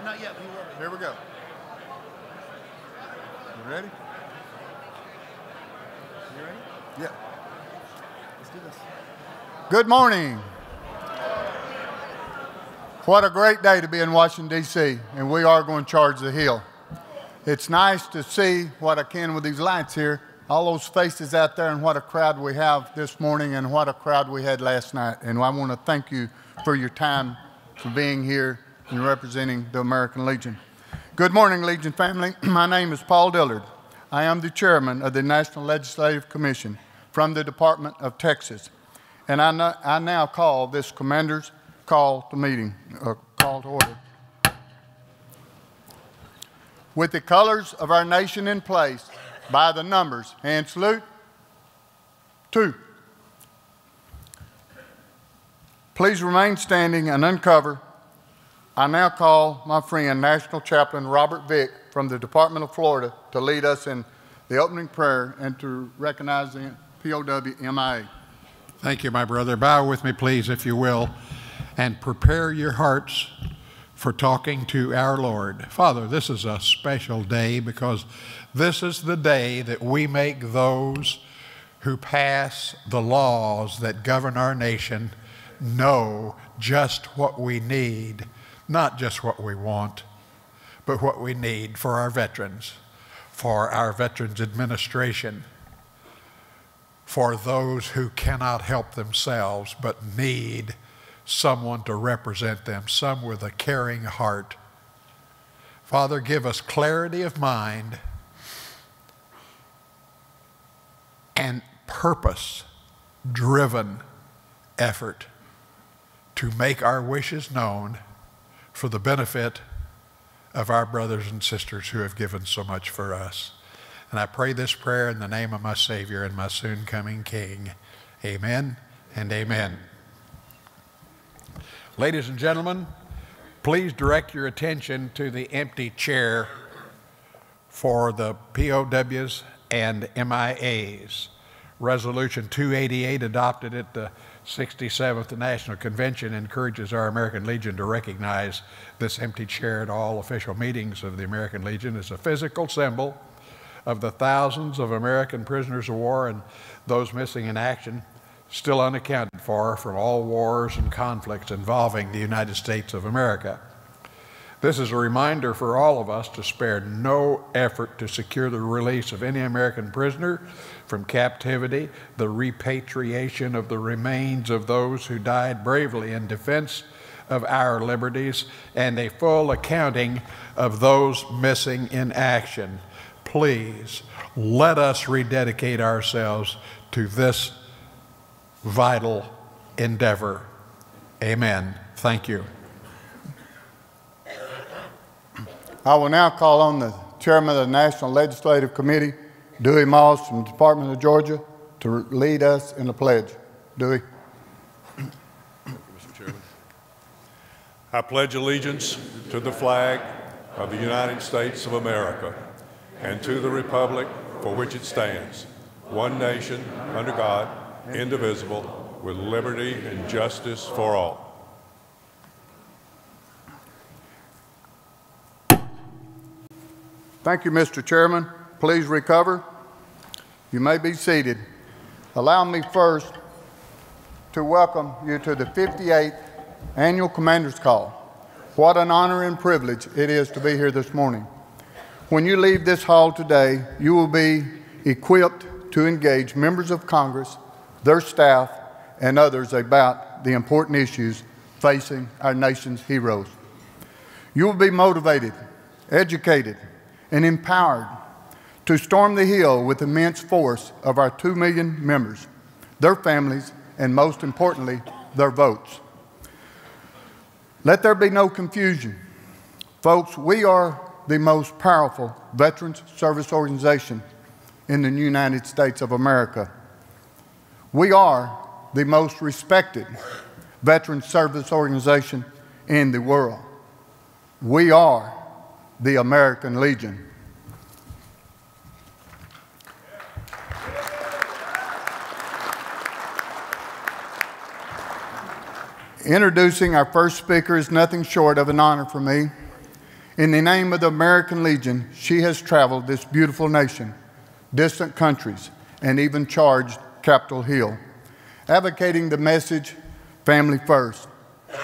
not yet. We will. Here we go. You ready? You ready? Yeah. Let's do this. Good morning. What a great day to be in Washington, D.C., and we are going to charge the hill. It's nice to see what I can with these lights here, all those faces out there, and what a crowd we have this morning and what a crowd we had last night. And I want to thank you for your time, for being here and representing the American Legion. Good morning, Legion family. My name is Paul Dillard. I am the chairman of the National Legislative Commission from the Department of Texas. And I now call this Commander's call to order. With the colors of our nation in place, by the numbers, hand salute, 2. Please remain standing and uncover. I now call my friend, National Chaplain Robert Vick from the Department of Florida to lead us in the opening prayer and to recognize the POW MIA. Thank you, my brother. Bow with me, please, if you will, and prepare your hearts for talking to our Lord. Father, this is a special day because this is the day that we make those who pass the laws that govern our nation know just what we need, not just what we want, but what we need for our Veterans Administration, for those who cannot help themselves but need someone to represent them, some with a caring heart. Father, give us clarity of mind and purpose-driven effort to make our wishes known for the benefit of our brothers and sisters who have given so much for us. And I pray this prayer in the name of my Savior and my soon-coming King. Amen and amen. Ladies and gentlemen, please direct your attention to the empty chair for the POWs and MIAs. Resolution 288, adopted at the 67th National Convention, encourages our American Legion to recognize this empty chair at all official meetings of the American Legion as a physical symbol of the thousands of American prisoners of war and those missing in action still unaccounted for from all wars and conflicts involving the United States of America. This is a reminder for all of us to spare no effort to secure the release of any American prisoner from captivity, the repatriation of the remains of those who died bravely in defense of our liberties, and a full accounting of those missing in action. Please, let us rededicate ourselves to this vital endeavor. Amen. Thank you. I will now call on the chairman of the National Legislative Committee, Dewey Moss from the Department of Georgia, to lead us in the pledge. Dewey. Thank you, Mr. Chairman. I pledge allegiance to the flag of the United States of America and to the republic for which it stands, one nation, under God, indivisible, with liberty and justice for all. Thank you, Mr. Chairman. Please recover. You may be seated. Allow me first to welcome you to the 58th Annual Commander's Call. What an honor and privilege it is to be here this morning. When you leave this hall today, you will be equipped to engage members of Congress, their staff, and others about the important issues facing our nation's heroes. You will be motivated, educated, and empowered to storm the Hill with immense force of our 2 million members, their families, and most importantly, their votes. Let there be no confusion. Folks, we are the most powerful veterans service organization in the United States of America. We are the most respected veterans service organization in the world. We are the American Legion. Introducing our first speaker is nothing short of an honor for me. In the name of the American Legion, she has traveled this beautiful nation, distant countries, and even charged Capitol Hill, advocating the message, family first.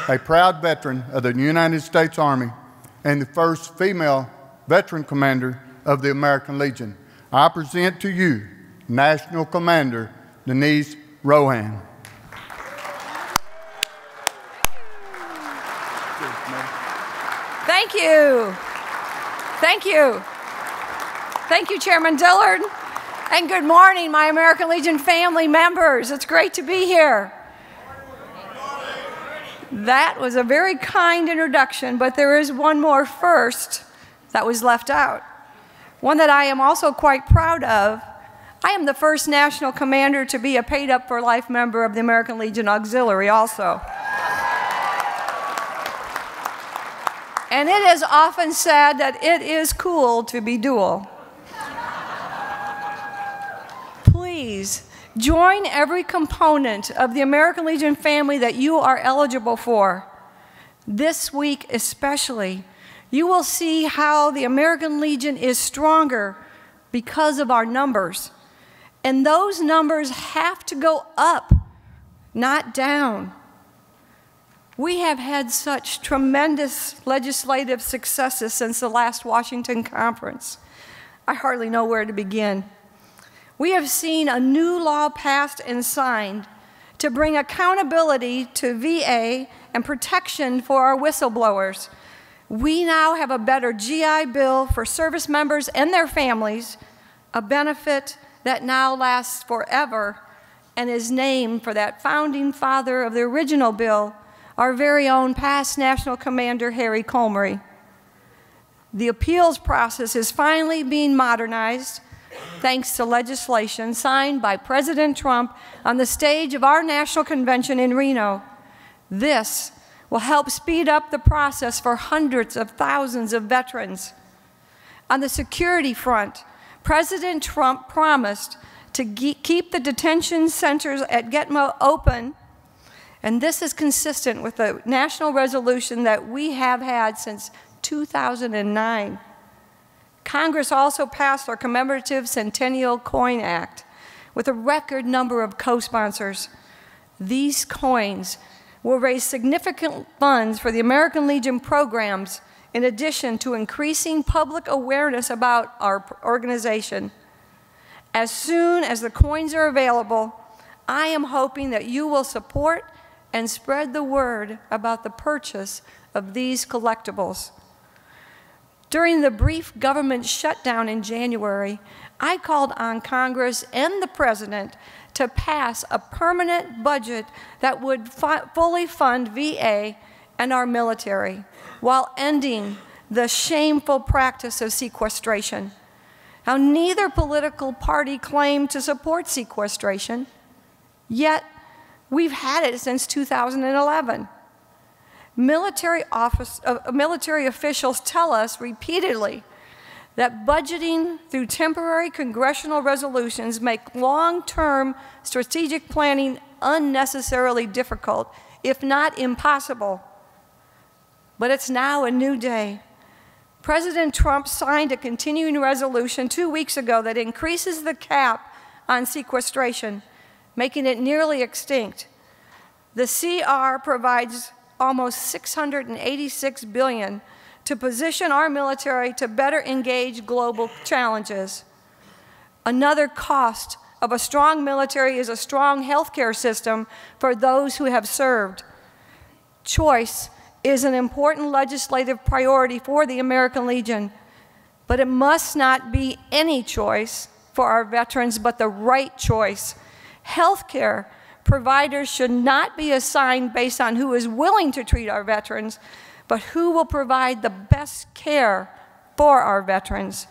A proud veteran of the United States Army and the first female veteran commander of the American Legion, I present to you National Commander Denise Rohan. Thank you. Thank you. Thank you, Chairman Dillard. And good morning, my American Legion family members. It's great to be here. That was a very kind introduction, but there is one more first that was left out. One that I am also quite proud of. I am the first national commander to be a paid-up-for-life member of the American Legion Auxiliary also. And it is often said that it is cool to be dual. Please join every component of the American Legion family that you are eligible for. This week especially, you will see how the American Legion is stronger because of our numbers. And those numbers have to go up, not down. We have had such tremendous legislative successes since the last Washington conference. I hardly know where to begin. We have seen a new law passed and signed to bring accountability to VA and protection for our whistleblowers. We now have a better GI Bill for service members and their families, a benefit that now lasts forever and is named for that founding father of the original bill, our very own past National Commander Harry Comrie. The appeals process is finally being modernized thanks to legislation signed by President Trump on the stage of our National Convention in Reno. This will help speed up the process for hundreds of thousands of veterans. On the security front, President Trump promised to keep the detention centers at Gitmo open, and this is consistent with the national resolution that we have had since 2009. Congress also passed our Commemorative Centennial Coin Act with a record number of co-sponsors. These coins will raise significant funds for the American Legion programs in addition to increasing public awareness about our organization. As soon as the coins are available, I am hoping that you will support and spread the word about the purchase of these collectibles. During the brief government shutdown in January, I called on Congress and the President to pass a permanent budget that would fully fund VA and our military while ending the shameful practice of sequestration. Now, neither political party claimed to support sequestration, yet we've had it since 2011. Military officials tell us repeatedly that budgeting through temporary congressional resolutions make long-term strategic planning unnecessarily difficult, if not impossible. But it's now a new day. President Trump signed a continuing resolution 2 weeks ago that increases the cap on sequestration, making it nearly extinct. The CR provides almost $686 billion to position our military to better engage global challenges. Another cost of a strong military is a strong healthcare system for those who have served. Choice is an important legislative priority for the American Legion, but it must not be any choice for our veterans, but the right choice. Healthcare providers should not be assigned based on who is willing to treat our veterans, but who will provide the best care for our veterans.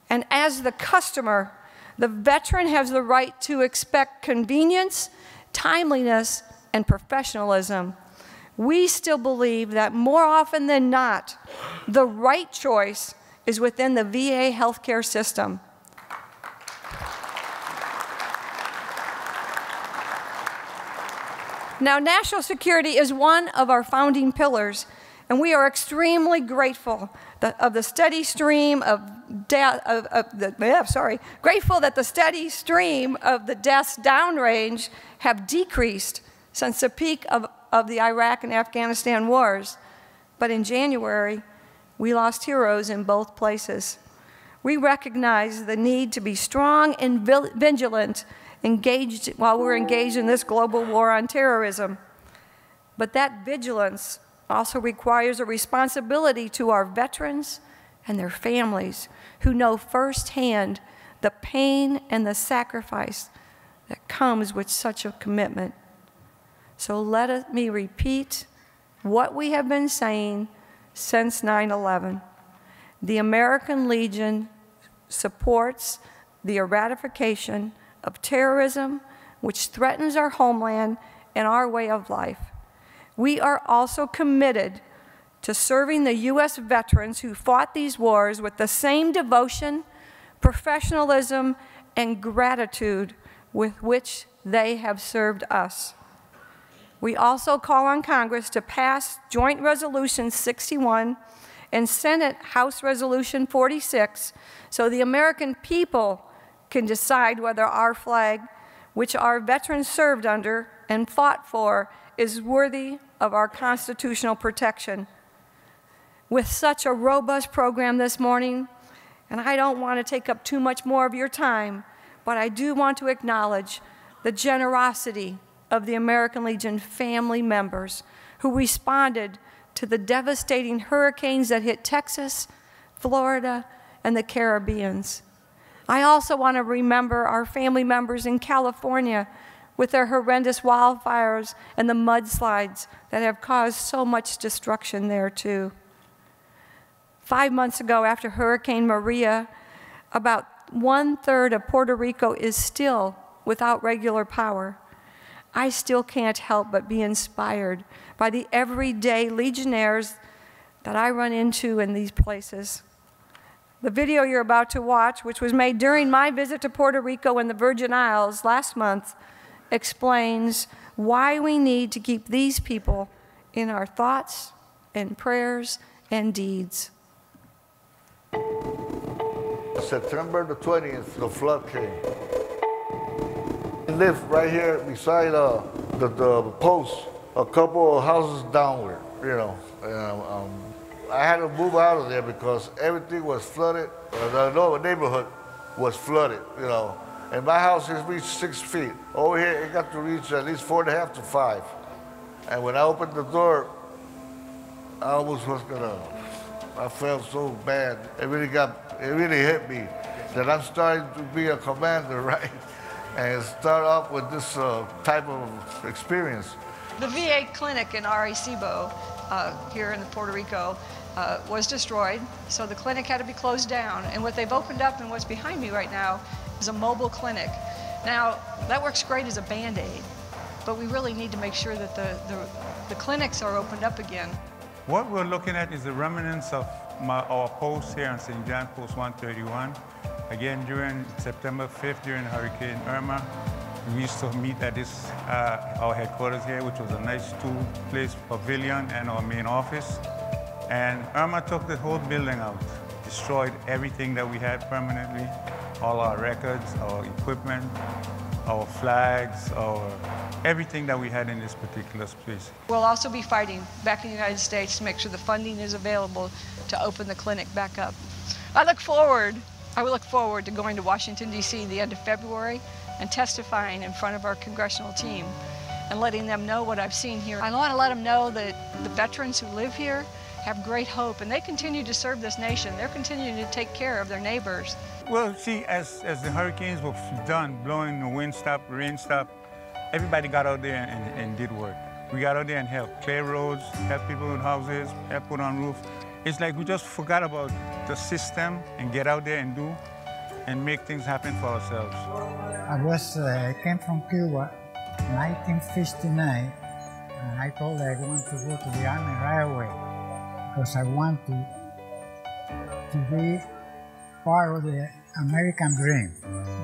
And as the customer, the veteran has the right to expect convenience, timeliness, and professionalism. We still believe that more often than not, the right choice is within the VA healthcare system. Now, national security is one of our founding pillars, And we are extremely grateful of the steady stream grateful that the steady stream of the deaths downrange have decreased since the peak of the Iraq and Afghanistan wars. But in January, we lost heroes in both places. We recognize the need to be strong and vigilant while we're engaged in this global war on terrorism. But that vigilance also requires a responsibility to our veterans and their families who know firsthand the pain and the sacrifice that comes with such a commitment. So let me repeat what we have been saying since 9/11. The American Legion supports the eradication of terrorism, which threatens our homeland and our way of life. We are also committed to serving the U.S. veterans who fought these wars with the same devotion, professionalism, and gratitude with which they have served us. We also call on Congress to pass Joint Resolution 61 and Senate House Resolution 46 so the American people can decide whether our flag, which our veterans served under and fought for, is worthy of our constitutional protection. With such a robust program this morning, and I don't want to take up too much more of your time, but I do want to acknowledge the generosity of the American Legion family members who responded to the devastating hurricanes that hit Texas, Florida, and the Caribbean. I also want to remember our family members in California with their horrendous wildfires and the mudslides that have caused so much destruction there too. 5 months ago, after Hurricane Maria, about 1/3 of Puerto Rico is still without regular power. I still can't help but be inspired by the everyday Legionnaires that I run into in these places. The video you're about to watch, which was made during my visit to Puerto Rico and the Virgin Islands last month, explains why we need to keep these people in our thoughts and prayers and deeds. September the 20th, the flood came. I live right here beside the post, a couple of houses downward, you know. I had to move out of there because everything was flooded. The neighborhood was flooded, you know. And my house has reached 6 feet. Over here, it got to reach at least 4.5 to 5. And when I opened the door, I almost was gonna, I felt so bad. It really hit me that I'm starting to be a commander, right? And start off with this type of experience. The VA clinic in Arecibo, here in Puerto Rico, was destroyed, so the clinic had to be closed down. And what they've opened up and what's behind me right now is a mobile clinic. Now, that works great as a Band-Aid, but we really need to make sure that the clinics are opened up again. What we're looking at is the remnants of our post here on St. John, Post 131. Again, during September 5th, during Hurricane Irma, we used to meet at this, our headquarters here, which was a nice two-place pavilion and our main office. And Irma took the whole building out, destroyed everything that we had permanently, all our records, our equipment, our flags, everything that we had in this particular space. We'll also be fighting back in the United States to make sure the funding is available to open the clinic back up. I look forward to going to Washington, D.C. the end of February and testifying in front of our congressional team and letting them know what I've seen here. I want to let them know that the veterans who live here have great hope, and they continue to serve this nation. They're continuing to take care of their neighbors. Well, see, as the hurricanes were done, blowing, the wind stopped, rain stopped, everybody got out there and did work. We got out there and helped clear roads, help people with houses, help put on roofs. It's like we just forgot about the system and get out there and do and make things happen for ourselves. I came from Cuba in 1959, and I told I want to go to the Army right away because I want to be part of the American dream.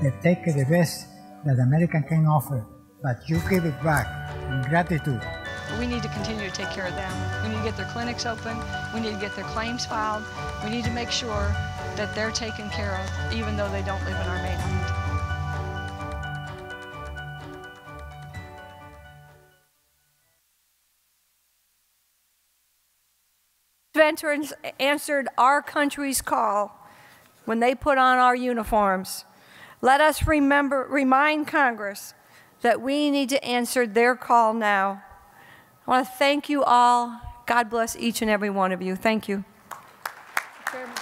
They take the best that America can offer, but you give it back in gratitude. but we need to continue to take care of them. We need to get their clinics open. We need to get their claims filed. We need to make sure that they're taken care of, even though they don't live in our mainland. Veterans answered our country's call when they put on our uniforms. Let us remind Congress that we need to answer their call now. I want to thank you all. God bless each and every one of you. Thank you. Chairman.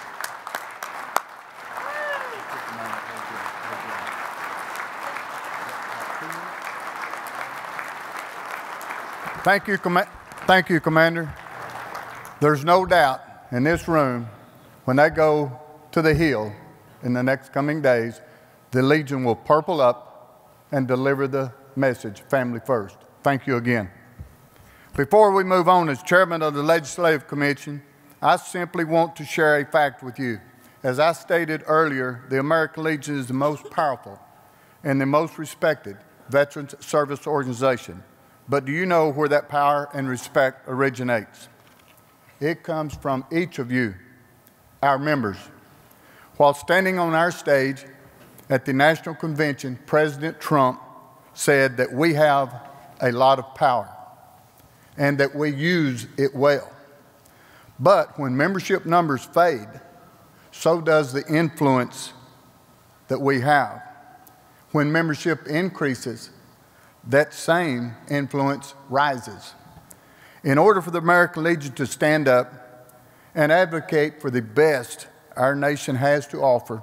Thank you, Commander. There's no doubt in this room, when they go to the Hill in the next coming days, the Legion will purple up and deliver the message, family first. Thank you again. Before we move on, as chairman of the Legislative Commission, I simply want to share a fact with you. As I stated earlier, the American Legion is the most powerful and the most respected veterans service organization. But do you know where that power and respect originates? It comes from each of you, our members. While standing on our stage at the National Convention, President Trump said that we have a lot of power and that we use it well. But when membership numbers fade, so does the influence that we have. When membership increases, that same influence rises. In order for the American Legion to stand up and advocate for the best our nation has to offer,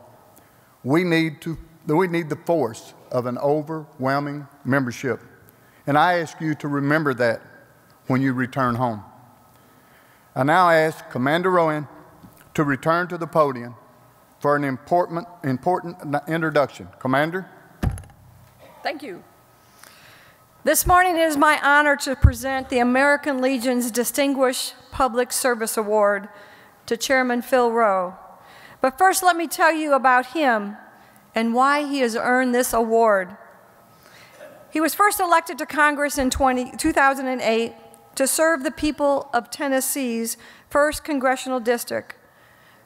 we need the force of an overwhelming membership. And I ask you to remember that when you return home. I now ask Commander Rohan to return to the podium for an important introduction. Commander? Thank you. This morning it is my honor to present the American Legion's Distinguished Public Service Award to Chairman Phil Roe. But first, let me tell you about him and why he has earned this award. He was first elected to Congress in 2008 to serve the people of Tennessee's 1st Congressional District.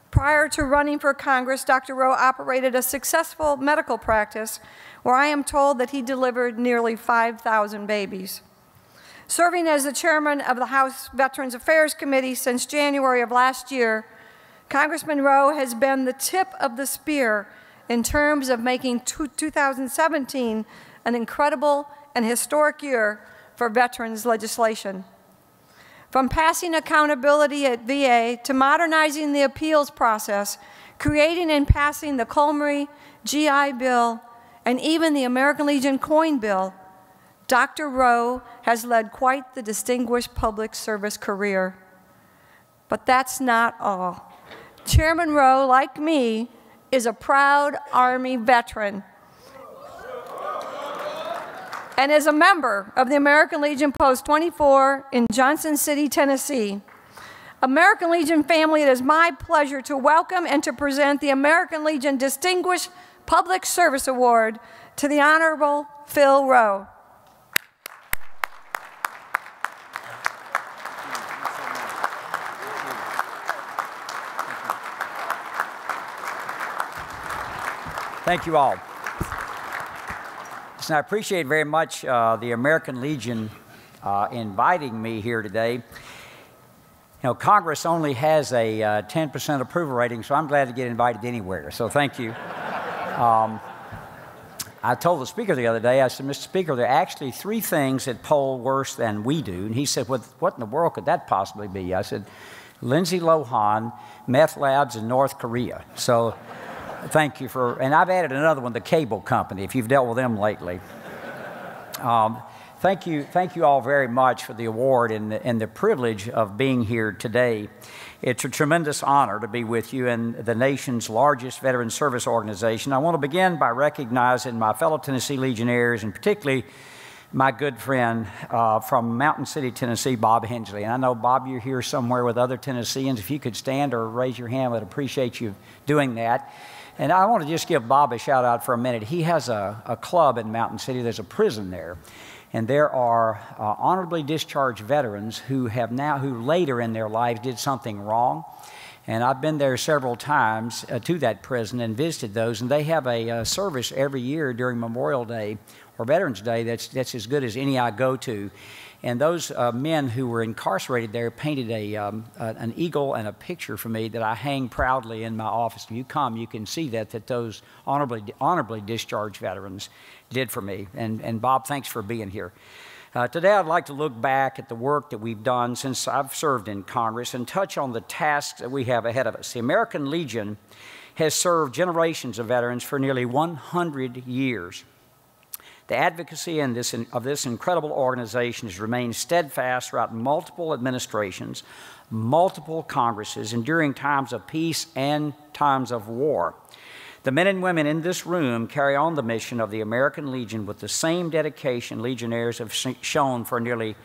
Prior to running for Congress, Dr. Roe operated a successful medical practice where I am told that he delivered nearly 5,000 babies. Serving as the chairman of the House Veterans Affairs Committee since January of last year, Congressman Roe has been the tip of the spear in terms of making 2017 an incredible and historic year for veterans legislation. From passing accountability at VA to modernizing the appeals process, creating and passing the Comrie GI Bill, and even the American Legion Coin Bill, Dr. Roe has led quite the distinguished public service career. But that's not all. Chairman Roe, like me, is a proud Army veteran and is a member of the American Legion Post 24 in Johnson City, Tennessee. American Legion family, it is my pleasure to welcome and to present the American Legion Distinguished Public Service Award to the Honorable Phil Roe. Thank you all. Listen, I appreciate very much the American Legion inviting me here today. You know, Congress only has a 10% approval rating, so I'm glad to get invited anywhere, so thank you. I told the speaker the other day, I said, Mr. Speaker, there are actually 3 things that poll worse than we do. And he said, well, what in the world could that possibly be? I said, Lindsay Lohan, meth labs in North Korea. So thank you for, and I've added another one, the cable company, if you've dealt with them lately. Thank you all very much for the award and the privilege of being here today. It's a tremendous honor to be with you in the nation's largest veteran service organization. I want to begin by recognizing my fellow Tennessee Legionnaires, and particularly my good friend from Mountain City, Tennessee, Bob Hensley. And I know, Bob, you're here somewhere with other Tennesseans. If you could stand or raise your hand, I'd appreciate you doing that. And I want to just give Bob a shout out for a minute. He has a club in Mountain City. There's a prison there. And there are honorably discharged veterans who later in their lives did something wrong. And I've been there several times to that prison and visited those, and they have a service every year during Memorial Day or Veterans Day that's as good as any I go to. And those men who were incarcerated there painted an eagle and a picture for me that I hang proudly in my office. If you come, you can see that those honorably discharged veterans did for me. And Bob, thanks for being here. Today I'd like to look back at the work that we've done since I've served in Congress and touch on the tasks that we have ahead of us. The American Legion has served generations of veterans for nearly 100 years. The advocacy of this incredible organization has remained steadfast throughout multiple administrations, multiple Congresses, and during times of peace and times of war. The men and women in this room carry on the mission of the American Legion with the same dedication Legionnaires have shown for nearly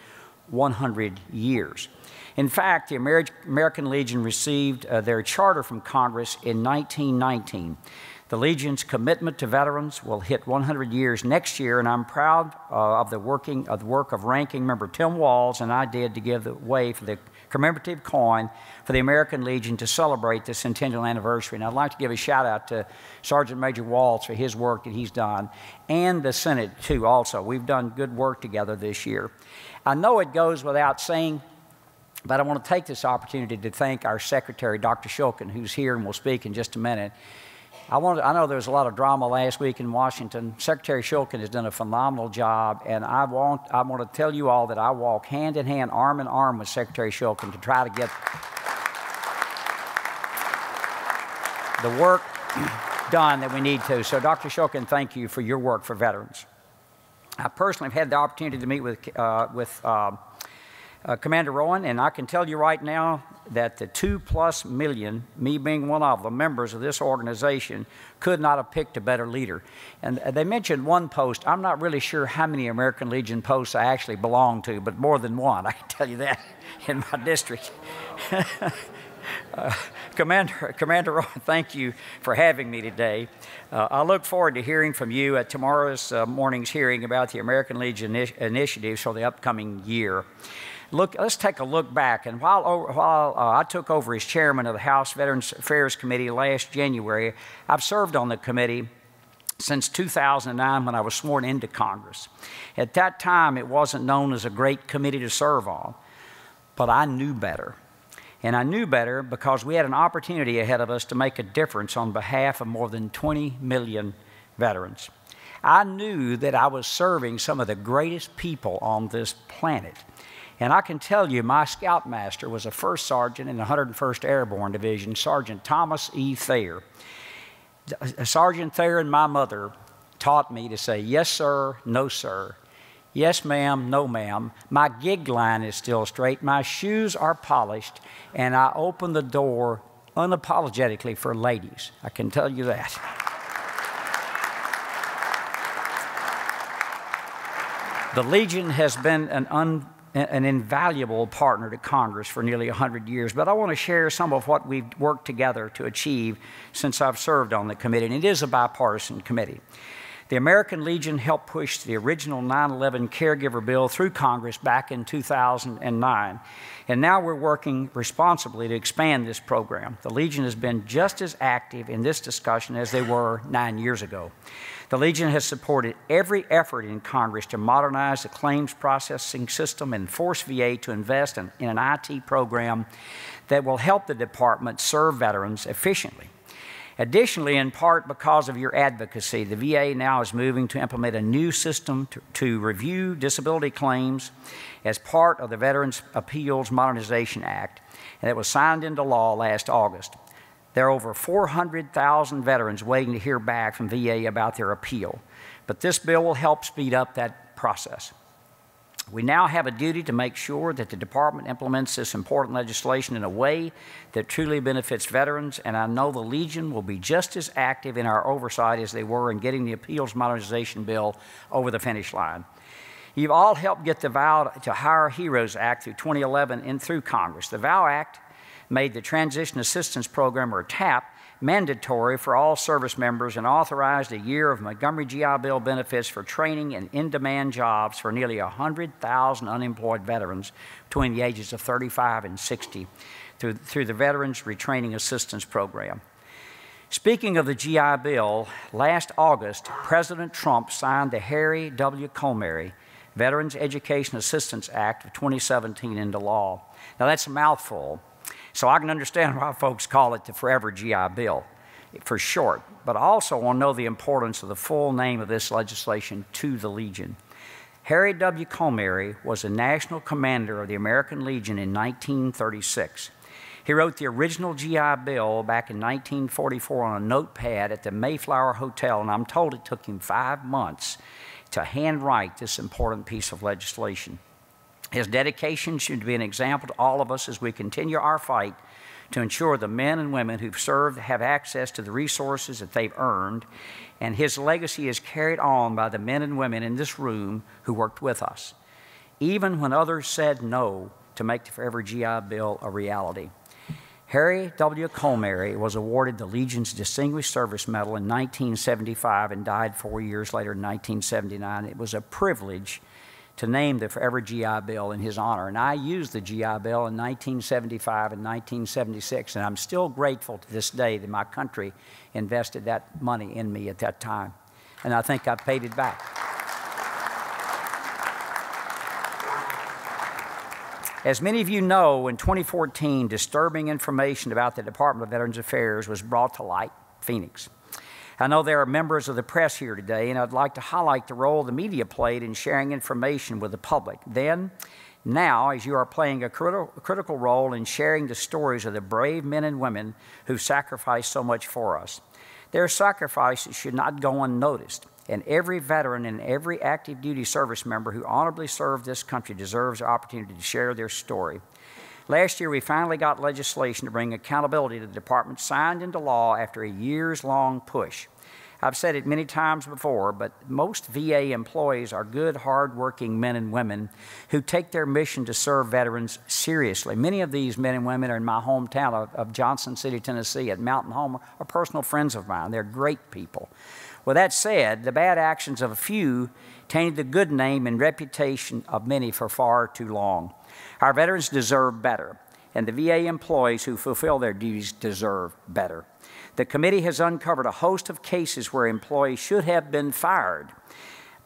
100 years. In fact, the American Legion received their charter from Congress in 1919. The Legion's commitment to veterans will hit 100 years next year, and I'm proud of the work of Ranking Member Tim Walz and I did to give the way for the commemorative coin for the American Legion to celebrate the centennial anniversary. And I'd like to give a shout out to Sergeant Major Walz for his work that he's done, and the Senate too also. We've done good work together this year. I know it goes without saying, but I want to take this opportunity to thank our Secretary, Dr. Shulkin, who's here and will speak in just a minute. I know there was a lot of drama last week in Washington. Secretary Shulkin has done a phenomenal job, and I want to tell you all that I walk hand in hand, arm in arm with Secretary Shulkin to try to get the work done that we need to. So, Dr. Shulkin, thank you for your work for veterans. I personally have had the opportunity to meet with Commander Rohan, and I can tell you right now that the 2+ million, me being one of the members of this organization, could not have picked a better leader. And they mentioned one post. I'm not really sure how many American Legion posts I actually belong to, but more than one, I can tell you that, in my district. Commander Rohan, thank you for having me today. I look forward to hearing from you at tomorrow's morning's hearing about the American Legion initiatives for the upcoming year. Let's take a look back. And while I took over as chairman of the House Veterans Affairs Committee last January, I've served on the committee since 2009 when I was sworn into Congress. At that time, it wasn't known as a great committee to serve on, but I knew better. And I knew better because we had an opportunity ahead of us to make a difference on behalf of more than 20 million veterans. I knew that I was serving some of the greatest people on this planet. And I can tell you, my scoutmaster was a first sergeant in the 101st Airborne Division, Sergeant Thomas E. Thayer. Sergeant Thayer and my mother taught me to say, yes, sir, no, sir. Yes, ma'am, no, ma'am. My gig line is still straight. My shoes are polished. And I open the door unapologetically for ladies. I can tell you that. The Legion has been an invaluable partner to Congress for nearly 100 years, but I want to share some of what we've worked together to achieve since I've served on the committee, and it is a bipartisan committee. The American Legion helped push the original 9/11 caregiver bill through Congress back in 2009, and now we're working responsibly to expand this program. The Legion has been just as active in this discussion as they were 9 years ago. The Legion has supported every effort in Congress to modernize the claims processing system and force VA to invest in an IT program that will help the department serve veterans efficiently. Additionally, in part because of your advocacy, the VA now is moving to implement a new system to review disability claims as part of the Veterans Appeals Modernization Act, and it was signed into law last August. There are over 400,000 veterans waiting to hear back from VA about their appeal, but this bill will help speed up that process. We now have a duty to make sure that the department implements this important legislation in a way that truly benefits veterans, and I know the Legion will be just as active in our oversight as they were in getting the Appeals Modernization Bill over the finish line. You've all helped get the Vow to Hire Heroes Act through 2011 and through Congress. The VOW Act made the Transition Assistance Program, or TAP, mandatory for all service members and authorized a year of Montgomery GI Bill benefits for training and in-demand jobs for nearly 100,000 unemployed veterans between the ages of 35 and 60 through the Veterans Retraining Assistance Program. Speaking of the GI Bill, last August, President Trump signed the Harry W. Comey Veterans Education Assistance Act of 2017 into law. Now that's a mouthful, so I can understand why folks call it the Forever GI Bill for short, but I also want to know the importance of the full name of this legislation to the Legion. Harry W. Comey was a national commander of the American Legion in 1936. He wrote the original GI Bill back in 1944 on a notepad at the Mayflower Hotel, and I'm told it took him 5 months to handwrite this important piece of legislation. His dedication should be an example to all of us as we continue our fight to ensure the men and women who've served have access to the resources that they've earned, and his legacy is carried on by the men and women in this room who worked with us, even when others said no to make the Forever GI Bill a reality. Harry W. Comey was awarded the Legion's Distinguished Service Medal in 1975 and died 4 years later in 1979. It was a privilege to name the Forever GI Bill in his honor, and I used the GI Bill in 1975 and 1976, and I'm still grateful to this day that my country invested that money in me at that time, and I think I paid it back. As many of you know, in 2014, disturbing information about the Department of Veterans Affairs was brought to light in Phoenix. I know there are members of the press here today, and I'd like to highlight the role the media played in sharing information with the public. Now, as you are playing a critical role in sharing the stories of the brave men and women who sacrificed so much for us. Their sacrifices should not go unnoticed, and every veteran and every active duty service member who honorably served this country deserves the opportunity to share their story. Last year, we finally got legislation to bring accountability to the department signed into law after a years-long push. I've said it many times before, but most VA employees are good, hard-working men and women who take their mission to serve veterans seriously. Many of these men and women are in my hometown of Johnson City, Tennessee, at Mountain Home, are personal friends of mine. They're great people. With that said, the bad actions of a few tainted the good name and reputation of many for far too long. Our veterans deserve better, and the VA employees who fulfill their duties deserve better. The committee has uncovered a host of cases where employees should have been fired,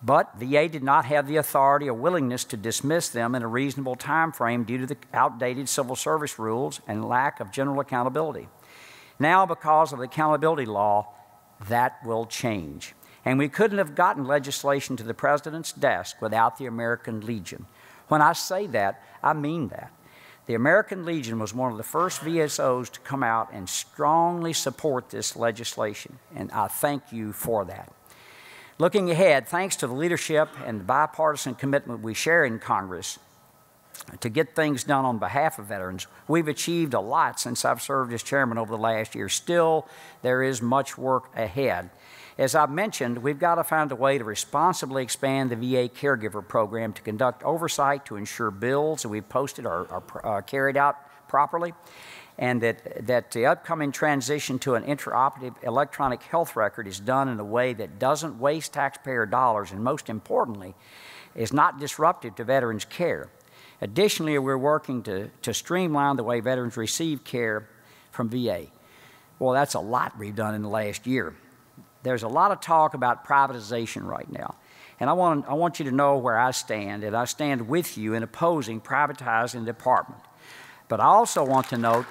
but VA did not have the authority or willingness to dismiss them in a reasonable time frame due to the outdated civil service rules and lack of general accountability. Now, because of the accountability law, that will change. And we couldn't have gotten legislation to the President's desk without the American Legion. When I say that, I mean that. The American Legion was one of the first VSOs to come out and strongly support this legislation, and I thank you for that. Looking ahead, thanks to the leadership and the bipartisan commitment we share in Congress to get things done on behalf of veterans, we've achieved a lot since I've served as chairman over the last year. Still, there is much work ahead. As I've mentioned, we've got to find a way to responsibly expand the VA caregiver program to conduct oversight to ensure bills that we've posted are carried out properly, and that the upcoming transition to an interoperative electronic health record is done in a way that doesn't waste taxpayer dollars and, most importantly, is not disruptive to veterans' care. Additionally, we're working to streamline the way veterans receive care from VA. Well, that's a lot we've done in the last year. There's a lot of talk about privatization right now, and I want you to know where I stand, and I stand with you in opposing privatizing the department. But I also want to note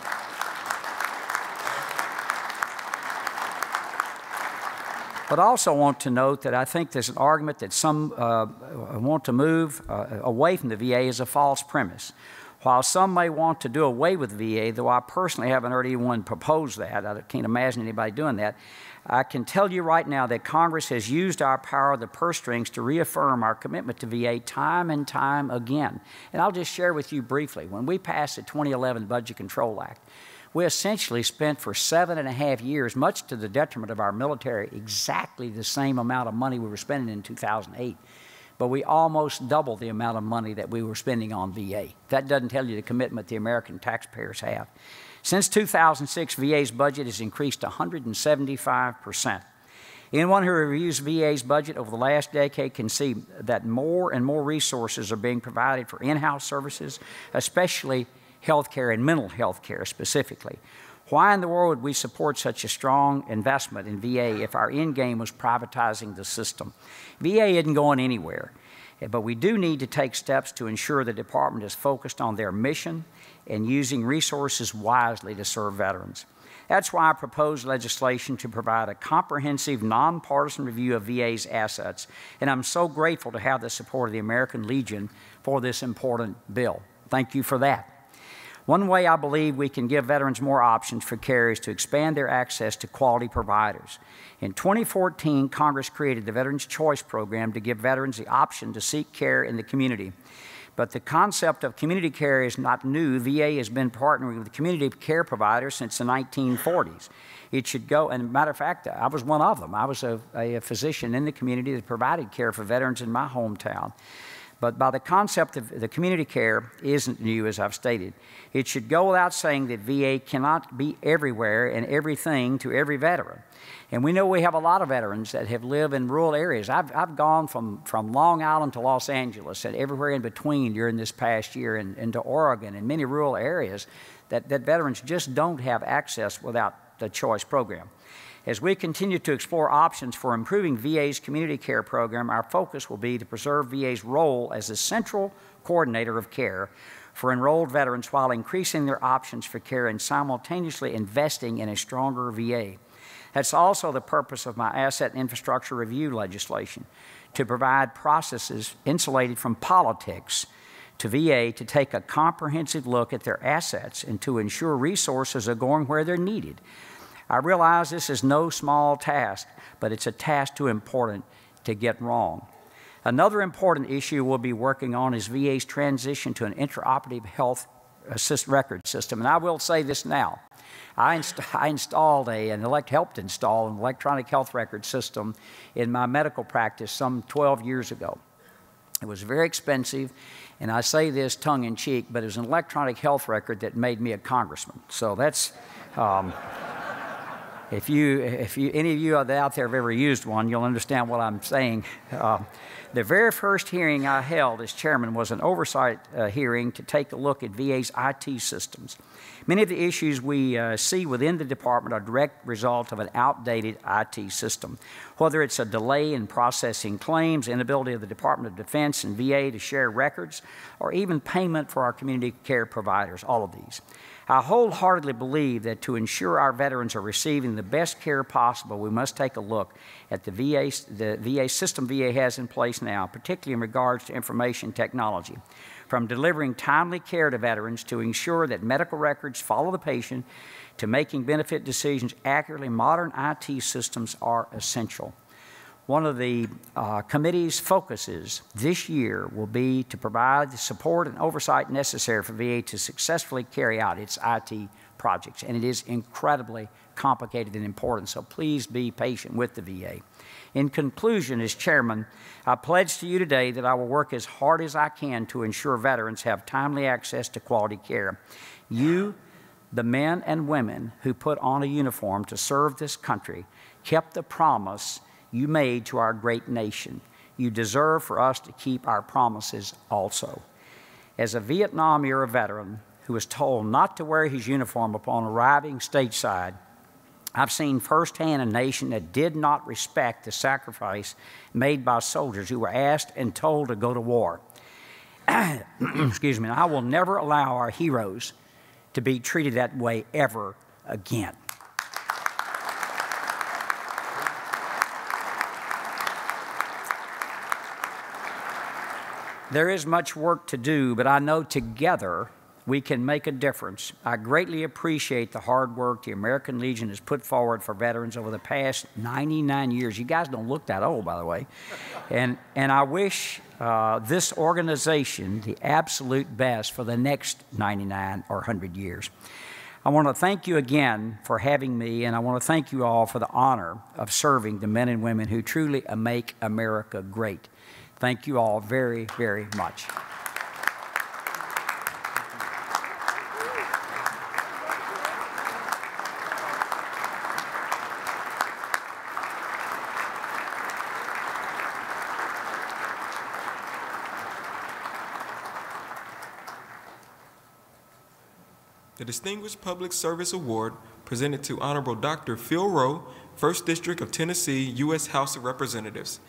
that I think there's an argument that some want to move away from the VA as a false premise. While some may want to do away with VA, though I personally haven't heard anyone propose that, I can't imagine anybody doing that, I can tell you right now that Congress has used our power of the purse strings to reaffirm our commitment to VA time and time again. And I'll just share with you briefly. When we passed the 2011 Budget Control Act, we essentially spent for 7.5 years, much to the detriment of our military, exactly the same amount of money we were spending in 2008. But we almost doubled the amount of money that we were spending on VA. That doesn't tell you the commitment the American taxpayers have. Since 2006, VA's budget has increased 175%. Anyone who reviews VA's budget over the last decade can see that more and more resources are being provided for in-house services, especially health care and mental health care specifically. Why in the world would we support such a strong investment in VA if our end game was privatizing the system? VA isn't going anywhere, but we do need to take steps to ensure the department is focused on their mission and using resources wisely to serve veterans. That's why I proposed legislation to provide a comprehensive, nonpartisan review of VA's assets, and I'm so grateful to have the support of the American Legion for this important bill. Thank you for that. One way I believe we can give veterans more options for care is to expand their access to quality providers. In 2014, Congress created the Veterans Choice Program to give veterans the option to seek care in the community. But the concept of community care is not new. VA has been partnering with community care providers since the 1940s. It should go, and as a matter of fact, I was one of them. I was a physician in the community that provided care for veterans in my hometown. But by the concept of the community care isn't new, as I've stated. It should go without saying that VA cannot be everywhere and everything to every veteran. And we know we have a lot of veterans that have lived in rural areas. I've gone from Long Island to Los Angeles and everywhere in between during this past year and to Oregon and many rural areas that veterans just don't have access without the choice program. As we continue to explore options for improving VA's community care program, our focus will be to preserve VA's role as the central coordinator of care for enrolled veterans while increasing their options for care and simultaneously investing in a stronger VA. That's also the purpose of my asset infrastructure review legislation, to provide processes insulated from politics to VA to take a comprehensive look at their assets and to ensure resources are going where they're needed. I realize this is no small task, but it's a task too important to get wrong. Another important issue we'll be working on is VA's transition to an interoperative health record system. And I will say this now. I helped install an electronic health record system in my medical practice some 12 years ago. It was very expensive, and I say this tongue-in-cheek, but it was an electronic health record that made me a congressman. So that's... If any of you out there have ever used one, you'll understand what I'm saying. The very first hearing I held as chairman was an oversight hearing to take a look at VA's IT systems. Many of the issues we see within the department are a direct result of an outdated IT system. Whether it's a delay in processing claims, inability of the Department of Defense and VA to share records, or even payment for our community care providers, all of these. I wholeheartedly believe that to ensure our veterans are receiving the best care possible, we must take a look at the VA system VA has in place now, particularly in regards to information technology. From delivering timely care to veterans to ensure that medical records follow the patient to making benefit decisions accurately, modern IT systems are essential. One of the committee's focuses this year will be to provide the support and oversight necessary for VA to successfully carry out its IT projects. And it is incredibly complicated and important, so please be patient with the VA. In conclusion, as chairman, I pledge to you today that I will work as hard as I can to ensure veterans have timely access to quality care. You, the men and women who put on a uniform to serve this country, kept the promise you made to our great nation. You deserve for us to keep our promises also. As a Vietnam-era veteran who was told not to wear his uniform upon arriving stateside, I've seen firsthand a nation that did not respect the sacrifice made by soldiers who were asked and told to go to war. Excuse me. I will never allow our heroes to be treated that way ever again. There is much work to do, but I know together we can make a difference. I greatly appreciate the hard work the American Legion has put forward for veterans over the past 99 years. You guys don't look that old, by the way. And I wish this organization the absolute best for the next 99 or 100 years. I want to thank you again for having me, and I want to thank you all for the honor of serving the men and women who truly make America great. Thank you all very, very much. the Distinguished Public Service Award presented to Honorable Dr. Phil Roe, 1st District of Tennessee, U.S. House of Representatives.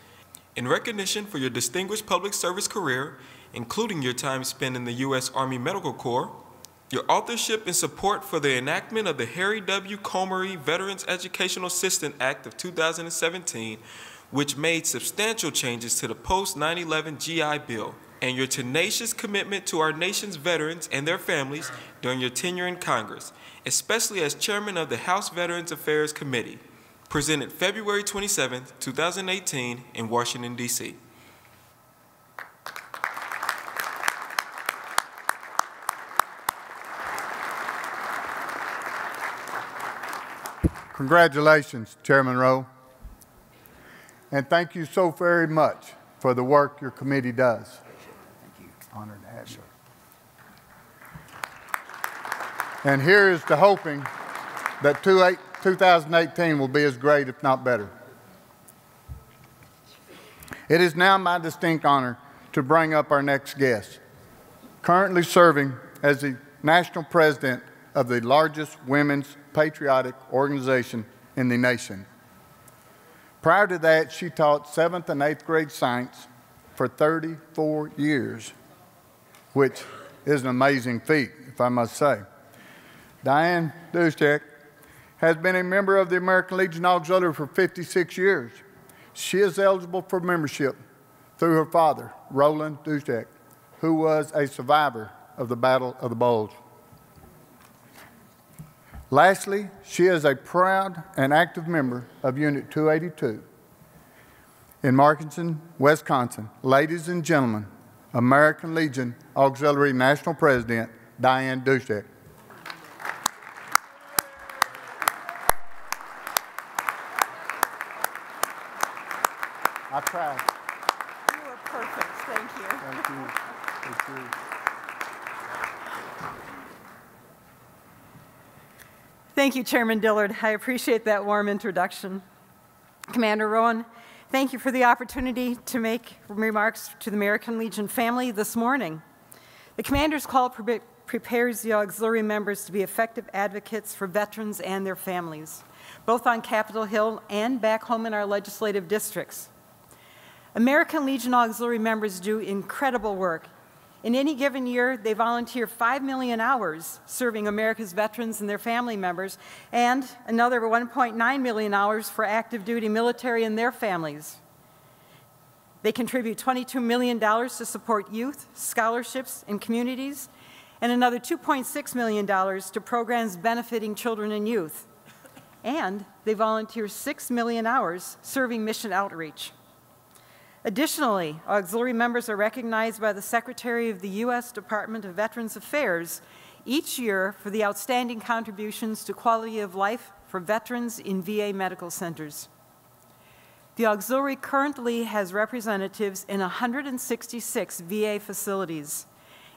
In recognition for your distinguished public service career, including your time spent in the U.S. Army Medical Corps, your authorship and support for the enactment of the Harry W. Comery Veterans Educational Assistance Act of 2017, which made substantial changes to the post-9/11 GI Bill, and your tenacious commitment to our nation's veterans and their families during your tenure in Congress, especially as chairman of the House Veterans Affairs Committee, presented February 27, 2018 in Washington, D.C. Congratulations, Chairman Roe. And thank you so very much for the work your committee does. Thank you. Honored to have you. And here is to hoping that 2018 will be as great, if not better. It is now my distinct honor to bring up our next guest, currently serving as the national president of the largest women's patriotic organization in the nation. Prior to that, she taught 7th and 8th grade science for 34 years, which is an amazing feat, if I must say. Diane Duszek has been a member of the American Legion Auxiliary for 56 years. She is eligible for membership through her father, Roland Duszek, who was a survivor of the Battle of the Bulge. Lastly, she is a proud and active member of Unit 282 in Markinson, Wisconsin. Ladies and gentlemen, American Legion Auxiliary National President, Diane Duszek. I tried. You were perfect. Thank you. Thank you. Thank you. Thank you, Chairman Dillard. I appreciate that warm introduction. Commander Rohan, thank you for the opportunity to make remarks to the American Legion family this morning. The Commander's Call prepares the auxiliary members to be effective advocates for veterans and their families, both on Capitol Hill and back home in our legislative districts. American Legion auxiliary members do incredible work. In any given year, they volunteer 5 million hours serving America's veterans and their family members, and another 1.9 million hours for active duty military and their families. They contribute $22 million to support youth, scholarships, and communities, and another $2.6 million to programs benefiting children and youth. And they volunteer 6 million hours serving mission outreach. Additionally, auxiliary members are recognized by the Secretary of the U.S. Department of Veterans Affairs each year for the outstanding contributions to quality of life for veterans in VA medical centers. The auxiliary currently has representatives in 166 VA facilities,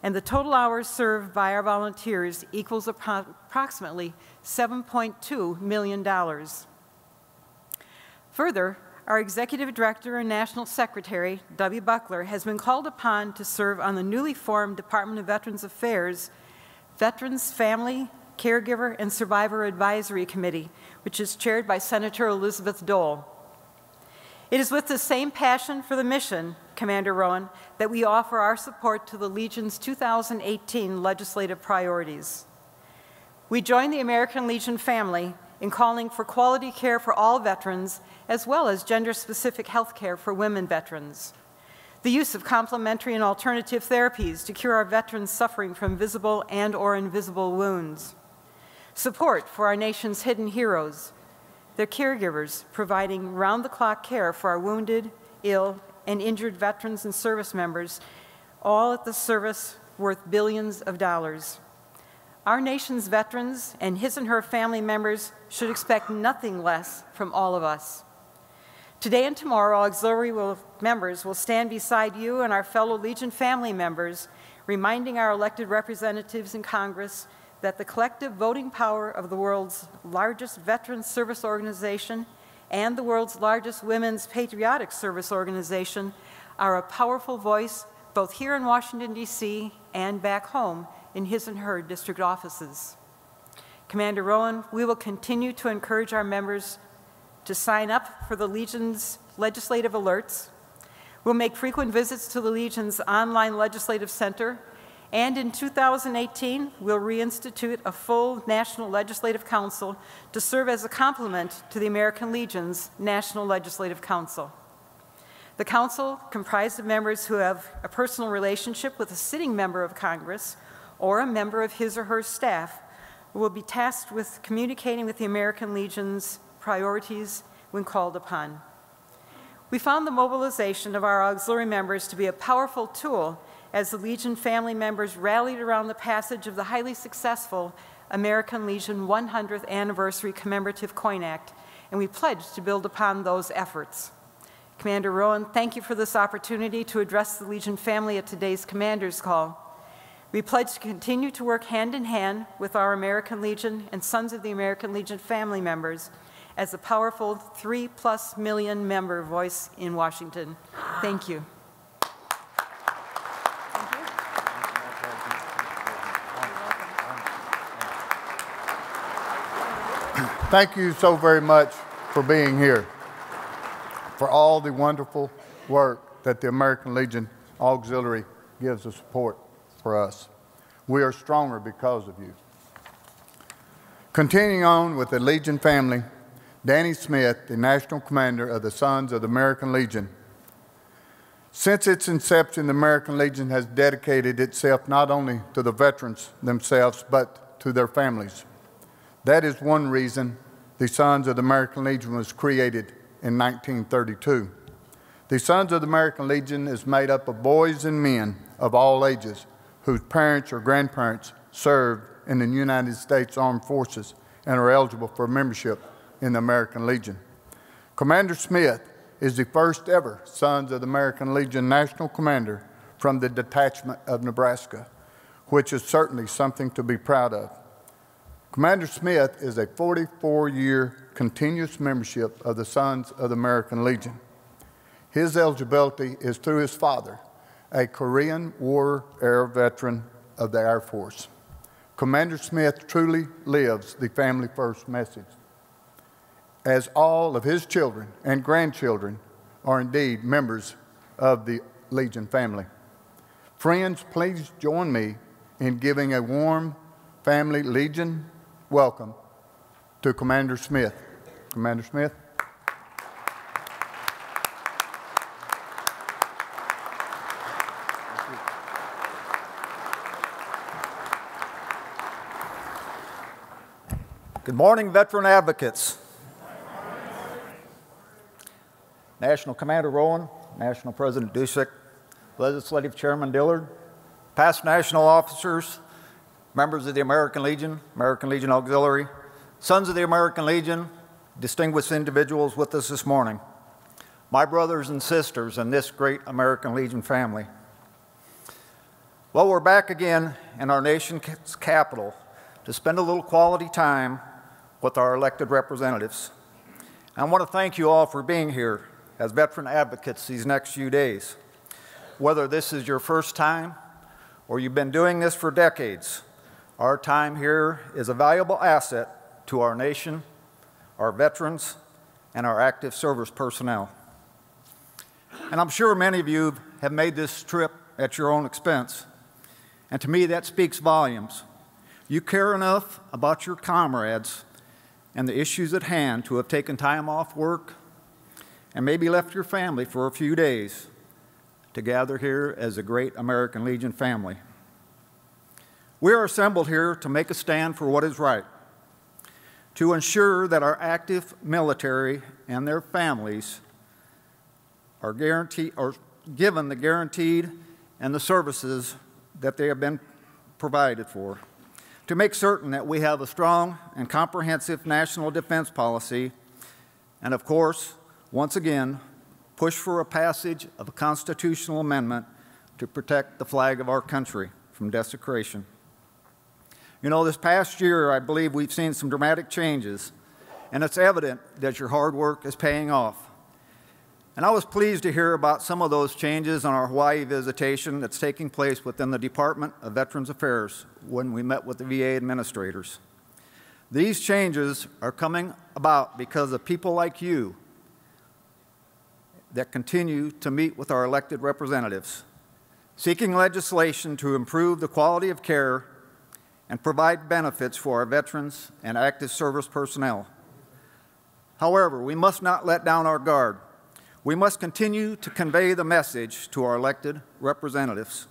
and the total hours served by our volunteers equals approximately $7.2 million. Further, our Executive Director and National Secretary, W. Buckler, has been called upon to serve on the newly formed Department of Veterans Affairs Veterans Family, Caregiver, and Survivor Advisory Committee, which is chaired by Senator Elizabeth Dole. It is with the same passion for the mission, Commander Rohan, that we offer our support to the Legion's 2018 legislative priorities. We join the American Legion family in calling for quality care for all veterans, as well as gender-specific health care for women veterans. The use of complementary and alternative therapies to cure our veterans suffering from visible and/or invisible wounds. Support for our nation's hidden heroes, their caregivers providing round-the-clock care for our wounded, ill, and injured veterans and service members, all at the service worth billions of dollars. Our nation's veterans and his and her family members should expect nothing less from all of us. Today and tomorrow, auxiliary members will stand beside you and our fellow Legion family members, reminding our elected representatives in Congress that the collective voting power of the world's largest veterans service organization and the world's largest women's patriotic service organization are a powerful voice both here in Washington, D.C. and back home in his and her district offices. Commander Rohan, we will continue to encourage our members to sign up for the Legion's legislative alerts. We'll make frequent visits to the Legion's online legislative center, and in 2018, we'll reinstitute a full National Legislative Council to serve as a complement to the American Legion's National Legislative Council. The council, comprised of members who have a personal relationship with a sitting member of Congress or a member of his or her staff, will be tasked with communicating with the American Legion's priorities when called upon. We found the mobilization of our auxiliary members to be a powerful tool as the Legion family members rallied around the passage of the highly successful American Legion 100th Anniversary Commemorative Coin Act, and we pledged to build upon those efforts. Commander Rohan, thank you for this opportunity to address the Legion family at today's Commander's Call. We pledge to continue to work hand in hand with our American Legion and Sons of the American Legion family members as a powerful 3+ million member voice in Washington. Thank you. Thank you so very much for being here, for all the wonderful work that the American Legion Auxiliary gives us support for us. We are stronger because of you. Continuing on with the Legion family, Danny Smith, the National Commander of the Sons of the American Legion. Since its inception, the American Legion has dedicated itself not only to the veterans themselves, but to their families. That is one reason the Sons of the American Legion was created in 1932. The Sons of the American Legion is made up of boys and men of all ages whose parents or grandparents served in the United States Armed Forces and are eligible for membership in the American Legion. Commander Smith is the first ever Sons of the American Legion National Commander from the detachment of Nebraska, which is certainly something to be proud of. Commander Smith is a 44-year continuous membership of the Sons of the American Legion. His eligibility is through his father, a Korean War-era veteran of the Air Force. Commander Smith truly lives the family first message, as all of his children and grandchildren are indeed members of the Legion family. Friends, please join me in giving a warm family Legion welcome to Commander Smith. Commander Smith. Good morning, veteran advocates. National Commander Rohan, National President Dusick, Legislative Chairman Dillard, past national officers, members of the American Legion Auxiliary, Sons of the American Legion, distinguished individuals with us this morning, my brothers and sisters in this great American Legion family. Well, we're back again in our nation's capital to spend a little quality time with our elected representatives. I want to thank you all for being here as veteran advocates these next few days. Whether this is your first time or you've been doing this for decades, our time here is a valuable asset to our nation, our veterans, and our active service personnel. And I'm sure many of you have made this trip at your own expense. And to me, that speaks volumes. You care enough about your comrades and the issues at hand to have taken time off work and maybe left your family for a few days to gather here as a great American Legion family. We are assembled here to make a stand for what is right, to ensure that our active military and their families are given the guaranteed and the services that they have been provided for, to make certain that we have a strong and comprehensive national defense policy, and of course, once again, push for a passage of a constitutional amendment to protect the flag of our country from desecration. You know, this past year, I believe we've seen some dramatic changes, and it's evident that your hard work is paying off. And I was pleased to hear about some of those changes on our Hawaii visitation that's taking place within the Department of Veterans Affairs when we met with the VA administrators. These changes are coming about because of people like you that continue to meet with our elected representatives, seeking legislation to improve the quality of care and provide benefits for our veterans and active service personnel. However, we must not let down our guard. We must continue to convey the message to our elected representatives,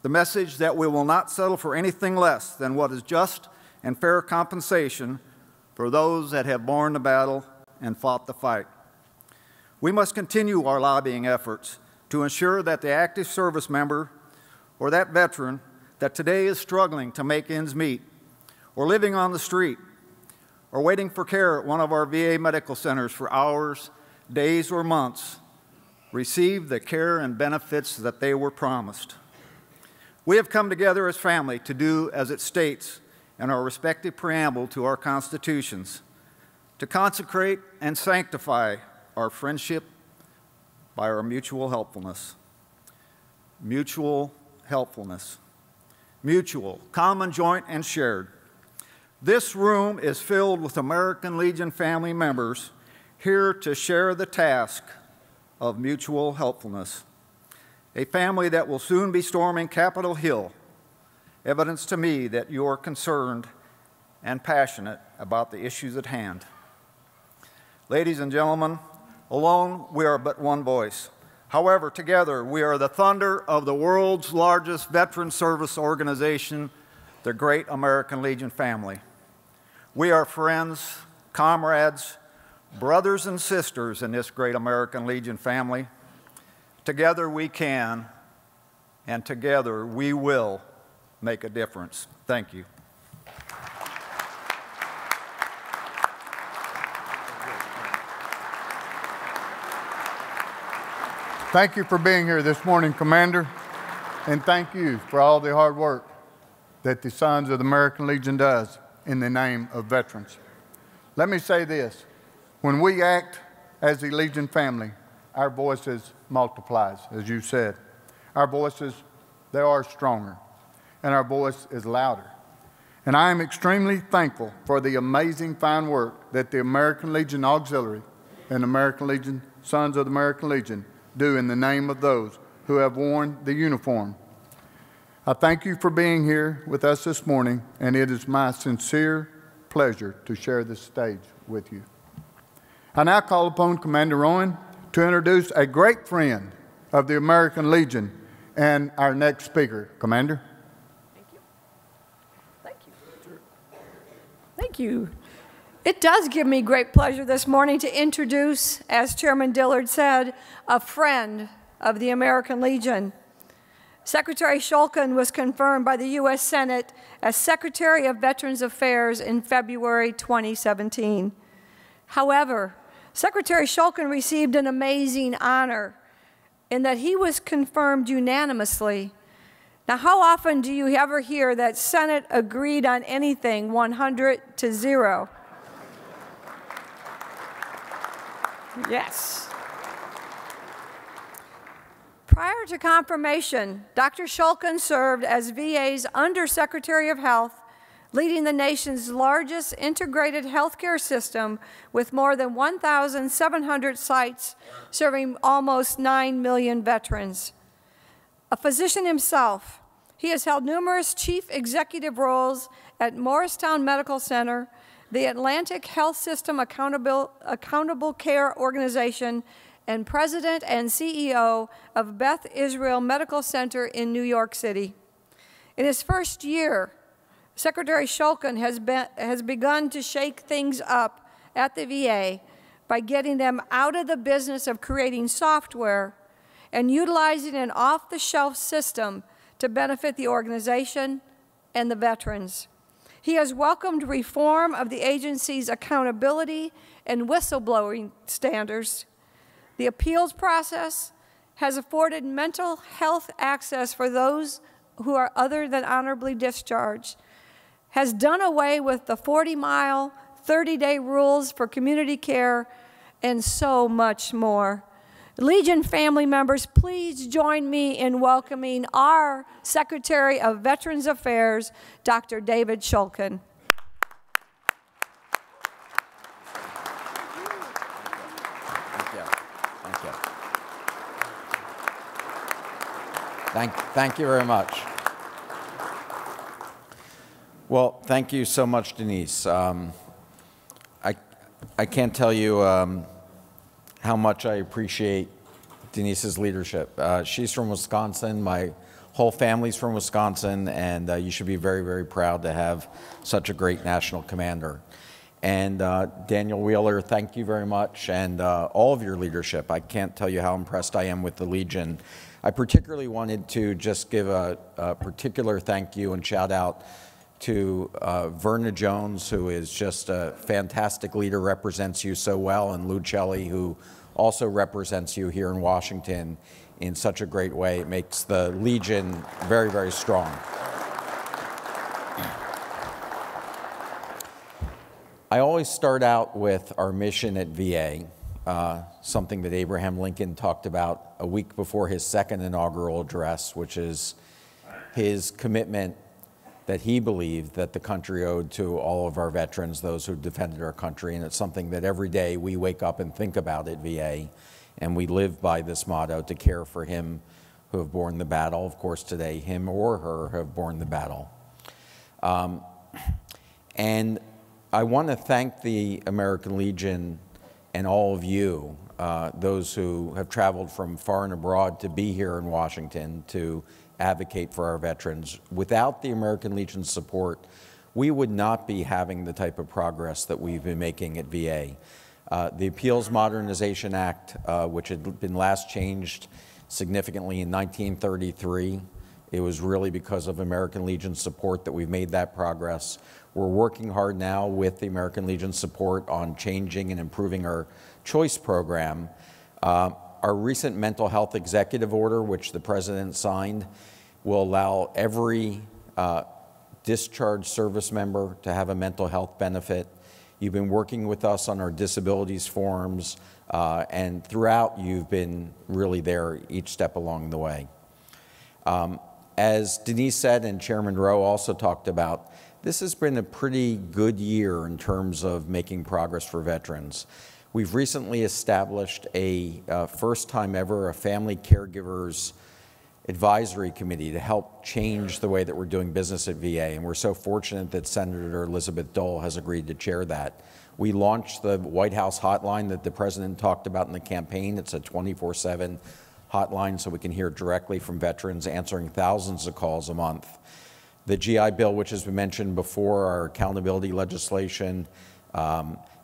the message that we will not settle for anything less than what is just and fair compensation for those that have borne the battle and fought the fight. We must continue our lobbying efforts to ensure that the active service member or that veteran that today is struggling to make ends meet, or living on the street, or waiting for care at one of our VA medical centers for hours, days, or months, receive the care and benefits that they were promised. We have come together as family to do as it states in our respective preamble to our constitutions, to consecrate and sanctify our friendship by our mutual helpfulness. Mutual helpfulness. Mutual, common, joint, and shared. This room is filled with American Legion family members here to share the task of mutual helpfulness. A family that will soon be storming Capitol Hill, evidence to me that you are concerned and passionate about the issues at hand. Ladies and gentlemen, alone we are but one voice. However, together we are the thunder of the world's largest veteran service organization, the Great American Legion family. We are friends, comrades, brothers and sisters in this Great American Legion family. Together we can, and together we will make a difference. Thank you. Thank you for being here this morning, Commander, and thank you for all the hard work that the Sons of the American Legion does in the name of veterans. Let me say this. When we act as the Legion family, our voices multiplies, as you said. Our voices, they are stronger, and our voice is louder. And I am extremely thankful for the amazing fine work that the American Legion Auxiliary and American Legion, Sons of the American Legion, do in the name of those who have worn the uniform. I thank you for being here with us this morning, and it is my sincere pleasure to share this stage with you. I now call upon Commander Rohan to introduce a great friend of the American Legion and our next speaker. Commander. Thank you. Thank you. Thank you. It does give me great pleasure this morning to introduce, as Chairman Dillard said, a friend of the American Legion. Secretary Shulkin was confirmed by the U.S. Senate as Secretary of Veterans Affairs in February 2017. However, Secretary Shulkin received an amazing honor in that he was confirmed unanimously. Now, how often do you ever hear that Senate agreed on anything 100-0? Yes. Prior to confirmation, Dr. Shulkin served as VA's Undersecretary of Health, leading the nation's largest integrated healthcare system with more than 1,700 sites serving almost 9 million veterans. A physician himself, he has held numerous chief executive roles at Morristown Medical Center, the Atlantic Health System Accountable Care Organization, and President and CEO of Beth Israel Medical Center in New York City. In his first year, Secretary Shulkin has begun to shake things up at the VA by getting them out of the business of creating software and utilizing an off-the-shelf system to benefit the organization and the veterans. He has welcomed reform of the agency's accountability and whistleblowing standards. The appeals process has afforded mental health access for those who are other than honorably discharged, has done away with the 40-mile, 30-day rules for community care, and so much more. Legion family members, please join me in welcoming our Secretary of Veterans Affairs, Dr. David Shulkin. Thank you. Thank you very much. Well, thank you so much, Denise. I can't tell you how much I appreciate Denise's leadership. She's from Wisconsin. My whole family's from Wisconsin, and you should be very, very proud to have such a great national commander. And Daniel Wheeler, thank you very much, and all of your leadership. I can't tell you how impressed I am with the Legion. I particularly wanted to just give a particular thank you and shout out to Verna Jones, who is just a fantastic leader, represents you so well, and Lou Celli, who also represents you here in Washington in such a great way. It makes the Legion very, very strong. I always start out with our mission at VA, something that Abraham Lincoln talked about a week before his second inaugural address, which is his commitment that he believed that the country owed to all of our veterans, those who defended our country, and it's something that every day we wake up and think about at VA, and we live by this motto, to care for him who have borne the battle. Of course, today, him or her have borne the battle. And I want to thank the American Legion and all of you, those who have traveled from far and abroad to be here in Washington to advocate for our veterans. Without the American Legion's support, we would not be having the type of progress that we've been making at VA. The Appeals Modernization Act, which had been last changed significantly in 1933, it was really because of American Legion's support that we've made that progress. We're working hard now with the American Legion's support on changing and improving our choice program. Our recent mental health executive order, which the President signed, will allow every discharged service member to have a mental health benefit. You've been working with us on our disabilities forms, and throughout you've been really there each step along the way. As Denise said, and Chairman Roe also talked about, this has been a pretty good year in terms of making progress for veterans. We've recently established a first time ever, a family caregivers advisory committee to help change the way that we're doing business at VA, and we're so fortunate that Senator Elizabeth Dole has agreed to chair that. We launched the White House hotline that the President talked about in the campaign. It's a 24/7 hotline so we can hear directly from veterans, answering thousands of calls a month. The GI Bill, which has been mentioned before, our accountability legislation,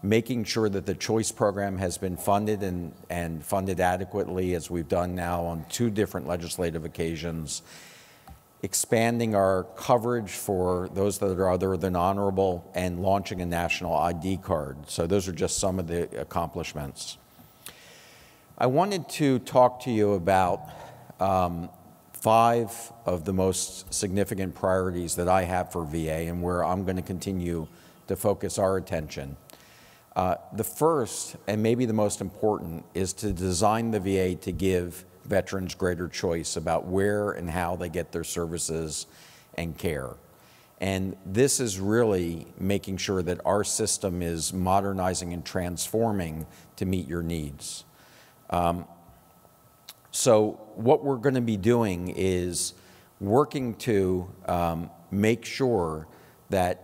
making sure that the choice program has been funded and funded adequately, as we've done now on 2 different legislative occasions, expanding our coverage for those that are other than honorable, and launching a national ID card. So those are just some of the accomplishments. I wanted to talk to you about 5 of the most significant priorities that I have for VA and where I'm going to continue to focus our attention. The first, and maybe the most important, is to design the VA to give veterans greater choice about where and how they get their services and care. And this is really making sure that our system is modernizing and transforming to meet your needs. So what we're going to be doing is working to make sure that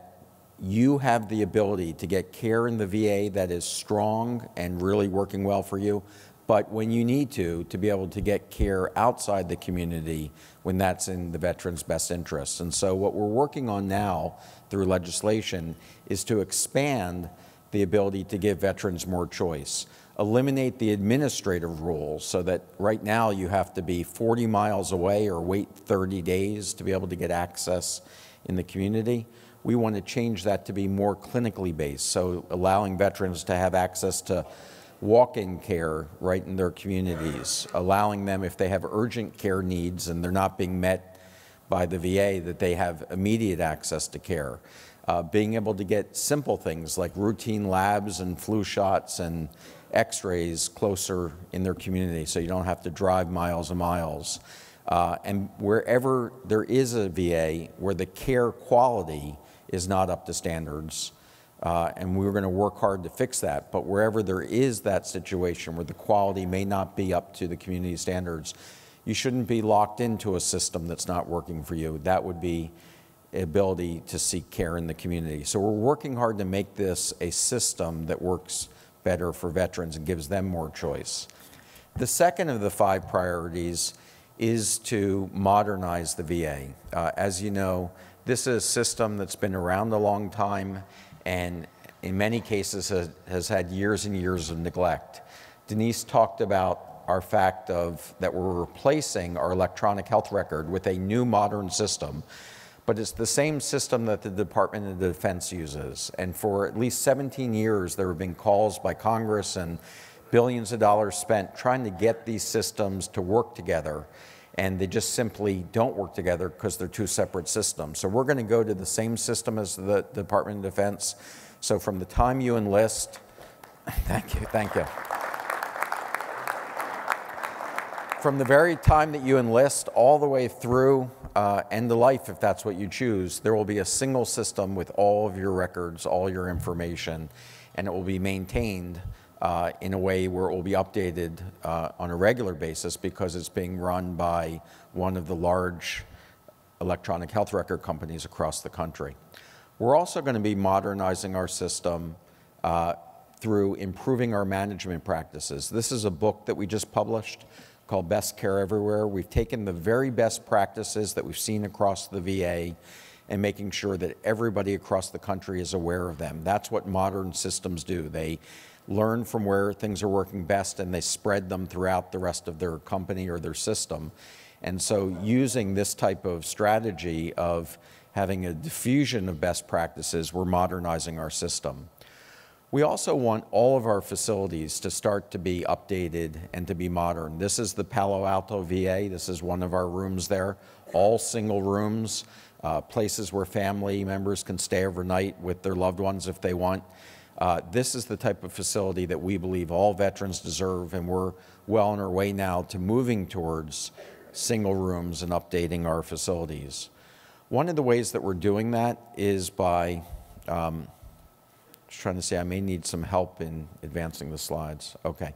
you have the ability to get care in the VA that is strong and really working well for you, but when you need to be able to get care outside the community when that's in the veteran's best interest. And so what we're working on now through legislation is to expand the ability to give veterans more choice. Eliminate the administrative rules so that right now you have to be 40 miles away or wait 30 days to be able to get access in the community. We want to change that to be more clinically based, so allowing veterans to have access to walk-in care right in their communities, allowing them, if they have urgent care needs and they're not being met by the VA, that they have immediate access to care. Being able to get simple things like routine labs and flu shots and x-rays closer in their community so you don't have to drive miles and miles. And wherever there is a VA where the care quality is not up to standards, and we're going to work hard to fix that. But wherever there is that situation where the quality may not be up to the community standards, you shouldn't be locked into a system that's not working for you. That would be ability to seek care in the community. So we're working hard to make this a system that works better for veterans and gives them more choice. The second of the 5 priorities is to modernize the VA. As you know, this is a system that's been around a long time and in many cases has had years and years of neglect. Denise talked about our fact that we're replacing our electronic health record with a new modern system, but it's the same system that the Department of Defense uses. And for at least 17 years, there have been calls by Congress and billions of dollars spent trying to get these systems to work together, and they just simply don't work together because they're 2 separate systems. So we're going to go to the same system as the Department of Defense. So from the time you enlist, thank you. From the very time that you enlist all the way through end of life, if that's what you choose, there will be a single system with all of your records, all your information, and it will be maintained in a way where it will be updated on a regular basis because it's being run by one of the large electronic health record companies across the country. We're also going to be modernizing our system through improving our management practices. This is a book that we just published called Best Care Everywhere. We've taken the very best practices that we've seen across the VA and making sure that everybody across the country is aware of them. That's what modern systems do. They learn from where things are working best and they spread them throughout the rest of their company or their system. And so using this type of strategy of having a diffusion of best practices, we're modernizing our system. We also want all of our facilities to start to be updated and to be modern. This is the Palo Alto VA. This is one of our rooms there, all single rooms, places where family members can stay overnight with their loved ones if they want. This is the type of facility that we believe all veterans deserve, and we're well on our way now to moving towards single rooms and updating our facilities. One of the ways that we're doing that is by trying to say I may need some help in advancing the slides. Okay.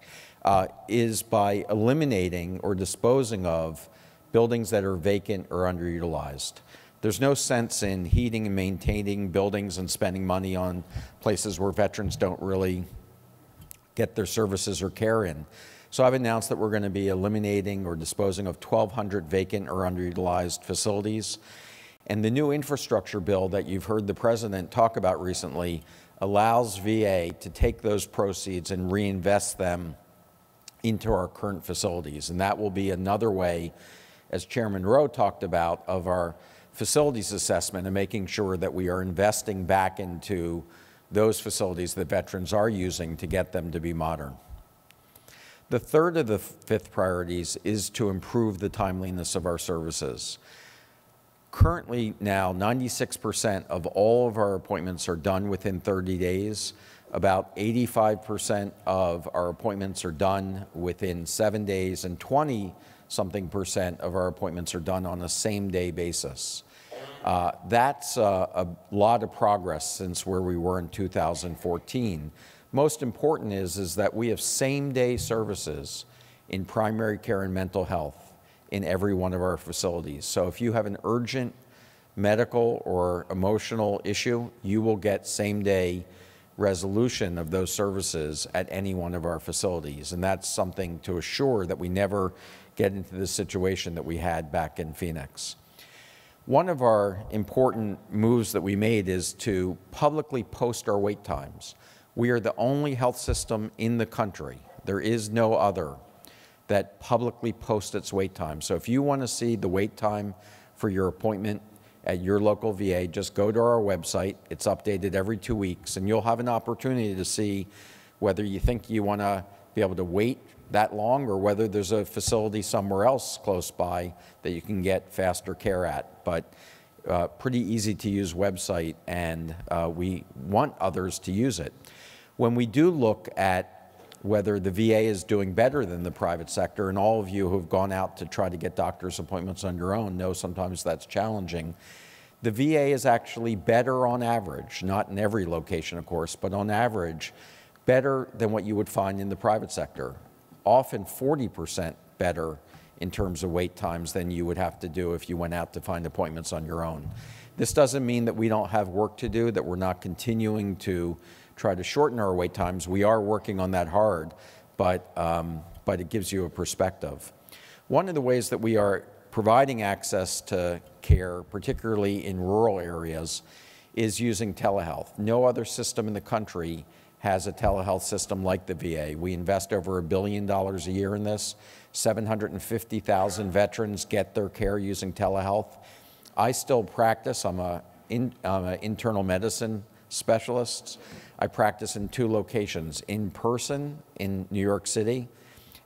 Is by eliminating or disposing of buildings that are vacant or underutilized. There's no sense in heating and maintaining buildings and spending money on places where veterans don't really get their services or care in. So I've announced that we're going to be eliminating or disposing of 1,200 vacant or underutilized facilities. And the new infrastructure bill that you've heard the President talk about recently allows VA to take those proceeds and reinvest them into our current facilities. And that will be another way, as Chairman Roe talked about, of our facilities assessment and making sure that we are investing back into those facilities that veterans are using to get them to be modern. The third of the 5 priorities is to improve the timeliness of our services. Currently now, 96% of all of our appointments are done within 30 days. About 85% of our appointments are done within 7 days, and 20-something% of our appointments are done on a same-day basis. That's a lot of progress since where we were in 2014. Most important is that we have same-day services in primary care and mental health in every one of our facilities. So if you have an urgent medical or emotional issue, you will get same-day resolution of those services at any one of our facilities. And that's something to assure that we never get into the situation that we had back in Phoenix. One of our important moves that we made is to publicly post our wait times. We are the only health system in the country, there is no other, that publicly posts its wait time. So if you want to see the wait time for your appointment at your local VA, just go to our website. It's updated every 2 weeks, and you'll have an opportunity to see whether you think you want to be able to wait that long or whether there's a facility somewhere else close by that you can get faster care at. But pretty easy to use website, and we want others to use it. When we do look at whether the VA is doing better than the private sector, and all of you who have gone out to try to get doctor's appointments on your own know sometimes that's challenging. The VA is actually better on average, not in every location, of course, but on average, better than what you would find in the private sector. Often 40% better in terms of wait times than you would have to do if you went out to find appointments on your own. This doesn't mean that we don't have work to do, that we're not continuing to try to shorten our wait times. We are working on that hard, but it gives you a perspective. One of the ways that we are providing access to care, particularly in rural areas, is using telehealth. No other system in the country has a telehealth system like the VA. We invest over $1 billion a year in this. 750,000 veterans get their care using telehealth. I still practice. I'm an internal medicine specialist. I practice in 2 locations, in person in New York City,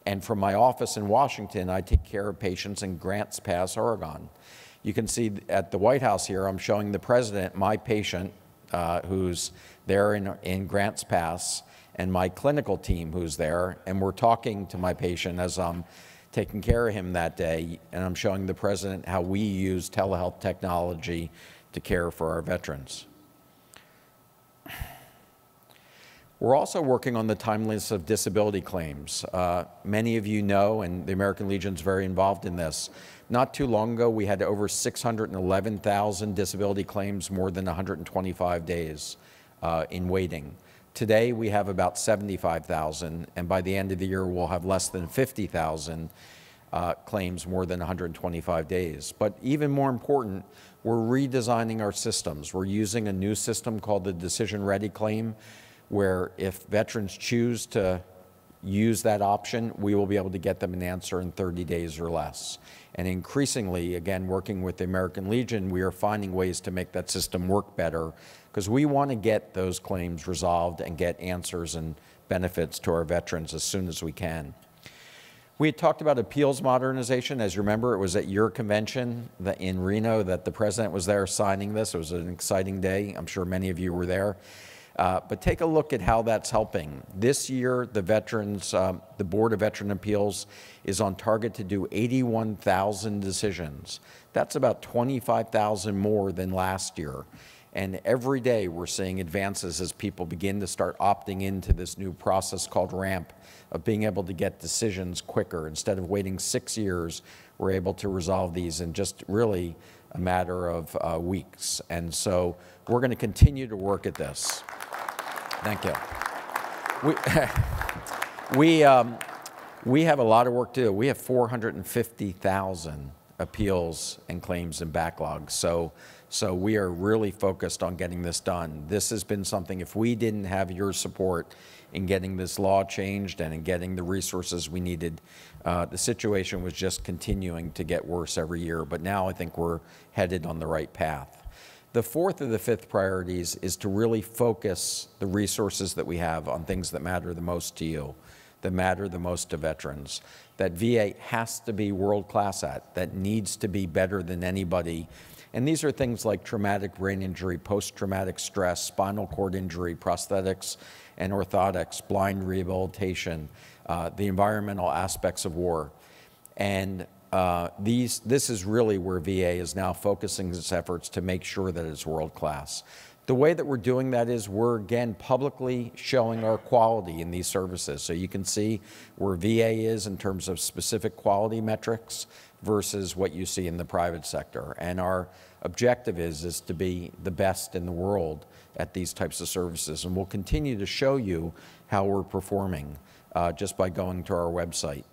and from my office in Washington, I take care of patients in Grants Pass, Oregon. You can see at the White House here, I'm showing the president my patient who's there in Grants Pass, and my clinical team who's there, and we're talking to my patient as I'm taking care of him that day, and I'm showing the president how we use telehealth technology to care for our veterans. We're also working on the timeliness of disability claims. Many of you know, and the American Legion's very involved in this, not too long ago we had over 611,000 disability claims, more than 125 days in waiting. Today we have about 75,000, and by the end of the year we'll have less than 50,000 claims more than 125 days. But even more important, we're redesigning our systems. We're using a new system called the Decision Ready Claim, where if veterans choose to use that option, we will be able to get them an answer in 30 days or less. And increasingly, again, working with the American Legion, we are finding ways to make that system work better, because we want to get those claims resolved and get answers and benefits to our veterans as soon as we can. We had talked about appeals modernization. As you remember, it was at your convention in Reno that the president was there signing this. It was an exciting day. I'm sure many of you were there. But take a look at how that's helping. This year, the Board of Veteran Appeals is on target to do 81,000 decisions. That's about 25,000 more than last year. And every day we're seeing advances as people begin to start opting into this new process called RAMP, of being able to get decisions quicker. Instead of waiting 6 years, we're able to resolve these in just really a matter of weeks. And so we're going to continue to work at this. Thank you. We have a lot of work to do. We have 450,000 appeals and claims and backlogs. So we are really focused on getting this done. This has been something, if we didn't have your support in getting this law changed and in getting the resources we needed, the situation was just continuing to get worse every year. But now I think we're headed on the right path. The fourth of the fifth priorities is to really focus the resources that we have on things that matter the most to you, that matter the most to veterans, that VA has to be world-class at, that needs to be better than anybody. And these are things like traumatic brain injury, post-traumatic stress, spinal cord injury, prosthetics and orthotics, blind rehabilitation, the environmental aspects of war. And this is really where VA is now focusing its efforts to make sure that it's world-class. The way that we're doing that is we're, again, publicly showing our quality in these services. So you can see where VA is in terms of specific quality metrics versus what you see in the private sector. And our objective is to be the best in the world at these types of services. And we'll continue to show you how we're performing just by going to our website.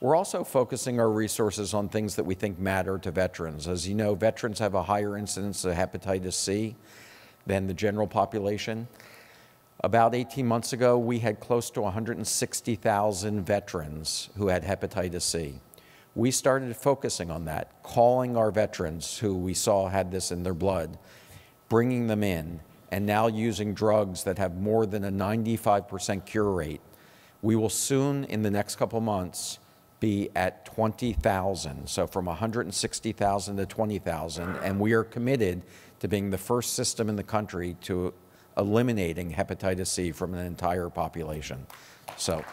We're also focusing our resources on things that we think matter to veterans. As you know, veterans have a higher incidence of hepatitis C than the general population. About 18 months ago, we had close to 160,000 veterans who had hepatitis C. We started focusing on that, calling our veterans who we saw had this in their blood, bringing them in, and now using drugs that have more than a 95% cure rate. We will soon, in the next couple months, be at 20,000, so from 160,000 to 20,000, and we are committed to being the first system in the country to eliminating hepatitis C from an entire population. So,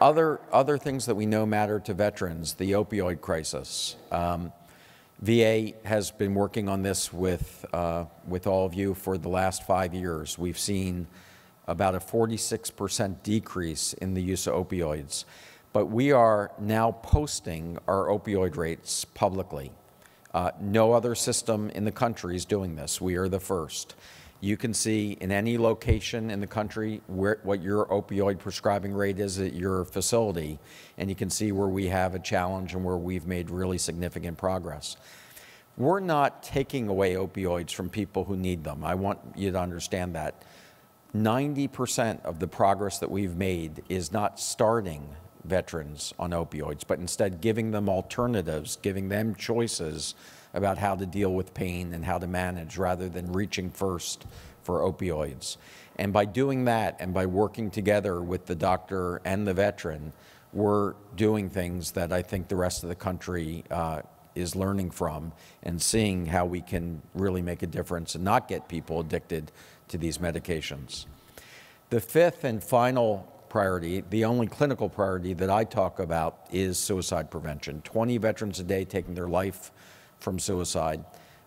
Other things that we know matter to veterans, the opioid crisis. VA has been working on this with all of you for the last 5 years. We've seen about a 46% decrease in the use of opioids. But we are now posting our opioid rates publicly. No other system in the country is doing this. We are the first. You can see in any location in the country what your opioid prescribing rate is at your facility, and you can see where we have a challenge and where we've made really significant progress. We're not taking away opioids from people who need them. I want you to understand that. 90% of the progress that we've made is not starting veterans on opioids, but instead giving them alternatives, giving them choices about how to deal with pain and how to manage rather than reaching first for opioids. And by doing that and by working together with the doctor and the veteran, we're doing things that I think the rest of the country is learning from and seeing how we can really make a difference and not get people addicted to these medications. The fifth and final priority, the only clinical priority that I talk about, is suicide prevention. 20 veterans a day taking their life from suicide.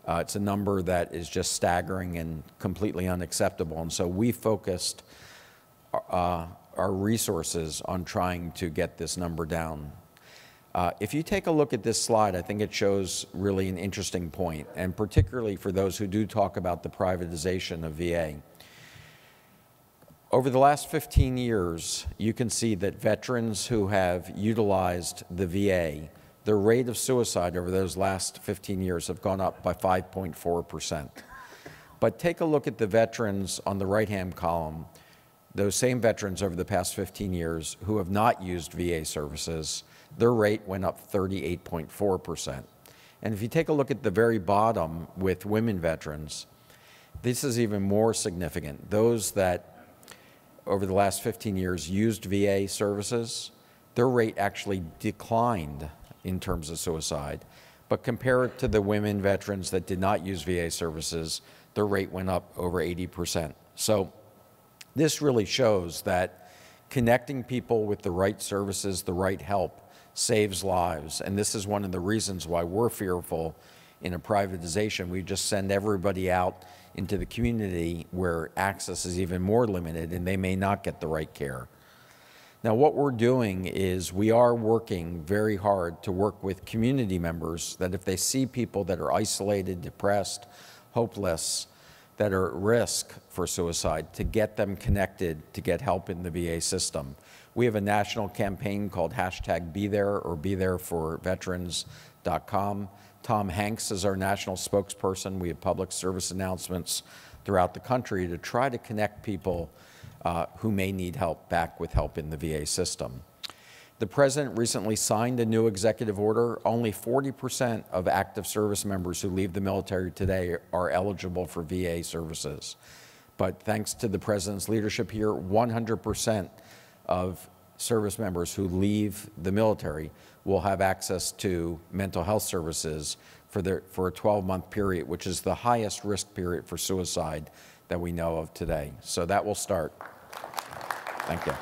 It's a number that is just staggering and completely unacceptable. And so we focused our resources on trying to get this number down. If you take a look at this slide, I think it shows really an interesting point, and particularly for those who do talk about the privatization of VA. Over the last 15 years, you can see that veterans who have utilized the VA, their rate of suicide over those last 15 years have gone up by 5.4%. But take a look at the veterans on the right-hand column, those same veterans over the past 15 years who have not used VA services, their rate went up 38.4%. And if you take a look at the very bottom with women veterans, this is even more significant. Those that over the last 15 years used VA services, their rate actually declined in terms of suicide. But compare it to the women veterans that did not use VA services, their rate went up over 80%. So this really shows that connecting people with the right services, the right help, saves lives. And this is one of the reasons why we're fearful in a privatization. We just send everybody out into the community where access is even more limited and they may not get the right care. Now, what we're doing is we are working very hard to work with community members that if they see people that are isolated, depressed, hopeless, that are at risk for suicide, to get them connected to get help in the VA system. We have a national campaign called #BeThere or BeThereForVeterans.com. Tom Hanks is our national spokesperson. We have public service announcements throughout the country to try to connect people who may need help back with help in the VA system. The President recently signed a new executive order. Only 40% of active service members who leave the military today are eligible for VA services. But thanks to the President's leadership here, 100% of service members who leave the military will have access to mental health services for a 12-month period, which is the highest risk period for suicide that we know of today. So that will start. Thank you.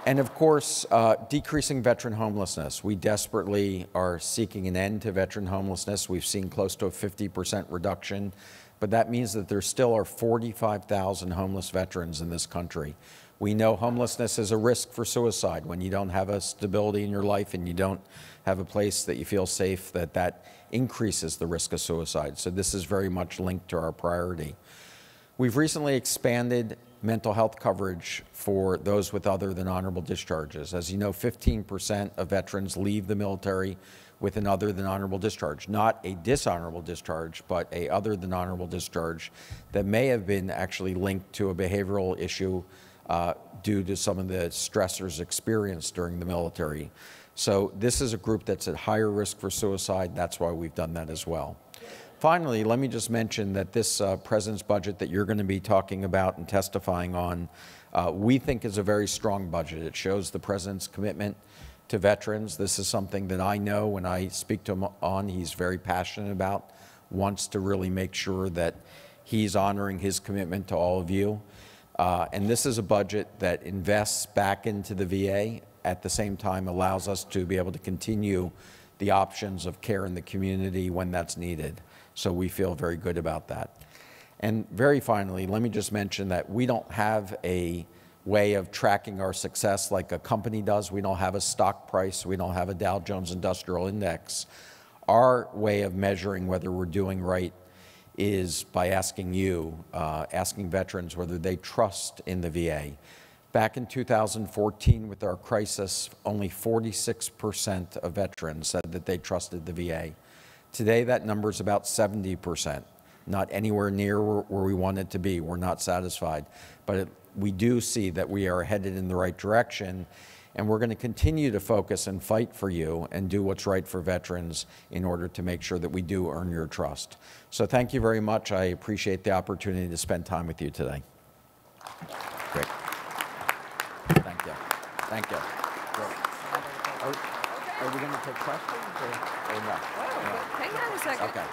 And of course, decreasing veteran homelessness. We desperately are seeking an end to veteran homelessness. We've seen close to a 50% reduction, but that means that there still are 45,000 homeless veterans in this country. We know homelessness is a risk for suicide. When you don't have a stability in your life and you don't have a place that you feel safe, that increases the risk of suicide. So this is very much linked to our priority. We've recently expanded mental health coverage for those with other than honorable discharges. As you know, 15% of veterans leave the military with an other than honorable discharge, not a dishonorable discharge, but a other than honorable discharge that may have been actually linked to a behavioral issue due to some of the stressors experienced during the military. So this is a group that's at higher risk for suicide. That's why we've done that as well. Finally, let me just mention that this President's budget that you're going to be talking about and testifying on, we think is a very strong budget. It shows the President's commitment to veterans. This is something that I know when I speak to him on, he's very passionate about, wants to really make sure that he's honoring his commitment to all of you. And this is a budget that invests back into the VA, at the same time allows us to be able to continue the options of care in the community when that's needed. So we feel very good about that. And very finally, let me just mention that we don't have a way of tracking our success like a company does. We don't have a stock price. We don't have a Dow Jones Industrial Index. Our way of measuring whether we're doing right is by asking you, asking veterans whether they trust in the VA. Back in 2014 with our crisis, only 46% of veterans said that they trusted the VA. Today that number is about 70%, not anywhere near where we want it to be. We're not satisfied, but we do see that we are headed in the right direction, and we're going to continue to focus and fight for you and do what's right for veterans in order to make sure that we do earn your trust. So thank you very much. I appreciate the opportunity to spend time with you today. Great. Thank you. Thank you. Great. Are we going to take questions or no? Hang on a second. Okay.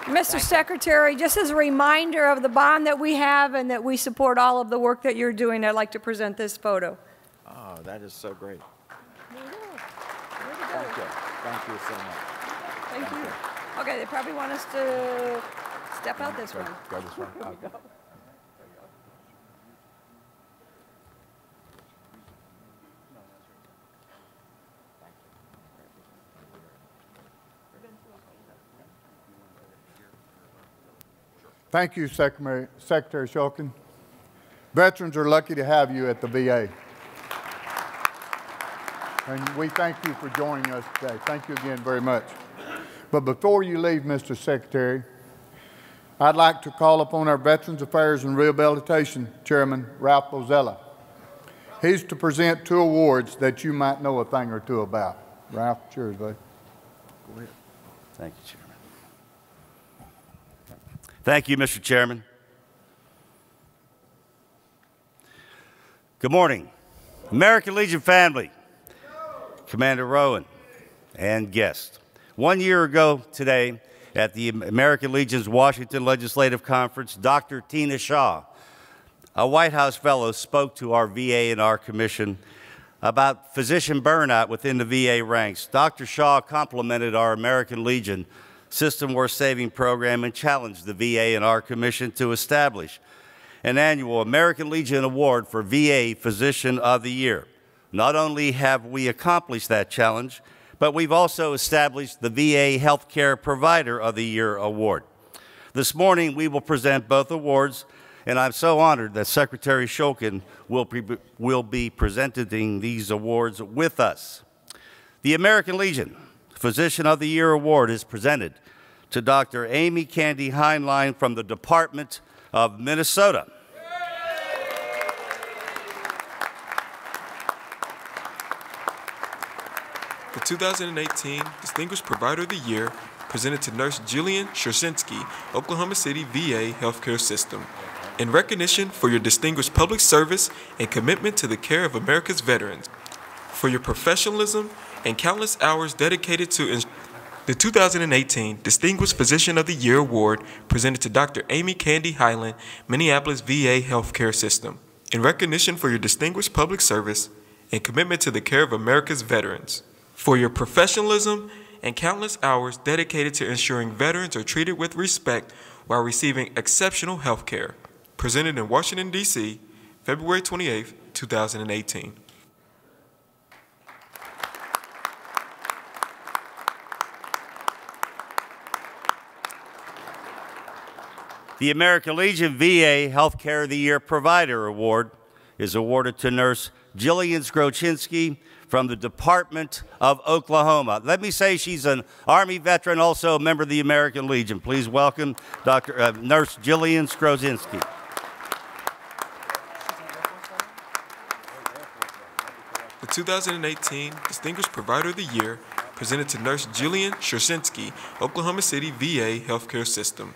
Mr. Secretary, just as a reminder of the bond that we have and that we support all of the work that you're doing, I'd like to present this photo. Oh, that is so great. Thank you. Thank you so much. Thank you. Okay, they probably want us to step out this one. Go this way. Okay. Thank you, Secretary Shulkin. Veterans are lucky to have you at the VA. And we thank you for joining us today. Thank you again very much. But before you leave, Mr. Secretary, I'd like to call upon our Veterans Affairs and Rehabilitation Chairman, Ralph Bozella. He's to present 2 awards that you might know a thing or two about. Ralph, it's yours, buddy. Go ahead. Thank you, Chairman. Thank you, Mr. Chairman. Good morning, American Legion family, Commander Rohan, and guests. 1 year ago today, at the American Legion's Washington Legislative Conference, Dr. Tina Shaw, a White House fellow, spoke to our VA and our commission about physician burnout within the VA ranks. Dr. Shaw complimented our American Legion System Worth Saving program and challenged the VA and our commission to establish an annual American Legion Award for VA Physician of the Year. Not only have we accomplished that challenge, but we've also established the VA Healthcare Provider of the Year Award. This morning, we will present both awards, and I'm so honored that Secretary Shulkin will be presenting these awards with us. The American Legion Physician of the Year Award is presented to Dr. Amy Candy Heinlein from the Department of Minnesota. The 2018 Distinguished Provider of the Year presented to Nurse Jillian Shersinski, Oklahoma City VA Healthcare System. In recognition for your distinguished public service and commitment to the care of America's veterans, for your professionalism and countless hours dedicated to the 2018 Distinguished Physician of the Year Award presented to Dr. Amy Candy Highland, Minneapolis VA Healthcare System. In recognition for your distinguished public service and commitment to the care of America's veterans, for your professionalism and countless hours dedicated to ensuring veterans are treated with respect while receiving exceptional health care. Presented in Washington, D.C., February 28, 2018. The American Legion VA Healthcare of the Year Provider Award is awarded to Nurse Jillian Skroczynski from the Department of Oklahoma. Let me say she's an Army veteran, also a member of the American Legion. Please welcome Nurse Jillian Skroczynski. The 2018 Distinguished Provider of the Year presented to Nurse Jillian Shersinski, Oklahoma City VA Healthcare System.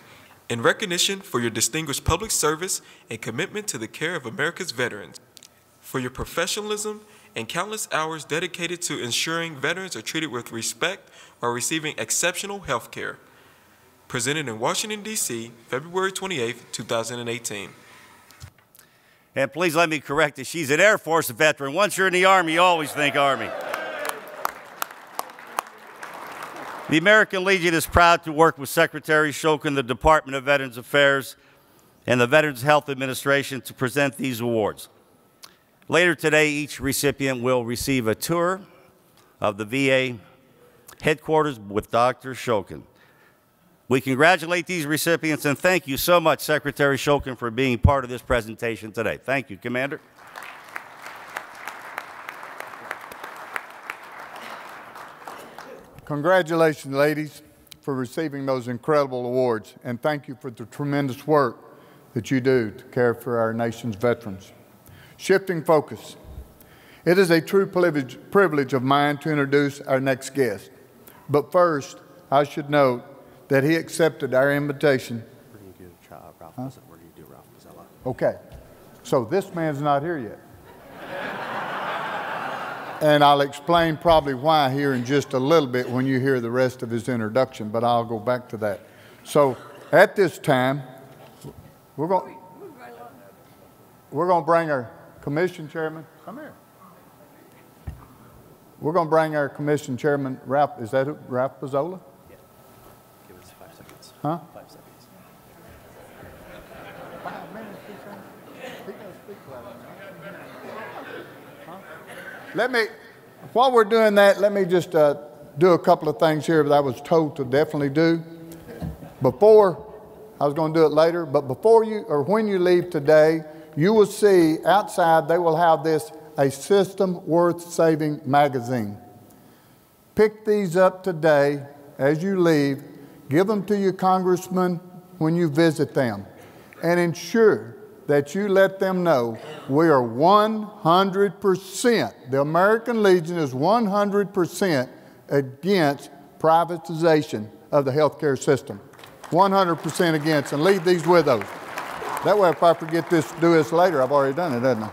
In recognition for your distinguished public service and commitment to the care of America's veterans, for your professionalism and countless hours dedicated to ensuring veterans are treated with respect while receiving exceptional health care. Presented in Washington, D.C., February 28, 2018. And please let me correct it, she's an Air Force veteran. Once you're in the Army, you always think Army. The American Legion is proud to work with Secretary Shulkin, the Department of Veterans Affairs, and the Veterans Health Administration to present these awards. Later today, each recipient will receive a tour of the VA headquarters with Dr. Shulkin. We congratulate these recipients and thank you so much, Secretary Shulkin, for being part of this presentation today. Thank you, Commander. Congratulations, ladies, for receiving those incredible awards, and thank you for the tremendous work that you do to care for our nation's veterans. Shifting focus. It is a true privilege of mine to introduce our next guest. But first, I should note that he accepted our invitation. Where do you do Ralph? Huh? Where do you do Ralph Mazzella? Okay, so this man's not here yet. And I'll explain probably why here in just a little bit when you hear the rest of his introduction, but I'll go back to that. So at this time, we're going to bring our commission chairman. Come here. We're going to bring our commission chairman, Ralph. Is that Ralph Mazzola? Yeah. Give us 5 seconds. Huh? 5 seconds. 5 minutes, he said. He doesn't speak loud enough. While we're doing that, let me just do a couple of things here that I was told to definitely do. Before, I was going to do it later, but before you, or when you leave today, you will see outside they will have this, a System Worth Saving magazine. Pick these up today as you leave. Give them to your congressman when you visit them. And ensure that you let them know we are 100%, the American Legion is 100% against privatization of the healthcare system. 100% against, and leave these with us. That way if I forget do this later, I've already done it, haven't I?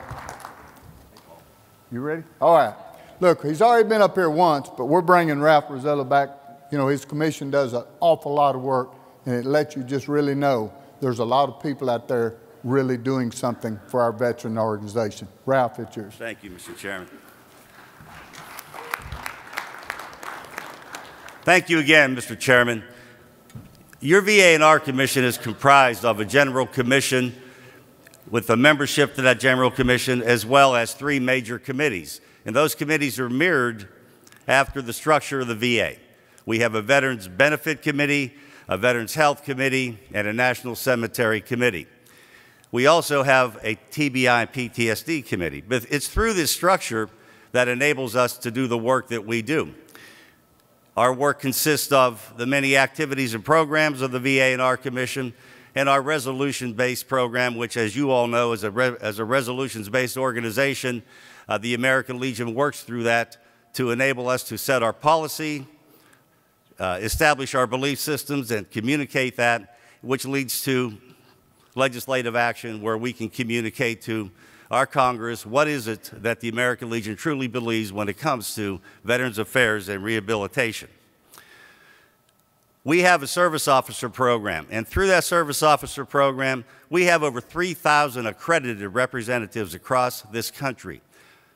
You ready? All right. Look, he's already been up here once, but we're bringing Ralph Mazzella back. You know, his commission does an awful lot of work, and it lets you just really know there's a lot of people out there really doing something for our veteran organization. Ralph, it's yours. Thank you, Mr. Chairman. Thank you again, Mr. Chairman. Your VA and our commission is comprised of a general commission with a membership to that general commission, as well as 3 major committees. And those committees are mirrored after the structure of the VA. We have a Veterans Benefit Committee, a Veterans Health Committee, and a National Cemetery Committee. We also have a TBI and PTSD committee. But it's through this structure that enables us to do the work that we do. Our work consists of the many activities and programs of the VA and our commission, and our resolution-based program, which, as you all know, is a resolutions-based organization. The American Legion works through that to enable us to set our policy, establish our belief systems, and communicate that, which leads to legislative action where we can communicate to our Congress what is it that the American Legion truly believes when it comes to Veterans Affairs and rehabilitation. We have a service officer program, and through that service officer program, we have over 3,000 accredited representatives across this country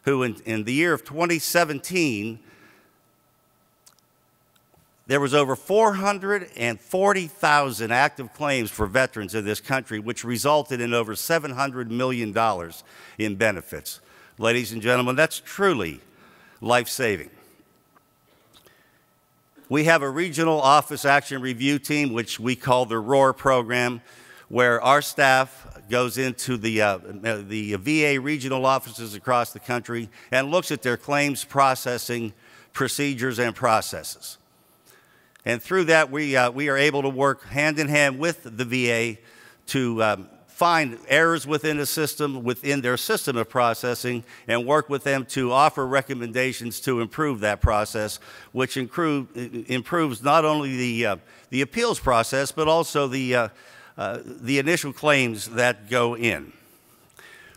who in the year of 2017, there was over 440,000 active claims for veterans in this country, which resulted in over $700 million in benefits. Ladies and gentlemen, that's truly life-saving. We have a regional office action review team, which we call the ROAR program, where our staff goes into the VA regional offices across the country and looks at their claims processing procedures and processes. And through that, we are able to work hand in hand with the VA to find errors within the system, within their system of processing, and work with them to offer recommendations to improve that process, which improves not only the appeals process, but also the initial claims that go in.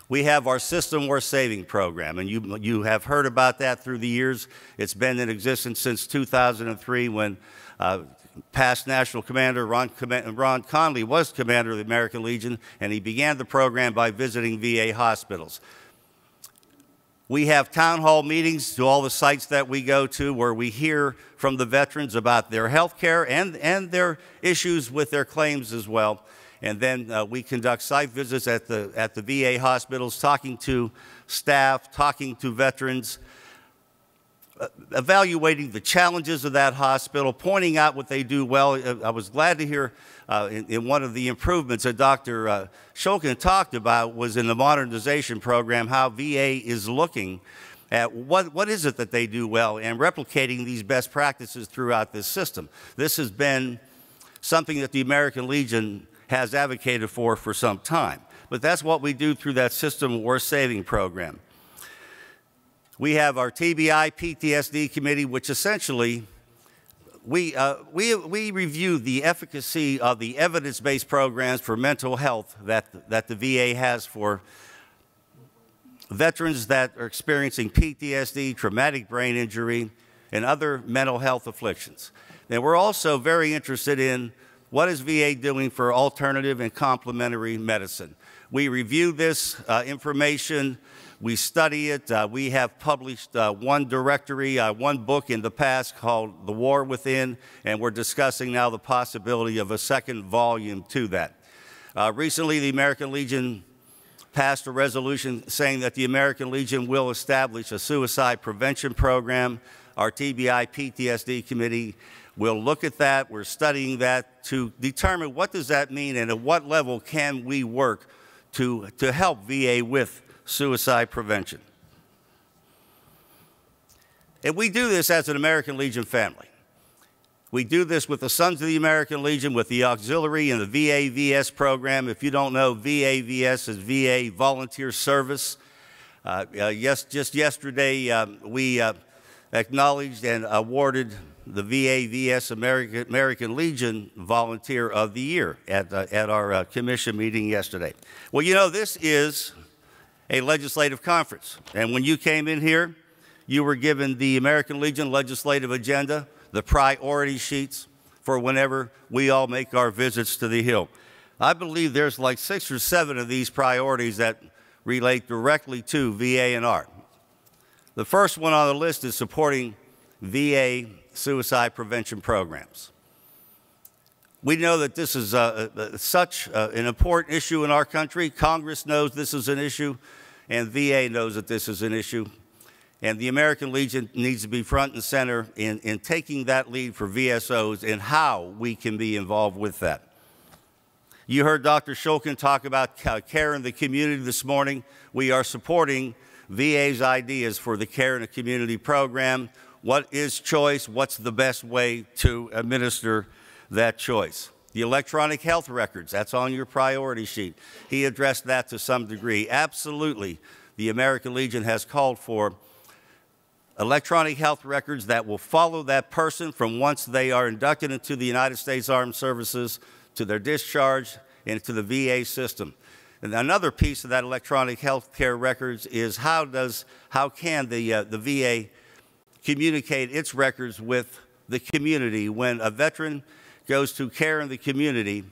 We have our System Worth Saving program, and you have heard about that through the years. It's been in existence since 2003 when Past National Commander Ron Conley was commander of the American Legion, and he began the program by visiting VA hospitals. We have town hall meetings to all the sites that we go to where we hear from the veterans about their health care and their issues with their claims as well. And then we conduct site visits at the VA hospitals, talking to staff, talking to veterans, evaluating the challenges of that hospital, pointing out what they do well. I was glad to hear in one of the improvements that Dr. Shulkin talked about was in the modernization program, how VA is looking at what is it that they do well and replicating these best practices throughout this system. This has been something that the American Legion has advocated for some time. But that's what we do through that System War Saving Program. We have our TBI PTSD committee, which essentially we review the efficacy of the evidence-based programs for mental health that the VA has for veterans that are experiencing PTSD, traumatic brain injury, and other mental health afflictions. And we're also very interested in what is VA doing for alternative and complementary medicine. We review this information. We study it. We have published one directory, one book in the past called The War Within, and we're discussing now the possibility of a second volume to that. Recently, the American Legion passed a resolution saying that the American Legion will establish a suicide prevention program. Our TBI PTSD committee will look at that. We're studying that to determine what does that mean and at what level can we work to help VA with suicide prevention. And we do this as an American Legion family. We do this with the Sons of the American Legion, with the auxiliary and the VA-VS program. If you don't know, VA-VS is VA Volunteer Service. Just yesterday, we acknowledged and awarded the VA-VS American Legion Volunteer of the Year at our commission meeting yesterday. Well, you know, this is a legislative conference. And when you came in here, you were given the American Legion legislative agenda, the priority sheets for whenever we all make our visits to the Hill. I believe there's like 6 or 7 of these priorities that relate directly to VA&R. The first one on the list is supporting VA suicide prevention programs. We know that this is such an important issue in our country. Congress knows this is an issue, and VA knows that this is an issue. And the American Legion needs to be front and center in taking that lead for VSOs and how we can be involved with that. You heard Dr. Shulkin talk about care in the community this morning. We are supporting VA's ideas for the Care in the Community program. What is choice? What's the best way to administer that choice? The electronic health records, that's on your priority sheet. He addressed that to some degree. Absolutely, the American Legion has called for electronic health records that will follow that person from once they are inducted into the United States Armed Services to their discharge into the VA system. And another piece of that electronic health care records is how can the VA communicate its records with the community. When a veteran goes to care in the community,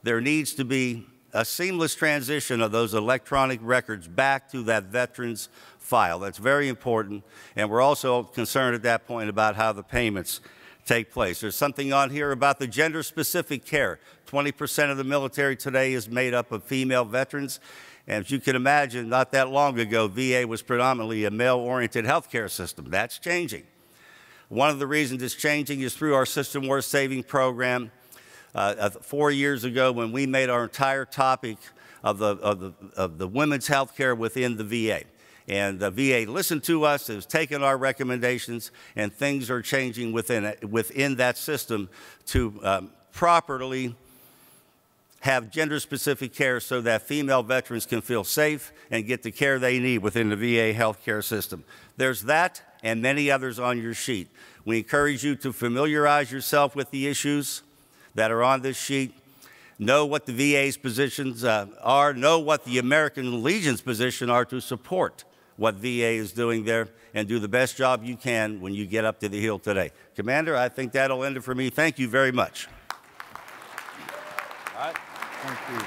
there needs to be a seamless transition of those electronic records back to that veteran's file. That's very important, and we're also concerned at that point about how the payments take place. There's something on here about the gender-specific care. 20% of the military today is made up of female veterans, and as you can imagine, not that long ago, VA was predominantly a male-oriented healthcare system. That's changing. One of the reasons it's changing is through our System War Saving Program. 4 years ago, when we made our entire topic of the women's health care within the VA. And the VA listened to us, has taken our recommendations, and things are changing within that system to properly have gender-specific care so that female veterans can feel safe and get the care they need within the VA healthcare system. There's that and many others on your sheet. We encourage you to familiarize yourself with the issues that are on this sheet. Know what the VA's positions are. Know what the American Legion's position are to support what VA is doing there and do the best job you can when you get up to the Hill today. Commander, I think that'll end it for me. Thank you very much. All right. Thank you.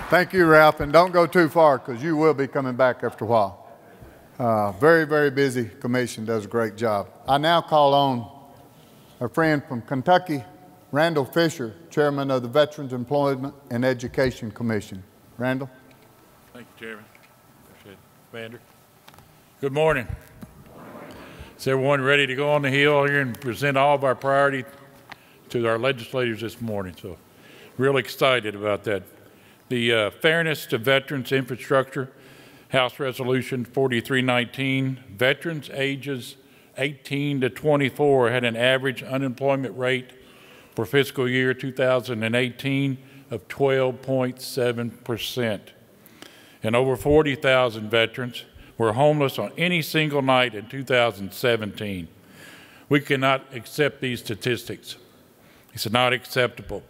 Thank you, Ralph, and don't go too far because you will be coming back after a while. Very, very busy commission, does a great job. I now call on a friend from Kentucky, Randall Fisher, Chairman of the Veterans Employment and Education Commission. Randall. Thank you, Chairman. Appreciate it. Commander. Good morning. Is everyone ready to go on the Hill here and present all of our priorities to our legislators this morning? So real excited about that. The Fairness to Veterans Infrastructure, House Resolution 4319, veterans ages 18 to 24 had an average unemployment rate for fiscal year 2018 of 12.7%. And over 40,000 veterans were homeless on any single night in 2017. We cannot accept these statistics. It's not acceptable.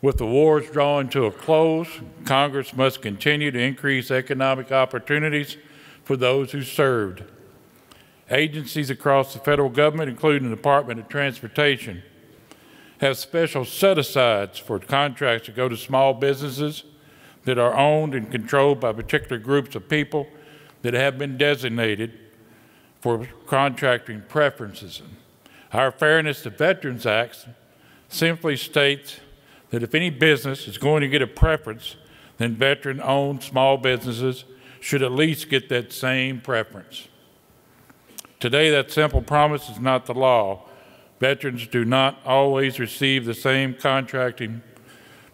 With the wars drawing to a close, Congress must continue to increase economic opportunities for those who served. Agencies across the federal government, including the Department of Transportation, have special set-asides for contracts to go to small businesses that are owned and controlled by particular groups of people that have been designated for contracting preferences. Our Fairness to Veterans Act simply states that if any business is going to get a preference, then veteran-owned small businesses should at least get that same preference. Today, that simple promise is not the law. Veterans do not always receive the same contracting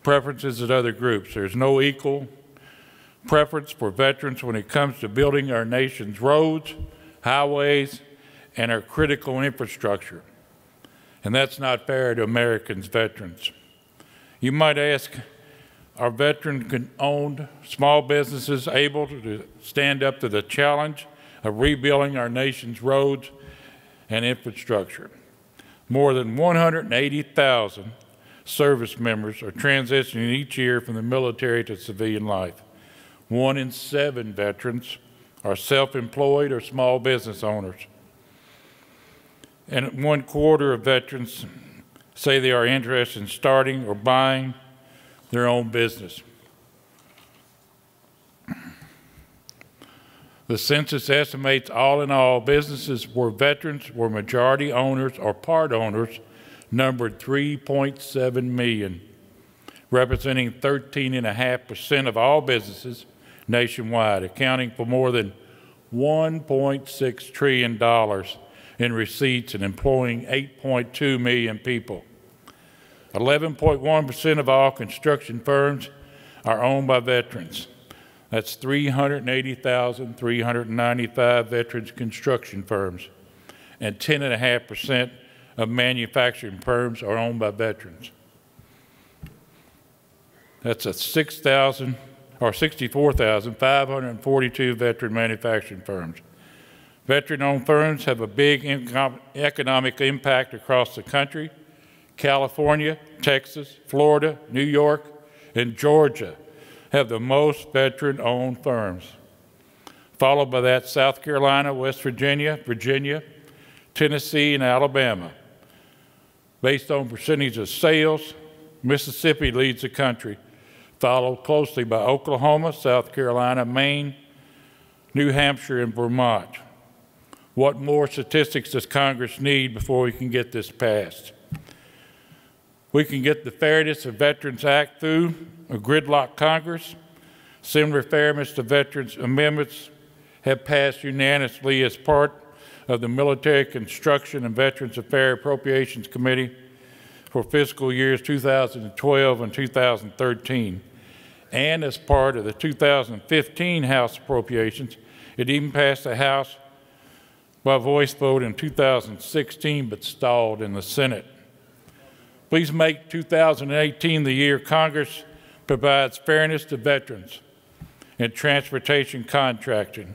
preferences as other groups. There's no equal preference for veterans when it comes to building our nation's roads, highways, and our critical infrastructure. And that's not fair to Americans' veterans. You might ask, are veteran-owned small businesses able to stand up to the challenge of rebuilding our nation's roads and infrastructure? More than 180,000 service members are transitioning each year from the military to civilian life. 1 in 7 veterans are self-employed or small business owners. And 1/4 of veterans say they are interested in starting or buying their own business. The census estimates all in all businesses where veterans were majority owners or part owners numbered 3.7 million, representing 13.5% of all businesses nationwide, accounting for more than $1.6 trillion in receipts and employing 8.2 million people. 11.1% of all construction firms are owned by veterans. That's 380,395 veterans construction firms, and 10.5% of manufacturing firms are owned by veterans. That's a 64,542 veteran manufacturing firms. Veteran-owned firms have a big economic impact across the country. California, Texas, Florida, New York, and Georgia have the most veteran-owned firms. Followed by that, South Carolina, West Virginia, Tennessee, and Alabama. Based on percentage of sales, Mississippi leads the country, followed closely by Oklahoma, South Carolina, Maine, New Hampshire, and Vermont. What more statistics does Congress need before we can get this passed? We can get the Fairness to Veterans Act through a gridlock Congress. Similar Fairness to Veterans amendments have passed unanimously as part of the Military Construction and Veterans Affairs Appropriations Committee for fiscal years 2012 and 2013. And as part of the 2015 House Appropriations, it even passed the House by voice vote in 2016, but stalled in the Senate. Please make 2018 the year Congress provides fairness to veterans in transportation contracting.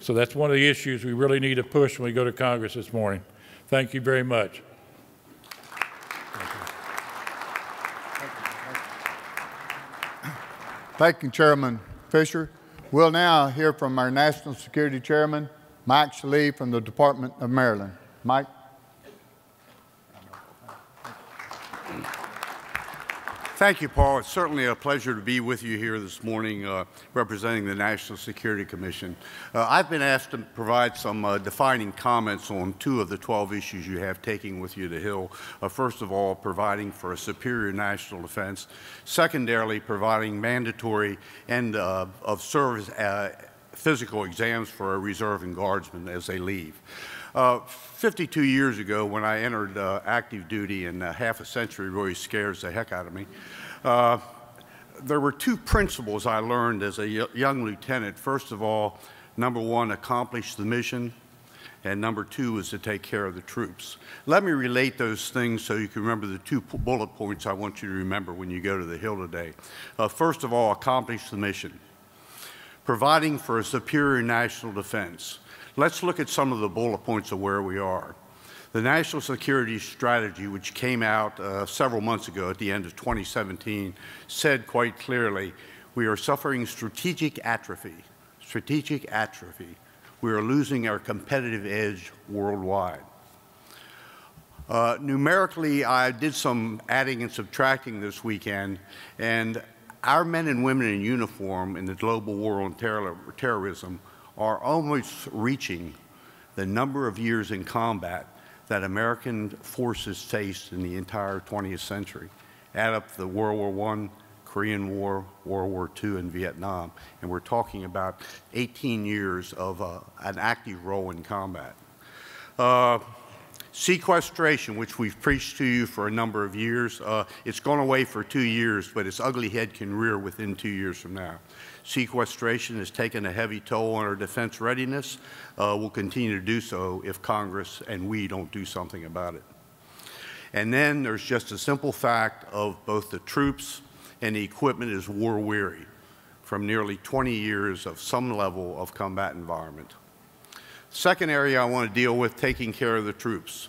So that's one of the issues we really need to push when we go to Congress this morning. Thank you very much. Thank you, Chairman Fisher. We'll now hear from our National Security Chairman, Mike Shalee from the Department of Maryland. Mike. Thank you, Paul. It's certainly a pleasure to be with you here this morning representing the National Security Commission. I've been asked to provide some defining comments on 2 of the 12 issues you have taking with you to Hill. First of all, providing for a superior national defense. Secondarily, providing mandatory end of service physical exams for our reserve and guardsmen as they leave. 52 years ago, when I entered active duty, and half a century really scares the heck out of me, there were 2 principles I learned as a young lieutenant. First of all, number 1, accomplish the mission, and number 2 is to take care of the troops. Let me relate those things so you can remember the 2 bullet points I want you to remember when you go to the Hill today. First of all, accomplish the mission. Providing for a superior national defense. Let's look at some of the bullet points of where we are. The National Security Strategy, which came out several months ago at the end of 2017, said quite clearly, we are suffering strategic atrophy. Strategic atrophy. We are losing our competitive edge worldwide. Numerically, I did some adding and subtracting this weekend, and our men and women in uniform in the global war on terrorism are almost reaching the number of years in combat that American forces faced in the entire 20th century. Add up the World War I, Korean War, World War II, and Vietnam, and we're talking about 18 years of an active role in combat. Sequestration, which we've preached to you for a number of years, it's gone away for 2 years, but its ugly head can rear within 2 years from now. Sequestration has taken a heavy toll on our defense readiness. Will continue to do so if Congress and we don't do something about it. And then there's just a simple fact of both the troops and the equipment is war weary from nearly 20 years of some level of combat environment. Second area I want to deal with, taking care of the troops.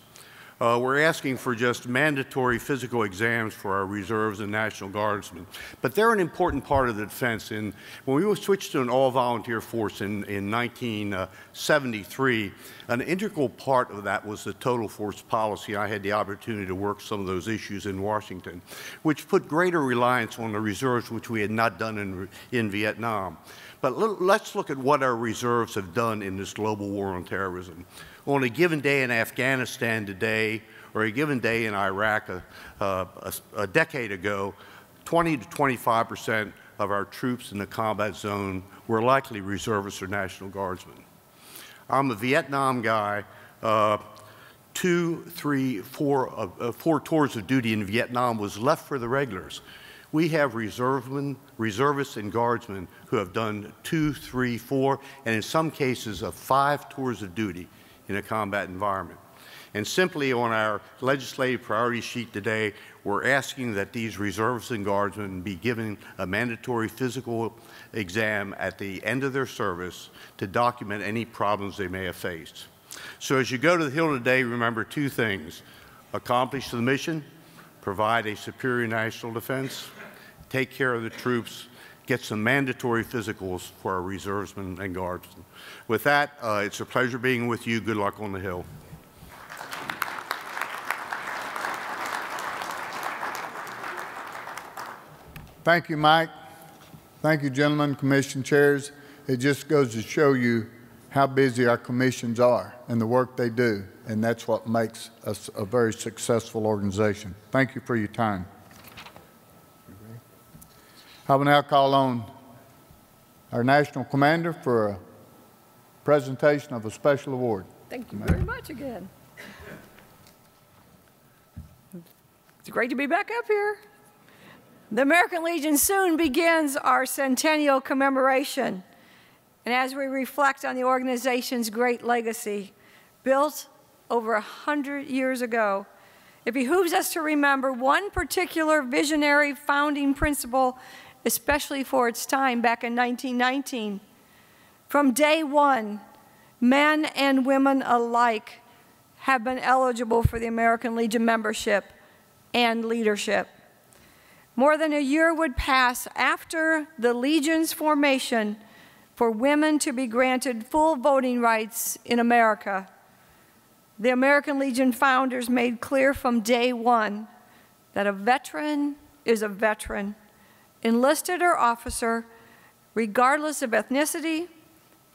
We're asking for just mandatory physical exams for our reserves and National Guardsmen. But they're an important part of the defense. And when we switched to an all-volunteer force in 1973, an integral part of that was the total force policy. I had the opportunity to work some of those issues in Washington, which put greater reliance on the reserves, which we had not done in Vietnam. But let's look at what our reserves have done in this global war on terrorism. On a given day in Afghanistan today, or a given day in Iraq a decade ago, 20 to 25% of our troops in the combat zone were likely reservists or National Guardsmen. I'm a Vietnam guy. 4 tours of duty in Vietnam was left for the regulars. We have reservists and guardsmen who have done 2, 3, 4, and in some cases 5 tours of duty in a combat environment. And simply on our legislative priority sheet today, we're asking that these reservists and guardsmen be given a mandatory physical exam at the end of their service to document any problems they may have faced. So as you go to the Hill today, remember 2 things. Accomplish the mission, provide a superior national defense, take care of the troops, get some mandatory physicals for our reservismen and guardsmen. With that, it's a pleasure being with you. Good luck on the Hill. Thank you, Mike. Thank you, gentlemen, commission chairs. It just goes to show you how busy our commissions are and the work they do, and that's what makes us a very successful organization. Thank you for your time. I will now call on our National Commander for a presentation of a special award. Thank you very much again. It's great to be back up here. The American Legion soon begins our centennial commemoration. And as we reflect on the organization's great legacy, built over 100 years ago, it behooves us to remember one particular visionary founding principle, especially for its time back in 1919. From day one, men and women alike have been eligible for the American Legion membership and leadership. More than a year would pass after the Legion's formation for women to be granted full voting rights in America. The American Legion founders made clear from day one that a veteran is a veteran, enlisted or officer, regardless of ethnicity,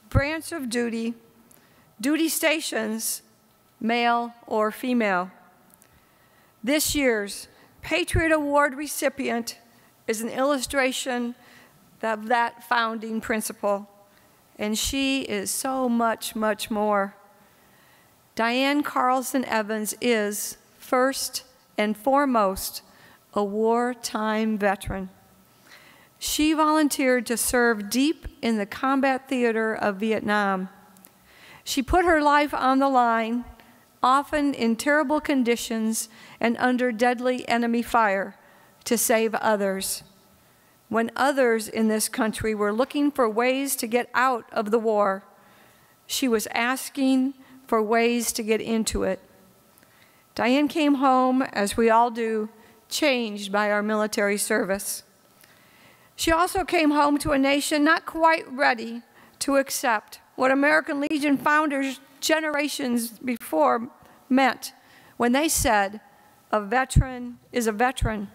branch of duty, duty stations, male or female. This year's Patriot Award recipient is an illustration of that founding principle, and she is so much, much more. Diane Carlson Evans is, first and foremost, a wartime veteran. She volunteered to serve deep in the combat theater of Vietnam. She put her life on the line, often in terrible conditions and under deadly enemy fire, to save others. When others in this country were looking for ways to get out of the war, she was asking for ways to get into it. Diane came home, as we all do, changed by our military service. She also came home to a nation not quite ready to accept what American Legion founders generations before meant when they said, "A veteran is a veteran."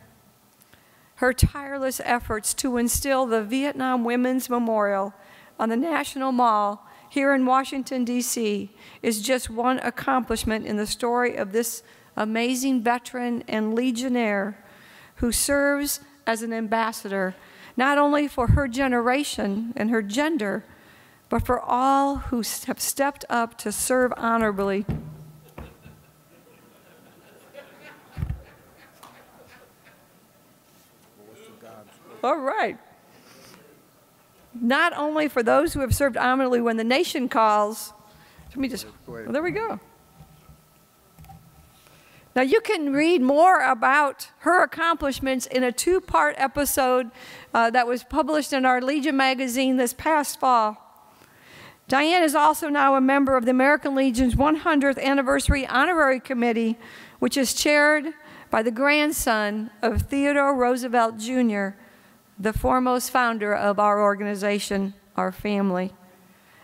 Her tireless efforts to instill the Vietnam Women's Memorial on the National Mall here in Washington, D.C. is just one accomplishment in the story of this amazing veteran and Legionnaire who serves as an ambassador, not only for her generation and her gender, but for all who have stepped up to serve honorably. All right. Not only for those who have served honorably when the nation calls. Let me just, well, there we go. Now you can read more about her accomplishments in a two-part episode that was published in our Legion magazine this past fall. Diane is also now a member of the American Legion's 100th Anniversary Honorary Committee, which is chaired by the grandson of Theodore Roosevelt, Jr., the foremost founder of our organization, our family.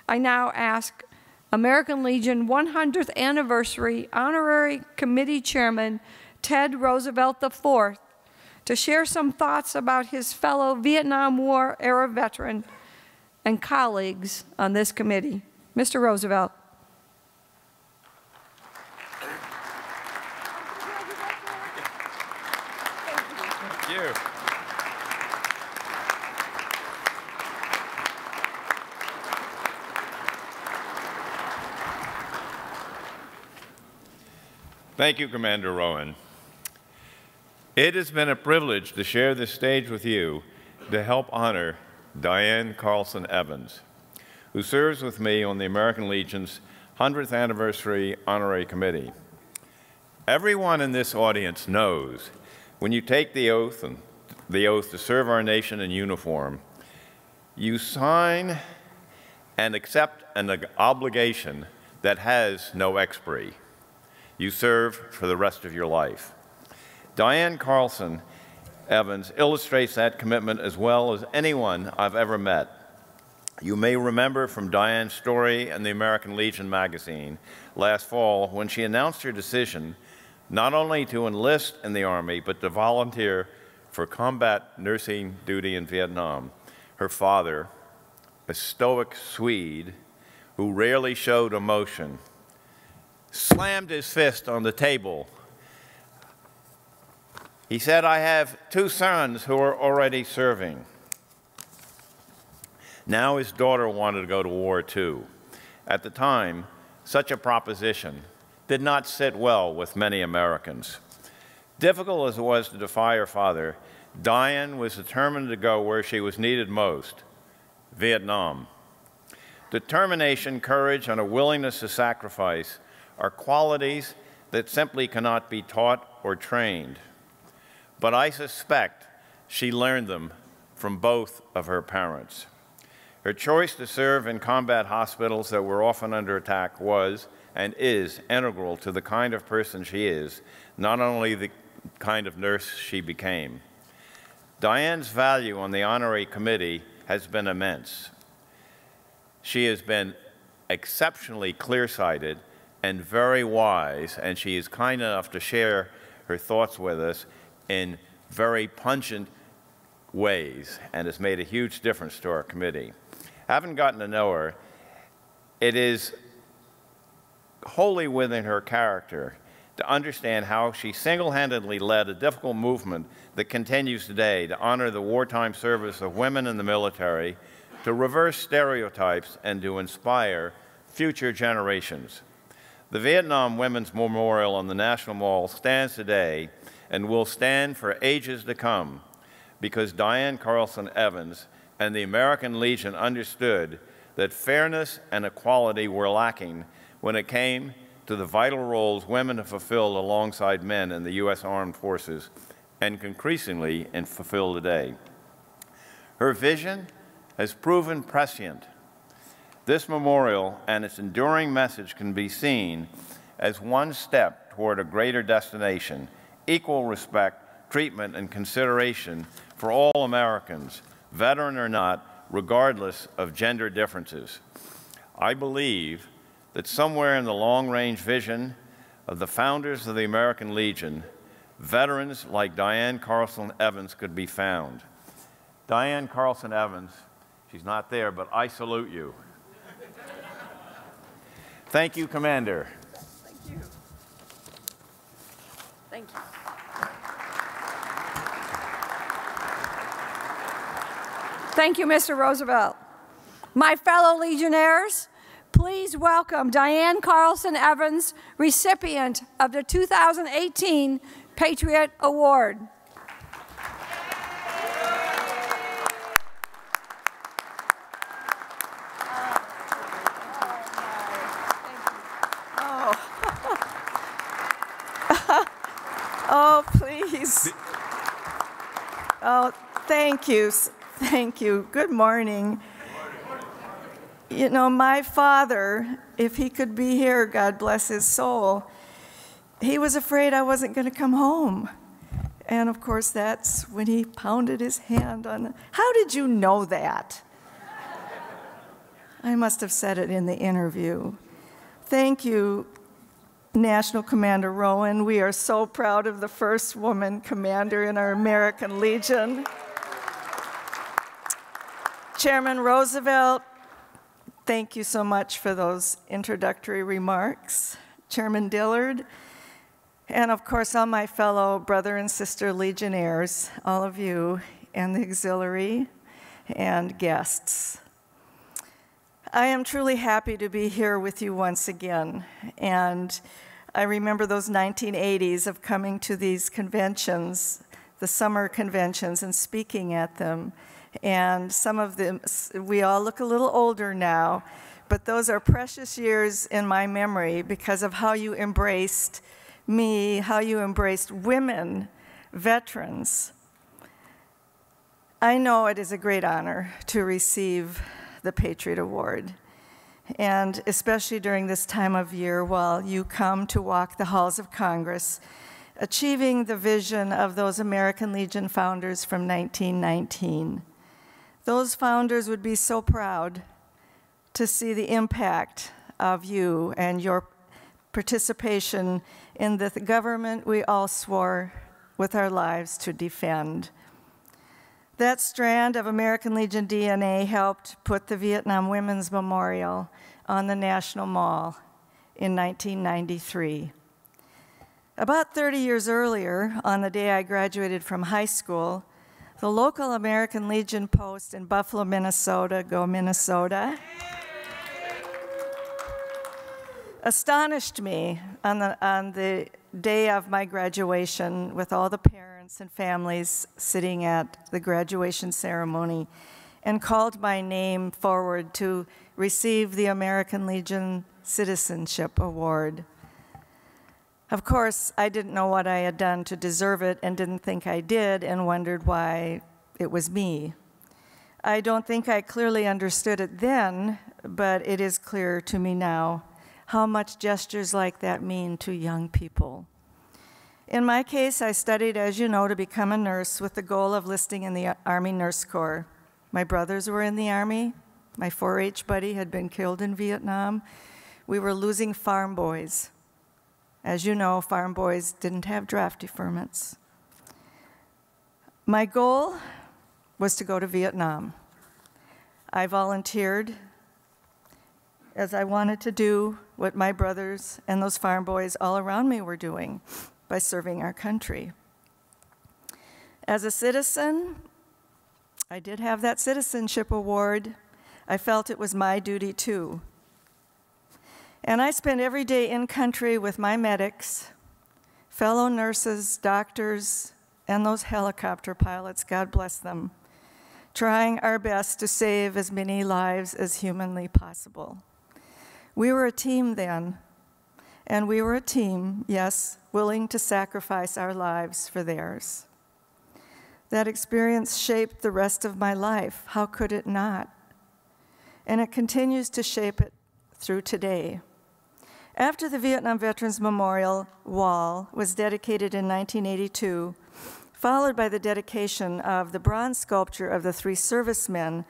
I now ask American Legion 100th Anniversary Honorary Committee Chairman Ted Roosevelt IV to share some thoughts about his fellow Vietnam War era veteran and colleagues on this committee. Mr. Roosevelt. Thank you. Thank you, Commander Rohan. It has been a privilege to share this stage with you to help honor Diane Carlson Evans, who serves with me on the American Legion's 100th Anniversary Honorary Committee. Everyone in this audience knows when you take the oath to serve our nation in uniform, you sign and accept an obligation that has no expiry. You serve for the rest of your life. Diane Carlson Evans illustrates that commitment as well as anyone I've ever met. You may remember from Diane's story in the American Legion magazine last fall when she announced her decision not only to enlist in the Army, but to volunteer for combat nursing duty in Vietnam. Her father, a stoic Swede who rarely showed emotion, slammed his fist on the table. He said, "I have two sons who are already serving." Now his daughter wanted to go to war too. At the time, such a proposition did not sit well with many Americans. Difficult as it was to defy her father, Diane was determined to go where she was needed most, Vietnam. Determination, courage, and a willingness to sacrifice are qualities that simply cannot be taught or trained. But I suspect she learned them from both of her parents. Her choice to serve in combat hospitals that were often under attack was and is integral to the kind of person she is, not only the kind of nurse she became. Diane's value on the Honorary Committee has been immense. She has been exceptionally clear-sighted and very wise, and she is kind enough to share her thoughts with us in very pungent ways, and has made a huge difference to our committee. Having gotten to know her, it is wholly within her character to understand how she single-handedly led a difficult movement that continues today to honor the wartime service of women in the military, to reverse stereotypes, and to inspire future generations. The Vietnam Women's Memorial on the National Mall stands today and will stand for ages to come because Diane Carlson Evans and the American Legion understood that fairness and equality were lacking when it came to the vital roles women have fulfilled alongside men in the U.S. Armed Forces and increasingly fulfill today. Her vision has proven prescient. This memorial and its enduring message can be seen as one step toward a greater destination, equal respect, treatment, and consideration for all Americans, veteran or not, regardless of gender differences. I believe that somewhere in the long-range vision of the founders of the American Legion, veterans like Diane Carlson Evans could be found. Diane Carlson Evans, she's not there, but I salute you. Thank you, Commander. Thank you. Thank you. Thank you, Mr. Roosevelt. My fellow Legionnaires, please welcome Diane Carlson Evans, recipient of the 2018 Patriot Award. Oh, please. Oh, thank you. Thank you. Good morning. You know, my father, if he could be here, God bless his soul, he was afraid I wasn't going to come home. And of course, that's when he pounded his hand on the, how did you know that? I must have said it in the interview. Thank you, National Commander Rohan. We are so proud of the first woman commander in our American Legion. Chairman Roosevelt, thank you so much for those introductory remarks. Chairman Dillard, and of course all my fellow brother and sister Legionnaires, all of you, and the auxiliary and guests. I am truly happy to be here with you once again, and I remember those 1980s of coming to these conventions, the summer conventions, and speaking at them. And some of them, we all look a little older now, but those are precious years in my memory because of how you embraced me, how you embraced women, veterans. I know it is a great honor to receive the Patriot Award, and especially during this time of year while you come to walk the halls of Congress, achieving the vision of those American Legion founders from 1919. Those founders would be so proud to see the impact of you and your participation in the government we all swore with our lives to defend. That strand of American Legion DNA helped put the Vietnam Women's Memorial on the National Mall in 1993. About 30 years earlier, on the day I graduated from high school, the local American Legion post in Buffalo, Minnesota, go Minnesota, astonished me on the day of my graduation with all the parents and families sitting at the graduation ceremony and called my name forward to receive the American Legion Citizenship Award. Of course, I didn't know what I had done to deserve it and didn't think I did and wondered why it was me. I don't think I clearly understood it then, but it is clear to me now how much gestures like that mean to young people. In my case, I studied, as you know, to become a nurse with the goal of enlisting in the Army Nurse Corps. My brothers were in the Army, My 4-H buddy had been killed in Vietnam. We were losing farm boys. As you know, farm boys didn't have draft deferments. My goal was to go to Vietnam. I volunteered as I wanted to do what my brothers and those farm boys all around me were doing by serving our country. As a citizen, I did have that citizenship award. I felt it was my duty too. And I spent every day in country with my medics, fellow nurses, doctors, and those helicopter pilots, God bless them, trying our best to save as many lives as humanly possible. We were a team then, and we were a team, yes, willing to sacrifice our lives for theirs. That experience shaped the rest of my life. How could it not? And it continues to shape it through today. After the Vietnam Veterans Memorial Wall was dedicated in 1982, followed by the dedication of the bronze sculpture of the 3 servicemen,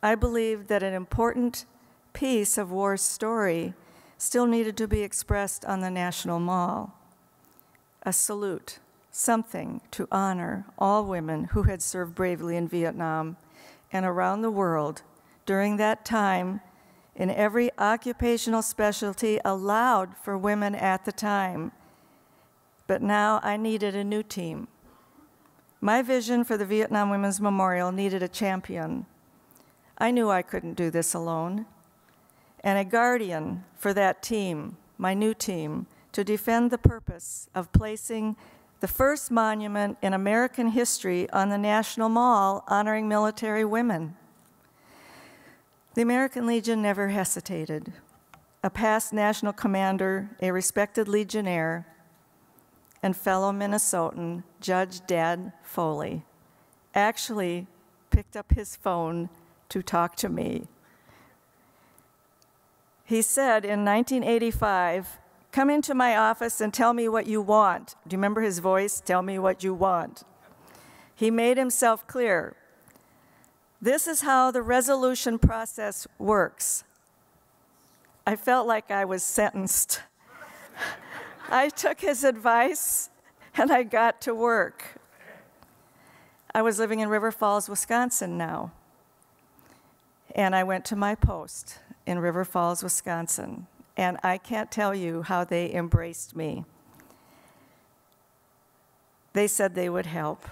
I believed that an important piece of war's story still needed to be expressed on the National Mall. A salute, something to honor all women who had served bravely in Vietnam and around the world during that time in every occupational specialty allowed for women at the time. But now I needed a new team. My vision for the Vietnam Women's Memorial needed a champion. I knew I couldn't do this alone. And a guardian for that team, my new team, to defend the purpose of placing the first monument in American history on the National Mall honoring military women. The American Legion never hesitated. A past national commander, a respected Legionnaire, and fellow Minnesotan, Judge Dad Foley, actually picked up his phone to talk to me. He said in 1985, "Come into my office and tell me what you want." Do you remember his voice? "Tell me what you want." He made himself clear. This is how the resolution process works. I felt like I was sentenced. I took his advice and I got to work. I was living in River Falls, Wisconsin now. And I went to my post in River Falls, Wisconsin. And I can't tell you how they embraced me. They said they would help.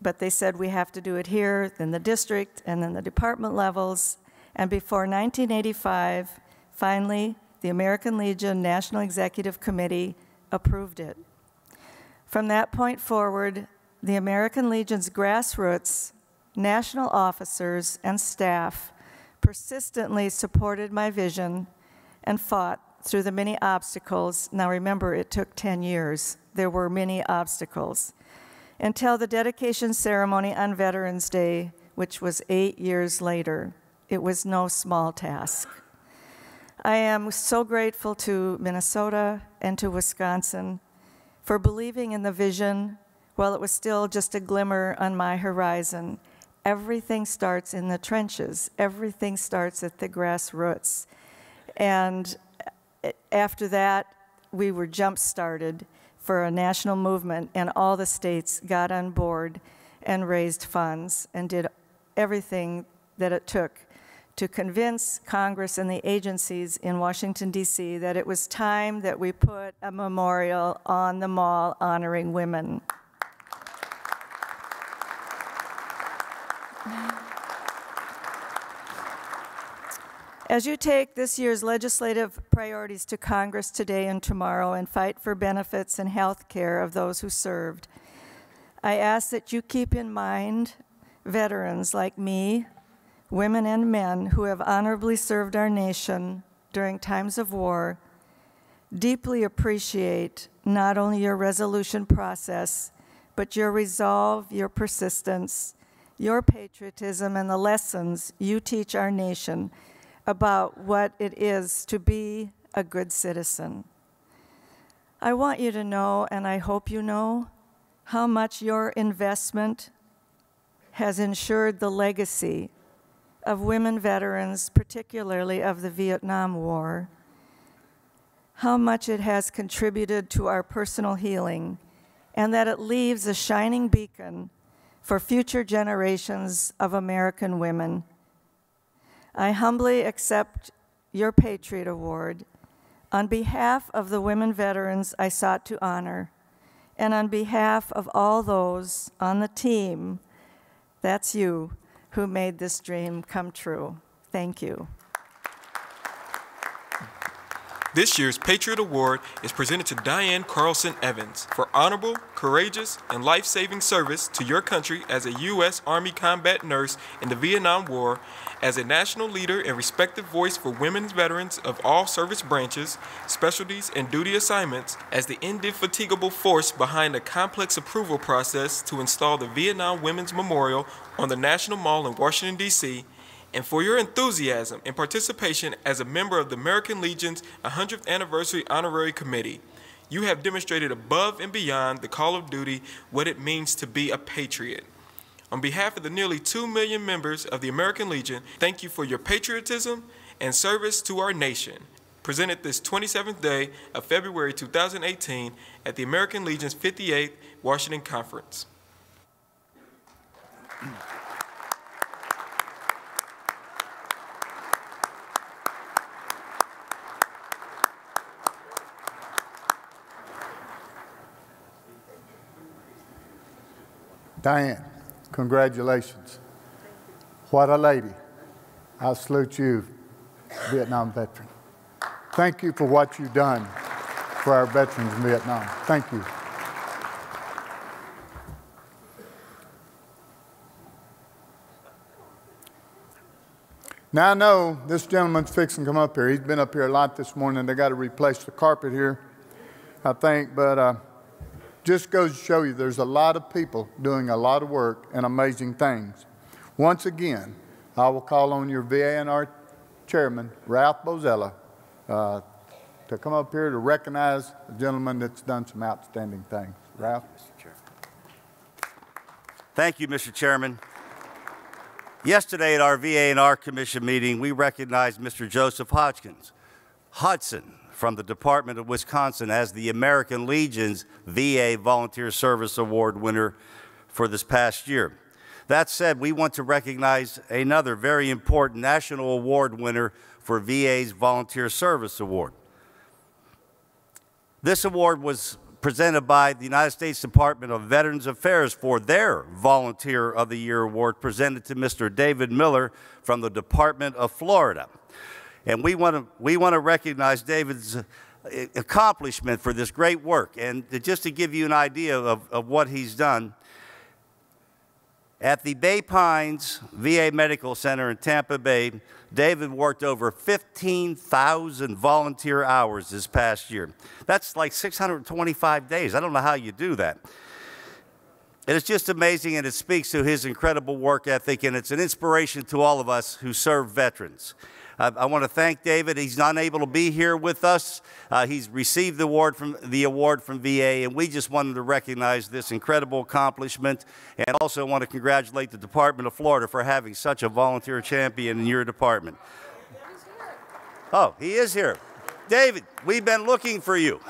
But they said we have to do it here, then the district, and then the department levels. And before 1985, finally, the American Legion National Executive Committee approved it. From that point forward, the American Legion's grassroots, national officers, and staff persistently supported my vision and fought through the many obstacles. Now remember, it took 10 years. There were many obstacles. Until the dedication ceremony on Veterans Day, which was 8 years later. It was no small task. I am so grateful to Minnesota and to Wisconsin for believing in the vision while it was still just a glimmer on my horizon. Everything starts in the trenches. Everything starts at the grassroots. And after that, we were jump-started for a national movement, and all the states got on board and raised funds and did everything that it took to convince Congress and the agencies in Washington, D.C. that it was time that we put a memorial on the mall honoring women. As you take this year's legislative priorities to Congress today and tomorrow and fight for benefits and health care of those who served, I ask that you keep in mind veterans like me, women and men who have honorably served our nation during times of war, deeply appreciate not only your resolution process, but your resolve, your persistence, your patriotism, and the lessons you teach our nation about what it is to be a good citizen. I want you to know, and I hope you know, how much your investment has ensured the legacy of women veterans, particularly of the Vietnam War, how much it has contributed to our personal healing, and that it leaves a shining beacon for future generations of American women. I humbly accept your Patriot Award on behalf of the women veterans I sought to honor, and on behalf of all those on the team, that's you, who made this dream come true. Thank you. This year's Patriot Award is presented to Diane Carlson Evans for honorable, courageous, and life-saving service to your country as a U.S. Army combat nurse in the Vietnam War, as a national leader and respected voice for women's veterans of all service branches, specialties, and duty assignments, as the indefatigable force behind a complex approval process to install the Vietnam Women's Memorial on the National Mall in Washington, D.C., and for your enthusiasm and participation as a member of the American Legion's 100th Anniversary Honorary Committee. You have demonstrated above and beyond the call of duty what it means to be a patriot. On behalf of the nearly 2 million members of the American Legion, thank you for your patriotism and service to our nation. Presented this 27th day of February 2018 at the American Legion's 58th Washington Conference. Diane, congratulations. What a lady. I salute you, Vietnam veteran. Thank you for what you've done for our veterans in Vietnam. Thank you. Now I know this gentleman's fixing to come up here. He's been up here a lot this morning. They got to replace the carpet here, I think, but just goes to show you there's a lot of people doing a lot of work and amazing things. Once again, I will call on your VA&R chairman, Ralph Bozella, to come up here to recognize a gentleman that's done some outstanding things. Ralph? Thank you, Mr. Chairman. Yesterday at our VA&R Commission meeting, we recognized Mr. Joseph Hudson from the Department of Wisconsin as the American Legion's VA Volunteer Service Award winner for this past year. That said, we want to recognize another very important national award winner for VA's Volunteer Service Award. This award was presented by the United States Department of Veterans Affairs for their Volunteer of the Year award, presented to Mr. David Miller from the Department of Florida. And we want to recognize David's accomplishment for this great work. And just to give you an idea of what he's done, at the Bay Pines VA Medical Center in Tampa Bay, David worked over 15,000 volunteer hours this past year. That's like 625 days. I don't know how you do that. And it's just amazing, and it speaks to his incredible work ethic, and it's an inspiration to all of us who serve veterans. I want to thank David. He's not able to be here with us. He's received the award from VA, and we just wanted to recognize this incredible accomplishment, and also want to congratulate the Department of Florida for having such a volunteer champion in your department. Oh, he is here. David, we've been looking for you.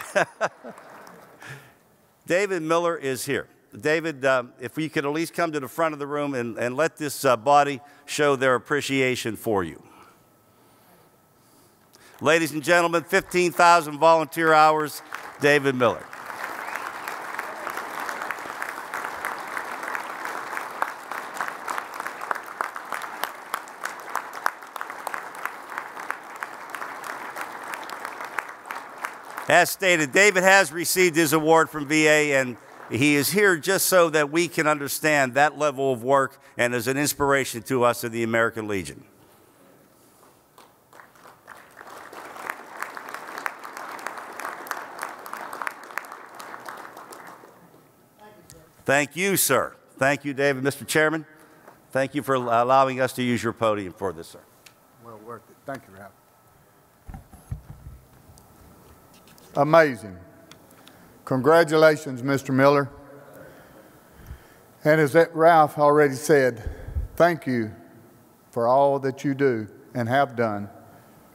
David Miller is here. David, if you could at least come to the front of the room and let this body show their appreciation for you. Ladies and gentlemen, 15,000 volunteer hours, David Miller. As stated, David has received his award from VA, and he is here just so that we can understand that level of work and as an inspiration to us in the American Legion. Thank you, sir. Thank you, David. Mr. Chairman, thank you for allowing us to use your podium for this, sir. Well worth it. Thank you, Ralph. Amazing. Congratulations, Mr. Miller. And as Ralph already said, thank you for all that you do and have done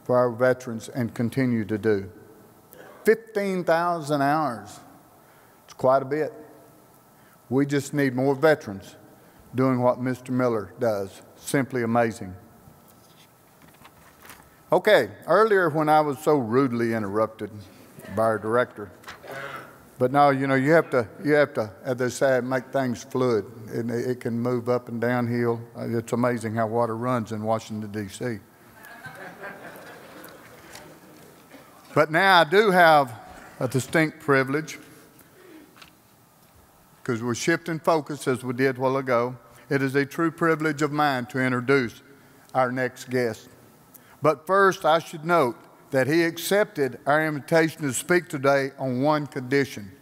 for our veterans and continue to do. 15,000 hours. It's quite a bit. We just need more veterans doing what Mr. Miller does. Simply amazing. Okay, earlier when I was so rudely interrupted by our director, but now, you know, you have to, as they say, make things fluid. It can move up and downhill. It's amazing how water runs in Washington, D.C. But now I do have a distinct privilege, because we're shifting focus as we did a while ago. It is a true privilege of mine to introduce our next guest. But first, I should note that he accepted our invitation to speak today on one condition.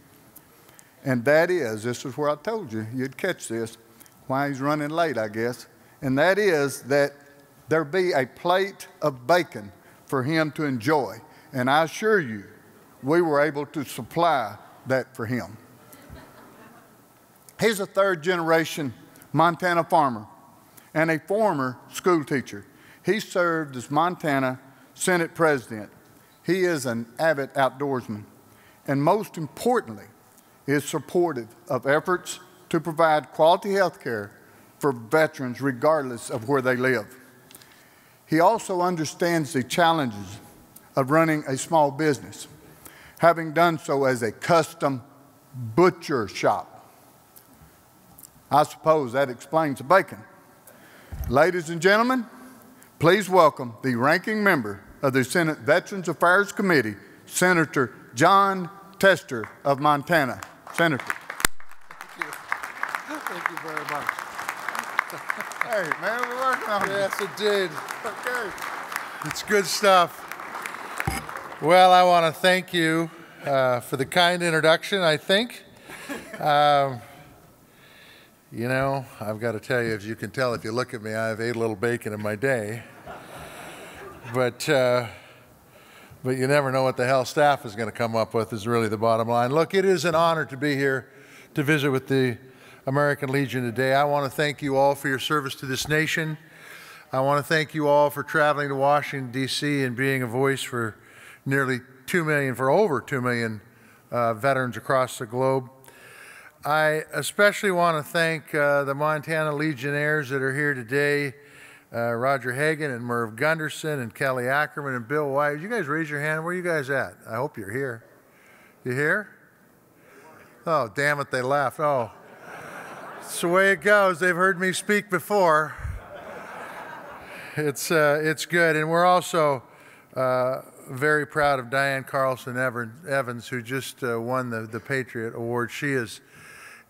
And that is, this is where I told you, you'd catch this, why he's running late, I guess. And that is that there be a plate of bacon for him to enjoy. And I assure you, we were able to supply that for him. He's a third-generation Montana farmer and a former school teacher. He served as Montana Senate President. He is an avid outdoorsman, and most importantly, is supportive of efforts to provide quality health care for veterans regardless of where they live. He also understands the challenges of running a small business, having done so as a custom butcher shop. I suppose that explains the bacon. Ladies and gentlemen, please welcome the ranking member of the Senate Veterans Affairs Committee, Senator Jon Tester of Montana. Senator. Thank you. Thank you very much. Hey, man, we're working on it. Yes, indeed. Okay. It's good stuff. Well, I want to thank you for the kind introduction, I think. You know, I've got to tell you, as you can tell if you look at me, I've ate a little bacon in my day. But you never know what the hell staff is going to come up with is really the bottom line. Look, it is an honor to be here to visit with the American Legion today. I want to thank you all for your service to this nation. I want to thank you all for traveling to Washington, D.C. and being a voice for nearly 2 million, for over 2 million veterans across the globe. I especially want to thank the Montana Legionnaires that are here today, Roger Hagan and Merv Gunderson and Kelly Ackerman and Bill White. You guys raise your hand. Where are you guys at? I hope you're here. You here? Oh, damn it, they left. Oh, it's the way it goes. They've heard me speak before. It's good. And we're also very proud of Diane Carlson Evans, who just won the Patriot Award. She is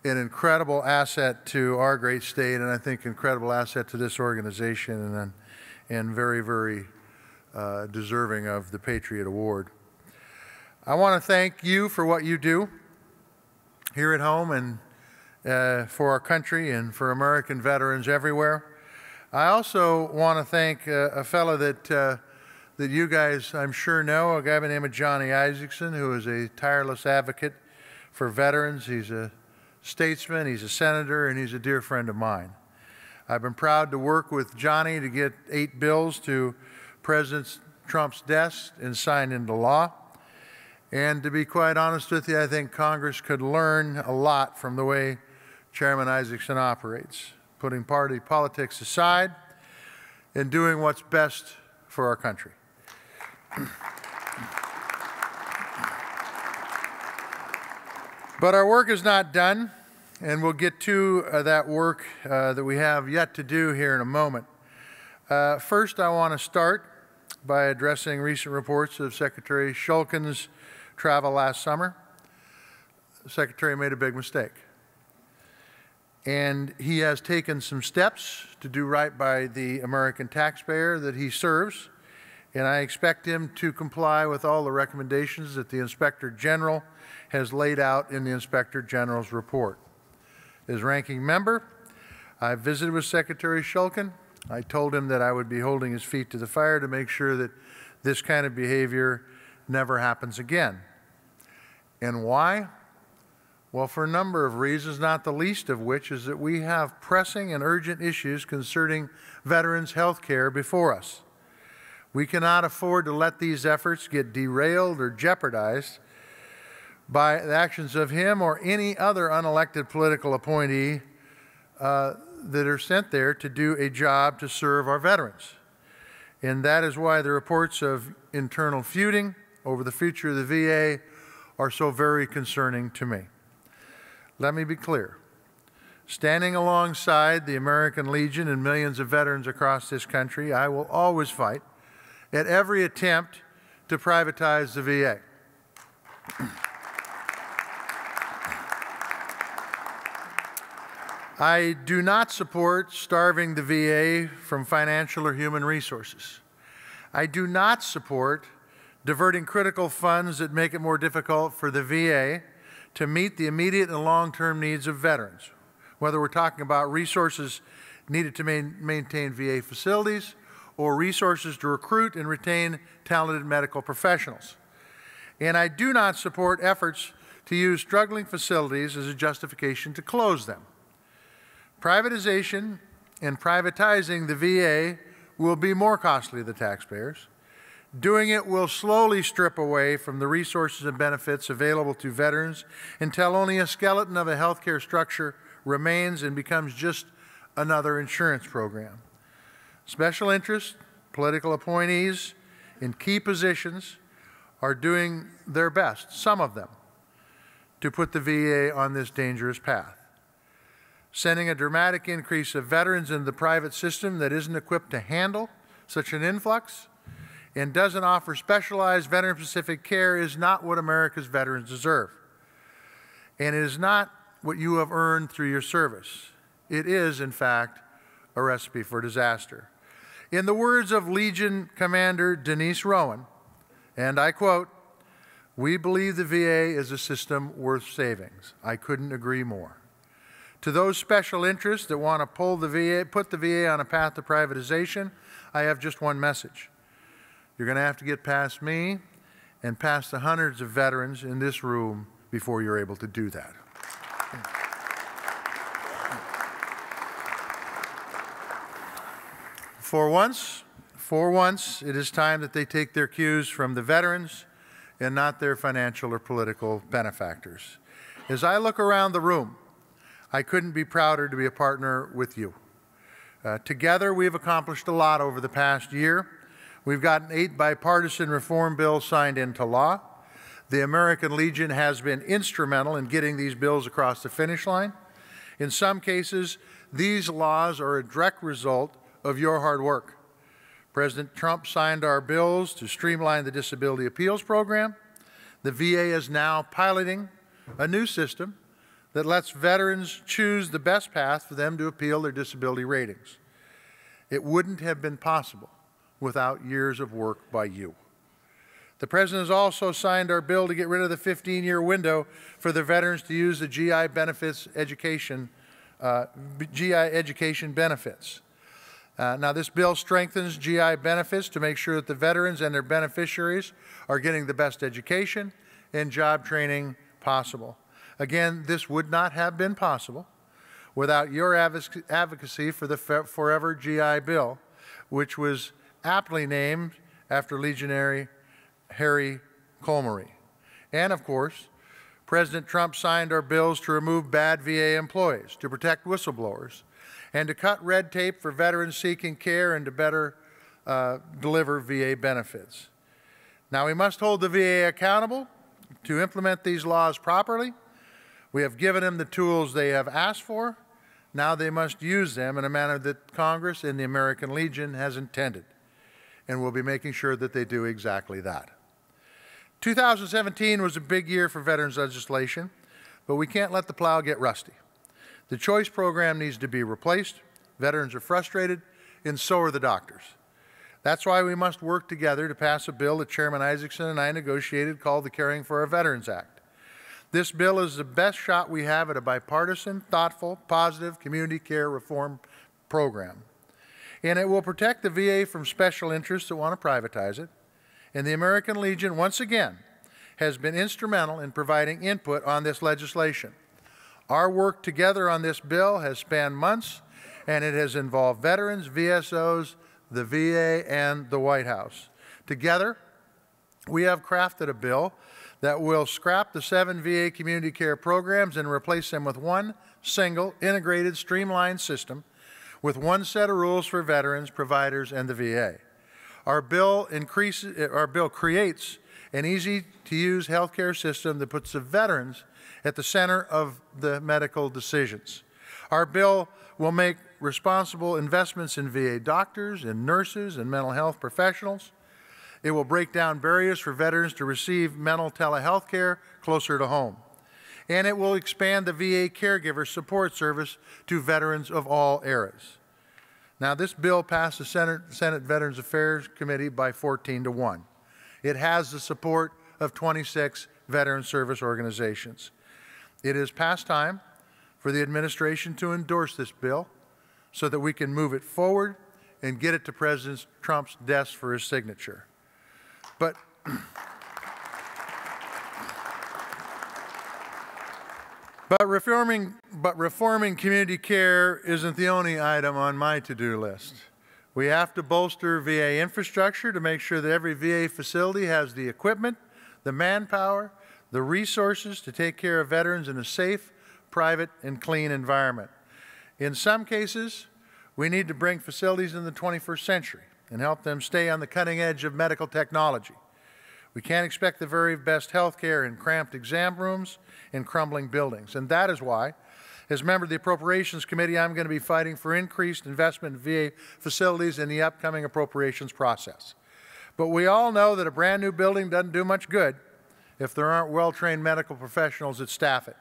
an incredible asset to our great state, and I think incredible asset to this organization, and very, very deserving of the Patriot Award. I want to thank you for what you do here at home and for our country and for American veterans everywhere. I also want to thank a fellow that you guys, I'm sure, know, a guy by the name of Johnny Isaacson, who is a tireless advocate for veterans. He's a statesman, he's a senator, and he's a dear friend of mine. I've been proud to work with Johnny to get 8 bills to President Trump's desk and signed into law. And to be quite honest with you, I think Congress could learn a lot from the way Chairman Isaacson operates, putting party politics aside and doing what's best for our country. But our work is not done, and we'll get to that work that we have yet to do here in a moment. First, I want to start by addressing recent reports of Secretary Shulkin's travel last summer. The Secretary made a big mistake, and he has taken some steps to do right by the American taxpayer that he serves, and I expect him to comply with all the recommendations that the Inspector General has laid out in the Inspector General's report. As ranking member, I visited with Secretary Shulkin. I told him that I would be holding his feet to the fire to make sure that this kind of behavior never happens again. And why? Well, for a number of reasons, not the least of which is that we have pressing and urgent issues concerning veterans' health care before us. We cannot afford to let these efforts get derailed or jeopardized by the actions of him or any other unelected political appointee that are sent there to do a job to serve our veterans. And that is why the reports of internal feuding over the future of the VA are so very concerning to me. Let me be clear. Standing alongside the American Legion and millions of veterans across this country, I will always fight at every attempt to privatize the VA. I do not support starving the VA from financial or human resources. I do not support diverting critical funds that make it more difficult for the VA to meet the immediate and long-term needs of veterans, whether we're talking about resources needed to maintain VA facilities or resources to recruit and retain talented medical professionals. And I do not support efforts to use struggling facilities as a justification to close them. Privatization and privatizing the VA will be more costly to the taxpayers. Doing it will slowly strip away from the resources and benefits available to veterans until only a skeleton of a healthcare structure remains and becomes just another insurance program. Special interests, political appointees in key positions are doing their best, some of them, to put the VA on this dangerous path. Sending a dramatic increase of veterans into the private system that isn't equipped to handle such an influx and doesn't offer specialized veteran-specific care is not what America's veterans deserve. And it is not what you have earned through your service. It is, in fact, a recipe for disaster. In the words of Legion Commander Denise Rohan, and I quote, "We believe the VA is a system worth saving." I couldn't agree more. To those special interests that want to put the VA on a path to privatization, I have just one message. You're going to have to get past me and past the hundreds of veterans in this room before you're able to do that. For once, it is time that they take their cues from the veterans and not their financial or political benefactors. As I look around the room, I couldn't be prouder to be a partner with you. Together, we've accomplished a lot over the past year. We've gotten 8 bipartisan reform bills signed into law. The American Legion has been instrumental in getting these bills across the finish line. In some cases, these laws are a direct result of your hard work. President Trump signed our bills to streamline the disability appeals program. The VA is now piloting a new system that lets veterans choose the best path for them to appeal their disability ratings. It wouldn't have been possible without years of work by you. The President has also signed our bill to get rid of the 15-year window for the veterans to use the GI education benefits. Now, this bill strengthens GI benefits to make sure that the veterans and their beneficiaries are getting the best education and job training possible. Again, this would not have been possible without your advocacy for the Forever GI Bill, which was aptly named after Legionnaire Harry Colmery. And of course, President Trump signed our bills to remove bad VA employees, to protect whistleblowers, and to cut red tape for veterans seeking care and to better deliver VA benefits. Now, we must hold the VA accountable to implement these laws properly. We have given them the tools they have asked for. Now they must use them in a manner that Congress and the American Legion has intended. And we'll be making sure that they do exactly that. 2017 was a big year for veterans legislation, but we can't let the plow get rusty. The choice program needs to be replaced. Veterans are frustrated, and so are the doctors. That's why we must work together to pass a bill that Chairman Isaacson and I negotiated called the Caring for Our Veterans Act. This bill is the best shot we have at a bipartisan, thoughtful, positive community care reform program. And it will protect the VA from special interests that want to privatize it. And the American Legion, once again, has been instrumental in providing input on this legislation. Our work together on this bill has spanned months, and it has involved veterans, VSOs, the VA, and the White House. Together, we have crafted a bill that will scrap the 7 VA community care programs and replace them with one single, integrated, streamlined system with one set of rules for veterans, providers, and the VA. Our bill creates an easy-to-use healthcare system that puts the veterans at the center of the medical decisions. Our bill will make responsible investments in VA doctors, in nurses, and mental health professionals. It will break down barriers for veterans to receive mental telehealth care closer to home. And it will expand the VA caregiver support service to veterans of all eras. Now, this bill passed the Senate Veterans Affairs Committee by 14-1. It has the support of 26 veteran service organizations. It is past time for the administration to endorse this bill so that we can move it forward and get it to President Trump's desk for his signature. But reforming community care isn't the only item on my to-do list. We have to bolster VA infrastructure to make sure that every VA facility has the equipment, the manpower, the resources to take care of veterans in a safe, private, and clean environment. In some cases, we need to bring facilities in the 21st century and help them stay on the cutting edge of medical technology. We can't expect the very best health care in cramped exam rooms and crumbling buildings. And that is why, as member of the Appropriations Committee, I'm going to be fighting for increased investment in VA facilities in the upcoming appropriations process. But we all know that a brand new building doesn't do much good if there aren't well-trained medical professionals that staff it.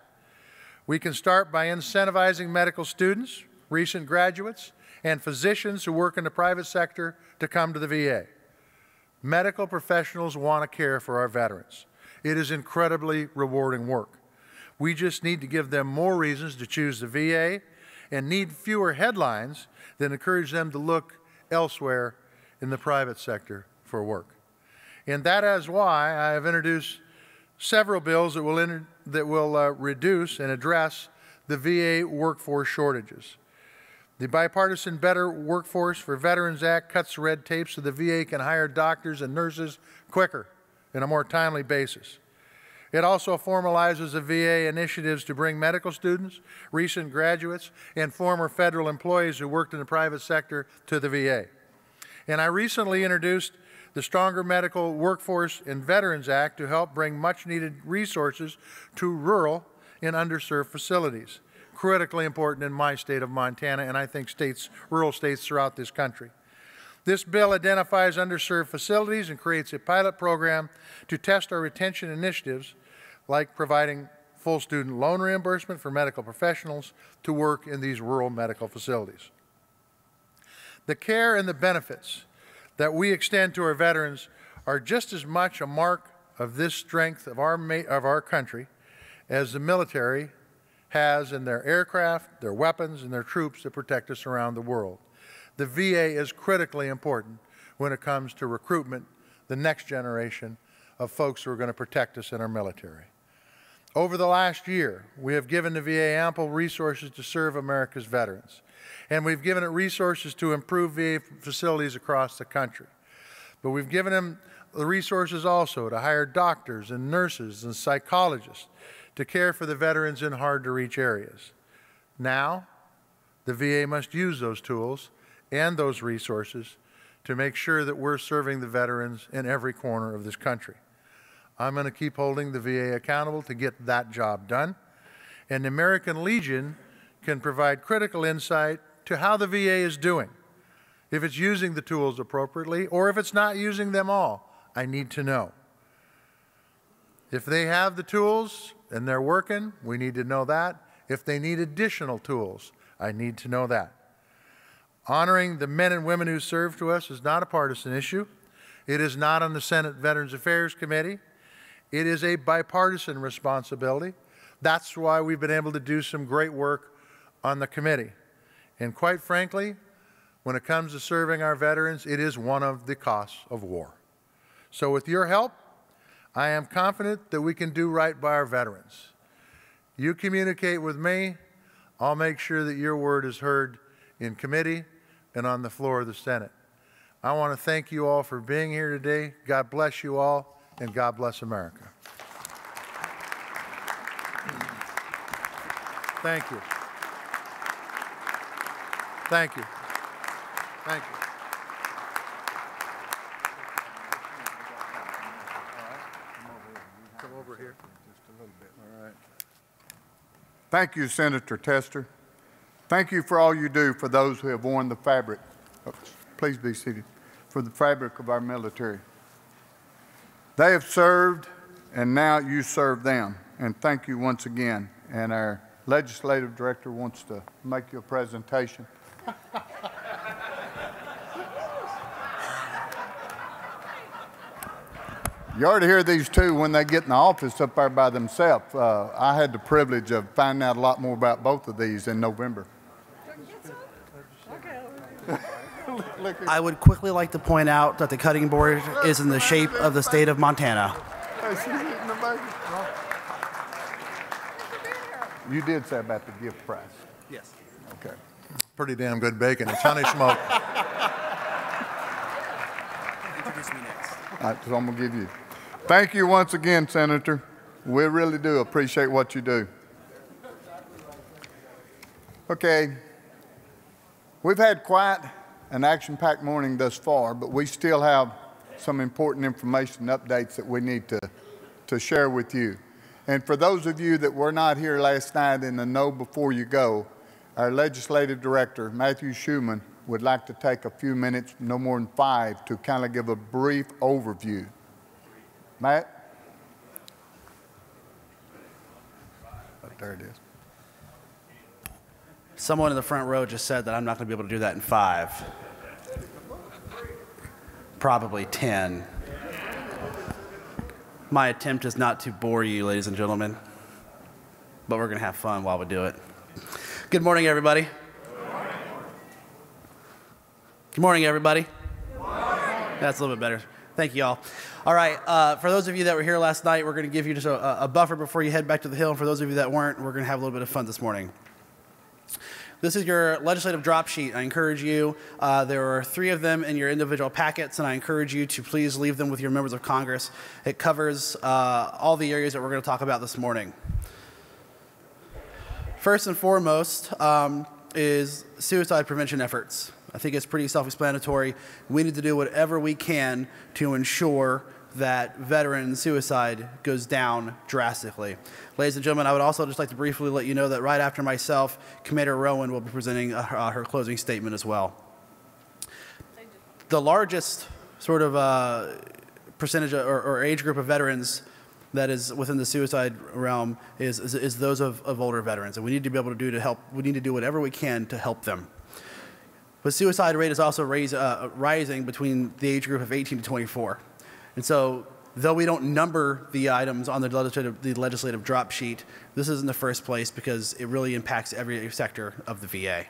We can start by incentivizing medical students, recent graduates, and physicians who work in the private sector to come to the VA. Medical professionals want to care for our veterans. It is incredibly rewarding work. We just need to give them more reasons to choose the VA and need fewer headlines that encourage them to look elsewhere in the private sector for work. And that is why I have introduced several bills that will reduce and address the VA workforce shortages. The Bipartisan Better Workforce for Veterans Act cuts red tape so the VA can hire doctors and nurses quicker in a more timely basis. It also formalizes the VA initiatives to bring medical students, recent graduates, and former federal employees who worked in the private sector to the VA. And I recently introduced the Stronger Medical Workforce in Veterans Act to help bring much-needed resources to rural and underserved facilities. Critically important in my state of Montana, and I think rural states throughout this country. This bill identifies underserved facilities and creates a pilot program to test our retention initiatives, like providing full student loan reimbursement for medical professionals to work in these rural medical facilities. The care and the benefits that we extend to our veterans are just as much a mark of this strength of our country as the military has in their aircraft, their weapons, and their troops that protect us around the world. The VA is critically important when it comes to recruitment, the next generation of folks who are going to protect us in our military. Over the last year, we have given the VA ample resources to serve America's veterans, and we've given it resources to improve VA facilities across the country. But we've given them the resources also to hire doctors and nurses and psychologists to care for the veterans in hard-to-reach areas. Now, the VA must use those tools and those resources to make sure that we're serving the veterans in every corner of this country. I'm going to keep holding the VA accountable to get that job done, and the American Legion can provide critical insight to how the VA is doing. If it's using the tools appropriately, or if it's not using them all, I need to know. If they have the tools and they're working, we need to know that. If they need additional tools, I need to know that. Honoring the men and women who serve to us is not a partisan issue. It is not on the Senate Veterans Affairs Committee. It is a bipartisan responsibility. That's why we've been able to do some great work on the committee. And quite frankly, when it comes to serving our veterans, it is one of the costs of war. So with your help, I am confident that we can do right by our veterans. You communicate with me, I'll make sure that your word is heard in committee and on the floor of the Senate. I want to thank you all for being here today. God bless you all, and God bless America. Thank you. Thank you. Thank you. Come over here just a little bit. All right. Thank you, Senator Tester. Thank you for all you do for those who have worn the fabric. Please be seated. For the fabric of our military. They have served, and now you serve them. And thank you once again. And our legislative director wants to make you a presentation. You ought to hear these two when they get in the office up there by themselves. I had the privilege of finding out a lot more about both of these in November. I would quickly like to point out that the cutting board is in the shape of the state of Montana. You did say about the gift prize. Yes. Okay. Pretty damn good bacon. It's honey smoked. Introduce me next. All right, so I'm going to give you. Thank you once again, Senator. We really do appreciate what you do. Okay. We've had quite an action-packed morning thus far, but we still have some important information and updates that we need to share with you. And for those of you that were not here last night in the know before you go, our legislative director, Matthew Schuman, would like to take a few minutes, no more than 5, to kind of give a brief overview. Matt? Oh, there it is. Someone in the front row just said that I'm not going to be able to do that in 5. Probably 10. My attempt is not to bore you, ladies and gentlemen, but we're going to have fun while we do it. Good morning, everybody. Good morning, everybody. Good morning. That's a little bit better. Thank you all. All right, for those of you that were here last night, we're going to give you just a buffer before you head back to the Hill. And for those of you that weren't, we're going to have a little bit of fun this morning. This is your legislative drop sheet. I encourage you, there are 3 of them in your individual packets, and I encourage you to please leave them with your members of Congress. It covers all the areas that we're going to talk about this morning. First and foremost is suicide prevention efforts. I think it's pretty self-explanatory. We need to do whatever we can to ensure that veteran suicide goes down drastically. Ladies and gentlemen, I would also just like to briefly let you know that right after myself, Commander Rohan will be presenting her closing statement as well. The largest sort of percentage or age group of veterans that is within the suicide realm is those of older veterans, and we need to be able to we need to do whatever we can to help them. But suicide rate is also rising between the age group of 18 to 24. And so, though we don't number the items on the legislative drop sheet, this is in the first place because it really impacts every sector of the VA.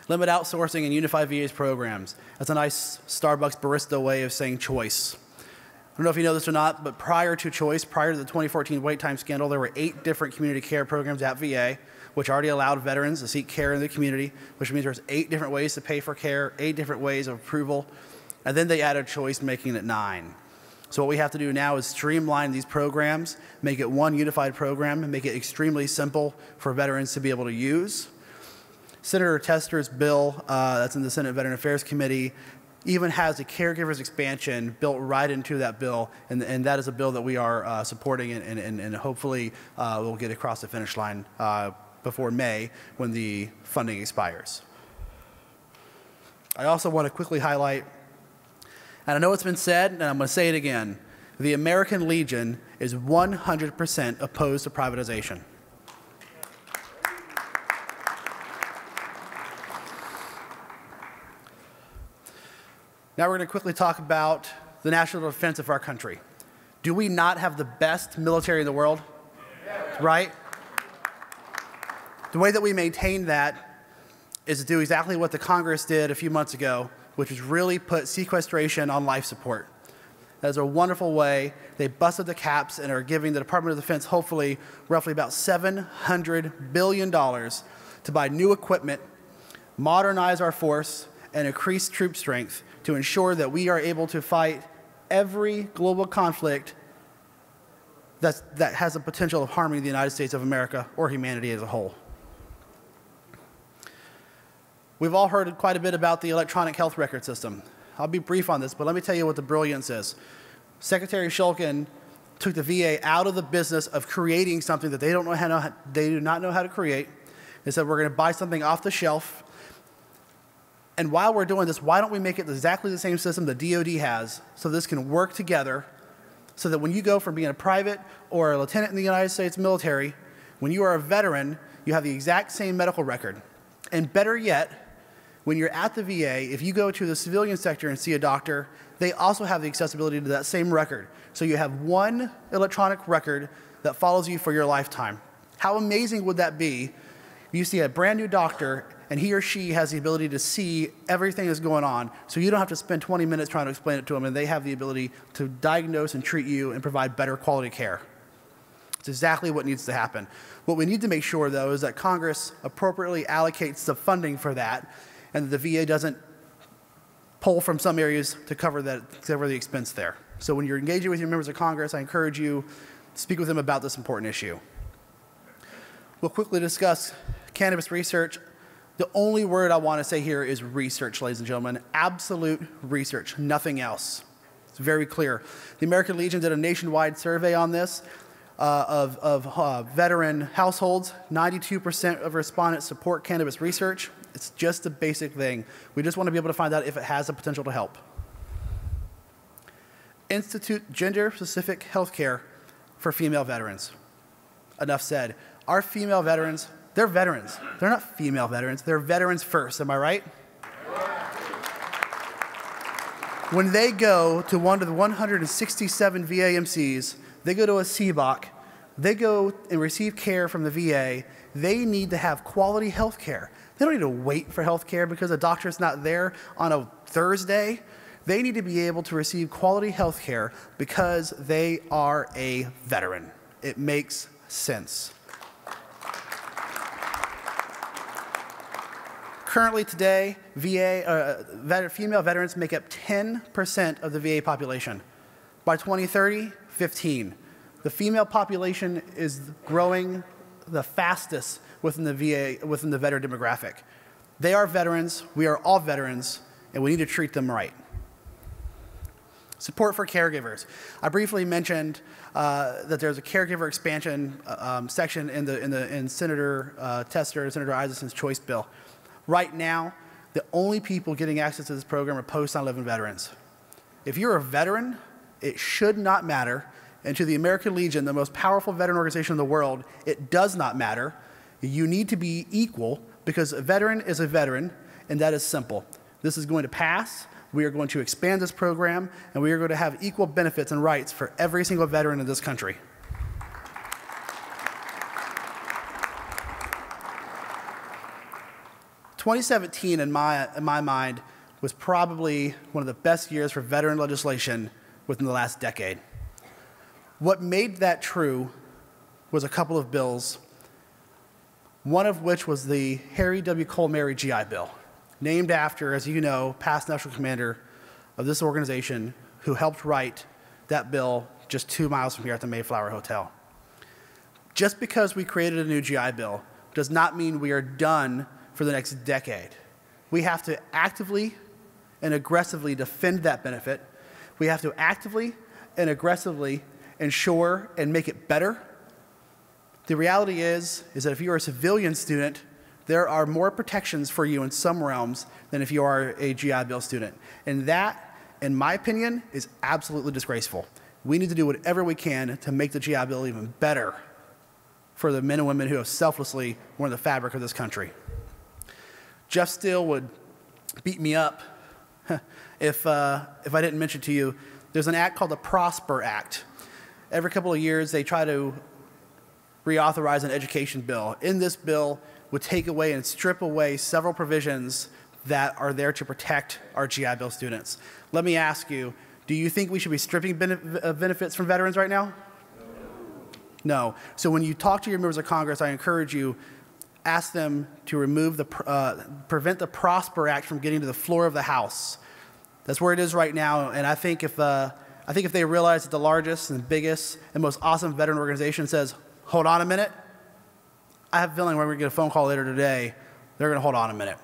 Limit outsourcing and unify VA's programs. That's a nice Starbucks barista way of saying choice. I don't know if you know this or not, but prior to choice, prior to the 2014 wait time scandal, there were 8 different community care programs at VA, which already allowed veterans to seek care in the community, which means there's 8 different ways to pay for care, 8 different ways of approval. And then they added choice, making it 9. So what we have to do now is streamline these programs, make it one unified program, and make it extremely simple for veterans to be able to use. Senator Tester's bill that's in the Senate Veteran Affairs Committee even has a caregivers expansion built right into that bill, and that is a bill that we are supporting and hopefully we'll get across the finish line before May when the funding expires. I also want to quickly highlight, and I know it's been said, and I'm going to say it again, the American Legion is 100% opposed to privatization. Now we're going to quickly talk about the national defense of our country. Do we not have the best military in the world? Right? The way that we maintain that is to do exactly what the Congress did a few months ago, which is really put sequestration on life support. That is a wonderful way. They busted the caps and are giving the Department of Defense, hopefully, roughly about $700 billion to buy new equipment, modernize our force, and increase troop strength to ensure that we are able to fight every global conflict that has the potential of harming the United States of America or humanity as a whole. We've all heard quite a bit about the electronic health record system. I'll be brief on this, but let me tell you what the brilliance is. Secretary Shulkin took the VA out of the business of creating something that they do not know how to create. They said, we're going to buy something off the shelf. And while we're doing this, why don't we make it exactly the same system the DoD has so this can work together so that when you go from being a private or a lieutenant in the United States military, when you are a veteran, you have the exact same medical record. And better yet, when you're at the VA, if you go to the civilian sector and see a doctor, they also have the accessibility to that same record. So you have one electronic record that follows you for your lifetime. How amazing would that be? You see a brand new doctor and he or she has the ability to see everything that's going on, so you don't have to spend 20 minutes trying to explain it to them, and they have the ability to diagnose and treat you and provide better quality care. It's exactly what needs to happen. What we need to make sure, though, is that Congress appropriately allocates the funding for that, and that the VA doesn't pull from some areas to cover the expense there. So when you're engaging with your members of Congress, I encourage you to speak with them about this important issue. We'll quickly discuss cannabis research. The only word I want to say here is research, ladies and gentlemen. Absolute research, nothing else. It's very clear. The American Legion did a nationwide survey on this of veteran households. 92% of respondents support cannabis research. It's just a basic thing. We just want to be able to find out if it has the potential to help. Institute gender-specific health care for female veterans. Enough said. Our female veterans, they're veterans. They're not female veterans. They're veterans first. Am I right? When they go to one of the 167 VAMCs, they go to a CBOC, they go and receive care from the VA, they need to have quality health care. They don't need to wait for health care because a doctor's not there on a Thursday. They need to be able to receive quality health care because they are a veteran. It makes sense. Currently today, female veterans make up 10% of the VA population. By 2030, 15%. The female population is growing the fastest within the VA, within the veteran demographic. They are veterans, we are all veterans, and we need to treat them right. Support for caregivers. I briefly mentioned that there's a caregiver expansion section in Senator Tester, Senator Isaacson's choice bill. Right now, the only people getting access to this program are post 9/11 veterans. If you're a veteran, it should not matter. And to the American Legion, the most powerful veteran organization in the world, it does not matter. You need to be equal because a veteran is a veteran, and that is simple. This is going to pass. We are going to expand this program, and we are going to have equal benefits and rights for every single veteran in this country. "2017, in my mind, was probably one of the best years for veteran legislation within the last decade. What made that true was a couple of bills, one of which was the Harry W. Cole-Mary GI Bill, named after, as you know, past national commander of this organization who helped write that bill just 2 miles from here at the Mayflower Hotel. Just because we created a new GI Bill does not mean we are done for the next decade. We have to actively and aggressively defend that benefit. We have to actively and aggressively ensure and make it better. The reality is that if you're a civilian student, there are more protections for you in some realms than if you are a GI Bill student. And that, in my opinion, is absolutely disgraceful. We need to do whatever we can to make the GI Bill even better for the men and women who have selflessly worn the fabric of this country. Jeff Steele would beat me up if I didn't mention to you, there's an act called the Prosper Act. Every couple of years, they try to reauthorize an education bill. In this bill would take away and strip away several provisions that are there to protect our GI Bill students. Let me ask you, Do you think we should be stripping benefits from veterans right now? No. So when you talk to your members of Congress, I encourage you, ask them to remove prevent the Prosper Act from getting to the floor of the House. That's where it is right now, and I think if they realize that the largest and biggest and most awesome veteran organization says, hold on a minute, I have a feeling we're going to get a phone call later today, they're going to hold on a minute.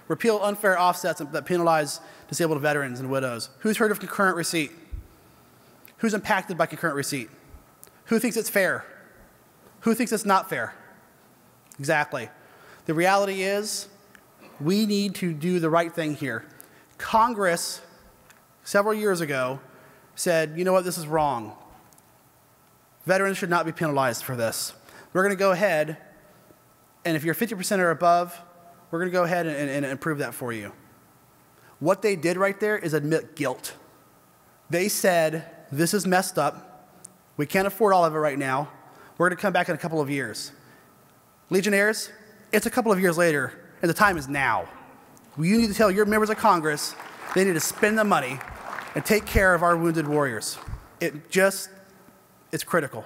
Repeal unfair offsets that penalize disabled veterans and widows. Who's heard of concurrent receipt? Who's impacted by concurrent receipt? Who thinks it's fair? Who thinks it's not fair? Exactly. The reality is we need to do the right thing here. Congress, several years ago, said, you know what, this is wrong. Veterans should not be penalized for this. We're going to go ahead, and if you're 50% or above, we're going to go ahead and improve that for you. What they did right there is admit guilt. They said, this is messed up. We can't afford all of it right now. We're going to come back in a couple of years. Legionnaires, it's a couple of years later, and the time is now. You need to tell your members of Congress they need to spend the money and take care of our wounded warriors. It's critical.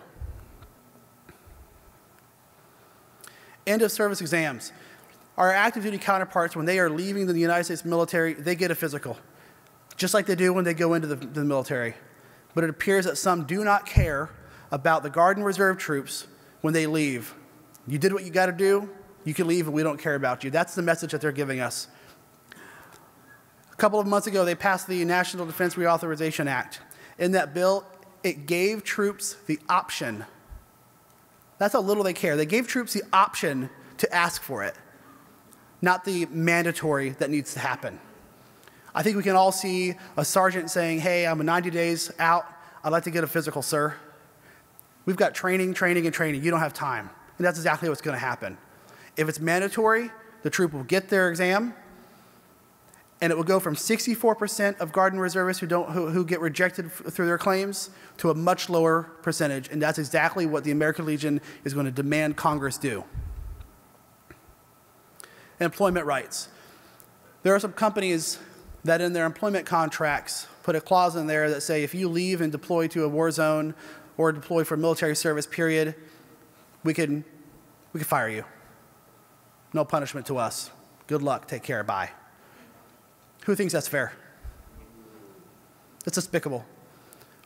End of service exams. Our active duty counterparts, when they are leaving the United States military, they get a physical, just like they do when they go into the military. But it appears that some do not care about the Guard and Reserve troops when they leave. You did what you got to do, you can leave and we don't care about you. That's the message that they're giving us. A couple of months ago, they passed the National Defense Reauthorization Act. In that bill, it gave troops the option. That's how little they care. They gave troops the option to ask for it, not the mandatory that needs to happen. I think we can all see a sergeant saying, hey, I'm 90 days out. I'd like to get a physical, sir. We've got training, training, and training. You don't have time. And that's exactly what's going to happen. If it's mandatory, the troop will get their exam, and it will go from 64% of Guard and Reservists who get rejected through their claims to a much lower percentage, and that's exactly what the American Legion is going to demand Congress do. Employment rights. There are some companies that in their employment contracts put a clause in there that say if you leave and deploy to a war zone or deploy for military service period, we can fire you. No punishment to us. Good luck, take care, bye. Who thinks that's fair? That's despicable.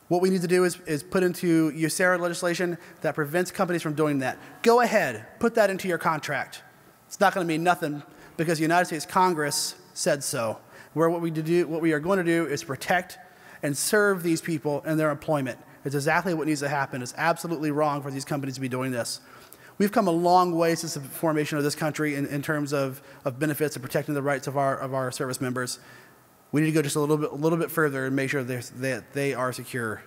What we need to do is put into USERRA legislation that prevents companies from doing that. Go ahead, put that into your contract. It's not going to mean nothing because the United States Congress said so. What we are going to do is protect and serve these people in their employment. It's exactly what needs to happen. It's absolutely wrong for these companies to be doing this. We've come a long way since the formation of this country in terms of benefits and protecting the rights of our service members. We need to go just a little bit further and make sure that they are secure.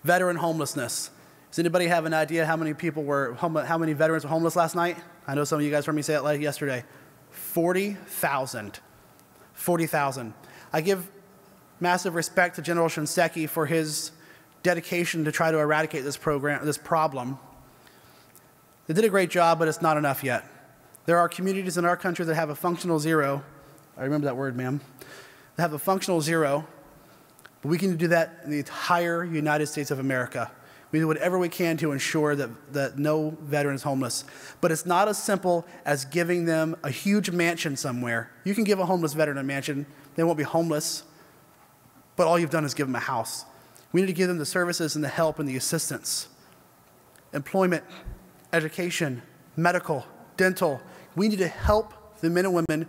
Veteran homelessness. Does anybody have an idea how many veterans were homeless last night? I know some of you guys heard me say it like yesterday. 40,000. 40,000. I give massive respect to General Shinseki for his dedication to try to eradicate this problem. They did a great job, but it's not enough yet. There are communities in our country that have a functional zero. I remember that word, ma'am. They have a functional zero, but we can do that in the entire United States of America. We do whatever we can to ensure that no veteran is homeless. But it's not as simple as giving them a huge mansion somewhere. You can give a homeless veteran a mansion. They won't be homeless, but all you've done is give them a house. We need to give them the services and the help and the assistance. Employment, education, medical, dental. We need to help the men and women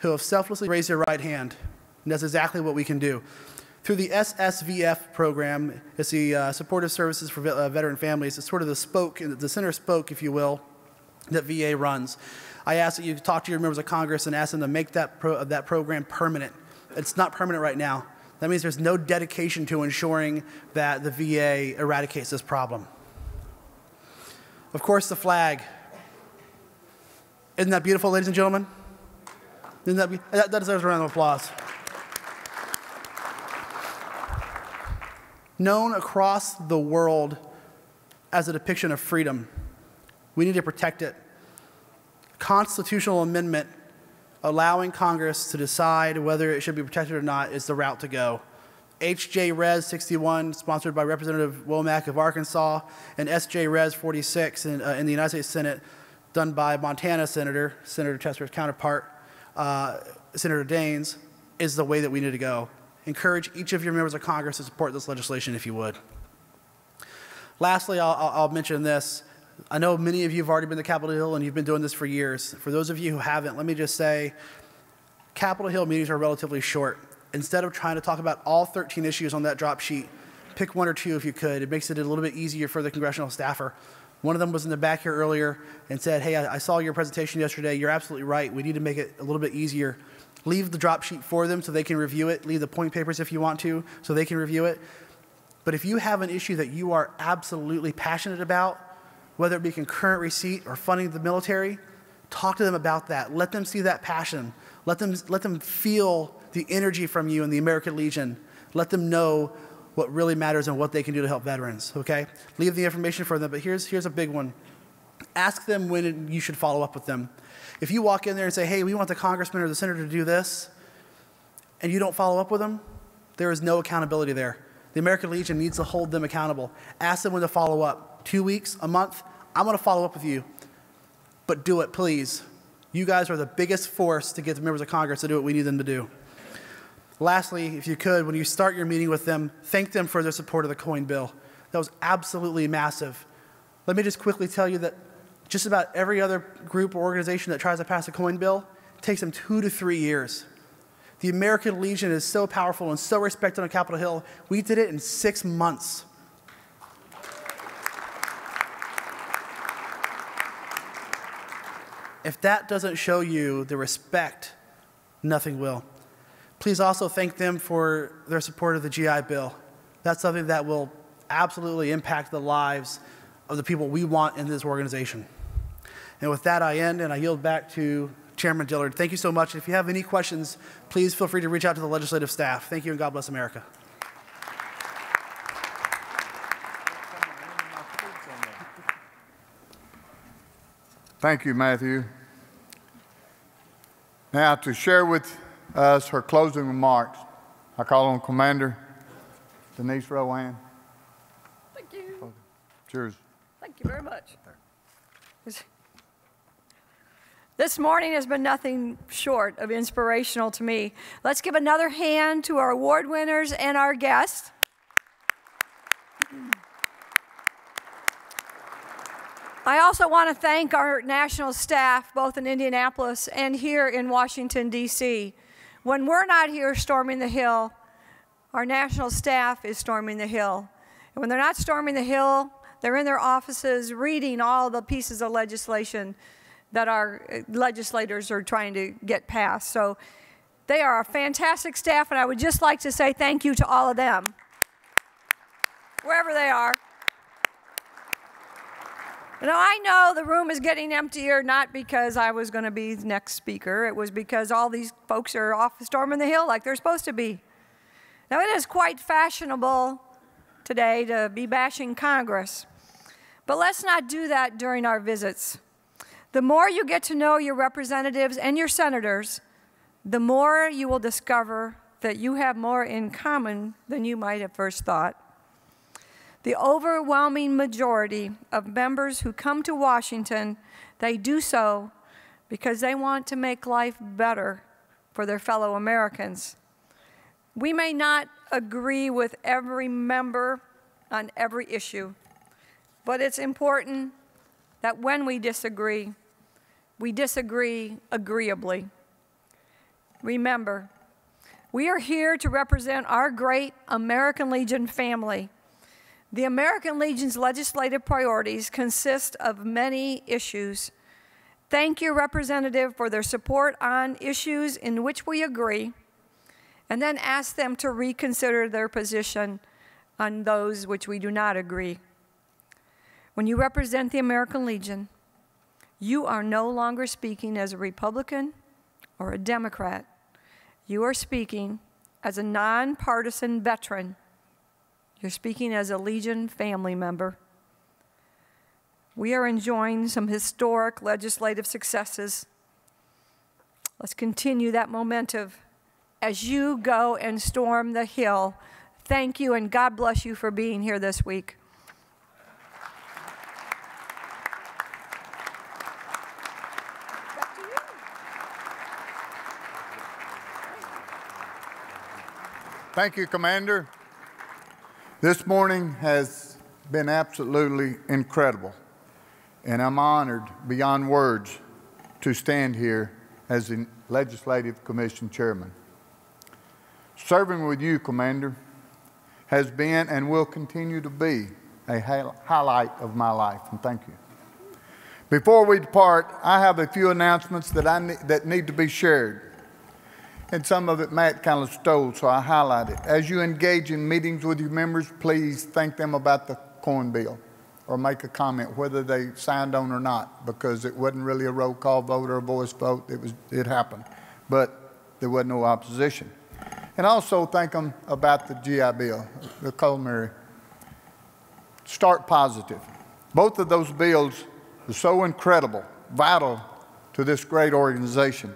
who have selflessly raised their right hand. And that's exactly what we can do. Through the SSVF program, it's the Supportive Services for Veteran Families. It's sort of the center spoke, if you will, that VA runs. I ask that you talk to your members of Congress and ask them to make that program permanent. It's not permanent right now. That means there's no dedication to ensuring that the VA eradicates this problem. Of course, the flag. Isn't that beautiful, ladies and gentlemen? That deserves a round of applause. Known across the world as a depiction of freedom, we need to protect it. Constitutional amendment allowing Congress to decide whether it should be protected or not is the route to go. HJ Res 61, sponsored by Representative Womack of Arkansas, and SJ Res 46 in the United States Senate, done by Montana Senator Tester's counterpart, Senator Daines, is the way that we need to go. Encourage each of your members of Congress to support this legislation if you would. Lastly, I'll mention this. I know many of you have already been to Capitol Hill and you've been doing this for years. For those of you who haven't, let me just say, Capitol Hill meetings are relatively short. Instead of trying to talk about all 13 issues on that drop sheet, pick one or two if you could. It makes it a little bit easier for the congressional staffer. One of them was in the back here earlier and said, hey, I saw your presentation yesterday. You're absolutely right. We need to make it a little bit easier. Leave the drop sheet for them so they can review it. Leave the point papers if you want to so they can review it. But if you have an issue that you are absolutely passionate about, whether it be concurrent receipt or funding the military, talk to them about that. Let them see that passion. Let them feel the energy from you and the American Legion. Let them know what really matters and what they can do to help veterans, okay? Leave the information for them, but here's a big one. Ask them when you should follow up with them. If you walk in there and say, hey, we want the congressman or the senator to do this, and you don't follow up with them, there is no accountability there. The American Legion needs to hold them accountable. Ask them when to follow up. 2 weeks, a month, I'm going to follow up with you. But do it, please. You guys are the biggest force to get the members of Congress to do what we need them to do. Lastly, if you could, when you start your meeting with them, thank them for their support of the coin bill. That was absolutely massive. Let me just quickly tell you that just about every other group or organization that tries to pass a coin bill, it takes them 2 to 3 years. The American Legion is so powerful and so respected on Capitol Hill, we did it in 6 months. If that doesn't show you the respect, nothing will. Please also thank them for their support of the GI Bill. That's something that will absolutely impact the lives of the people we want in this organization. And with that, I end, and I yield back to Chairman Dillard. Thank you so much. If you have any questions, please feel free to reach out to the legislative staff. Thank you, and God bless America. Thank you, Matthew. Now, to share with us her closing remarks, I call on Commander Denise Rohan. Thank you. Cheers. Thank you very much. This morning has been nothing short of inspirational to me. Let's give another hand to our award winners and our guests. I also want to thank our national staff, both in Indianapolis and here in Washington, D.C. When we're not here storming the Hill, our national staff is storming the Hill. And when they're not storming the Hill, they're in their offices reading all the pieces of legislation that our legislators are trying to get passed. So they are a fantastic staff, and I would just like to say thank you to all of them, wherever they are. Now, I know the room is getting emptier, not because I was going to be the next speaker. It was because all these folks are off storming the Hill like they're supposed to be. Now, it is quite fashionable today to be bashing Congress, but let's not do that during our visits. The more you get to know your representatives and your senators, the more you will discover that you have more in common than you might have first thought. The overwhelming majority of members who come to Washington, they do so because they want to make life better for their fellow Americans. We may not agree with every member on every issue, but it's important that when we disagree agreeably. Remember, we are here to represent our great American Legion family. The American Legion's legislative priorities consist of many issues. Thank your representative for their support on issues in which we agree, and then ask them to reconsider their position on those which we do not agree. When you represent the American Legion, you are no longer speaking as a Republican or a Democrat. You are speaking as a nonpartisan veteran. You're speaking as a Legion family member. We are enjoying some historic legislative successes. Let's continue that momentum as you go and storm the Hill. Thank you, and God bless you for being here this week. Thank you, Commander. This morning has been absolutely incredible, and I'm honored beyond words to stand here as the Legislative Commission Chairman. Serving with you, Commander, has been and will continue to be a highlight of my life, and thank you. Before we depart, I have a few announcements that need to be shared. And some of it Matt kind of stole, so I highlight it. As you engage in meetings with your members, please thank them about the corn bill or make a comment whether they signed on or not, because it wasn't really a roll call vote or a voice vote. It happened, but there wasn't no opposition. And also thank them about the GI Bill, the culinary. Start positive. Both of those bills are so incredible, vital to this great organization.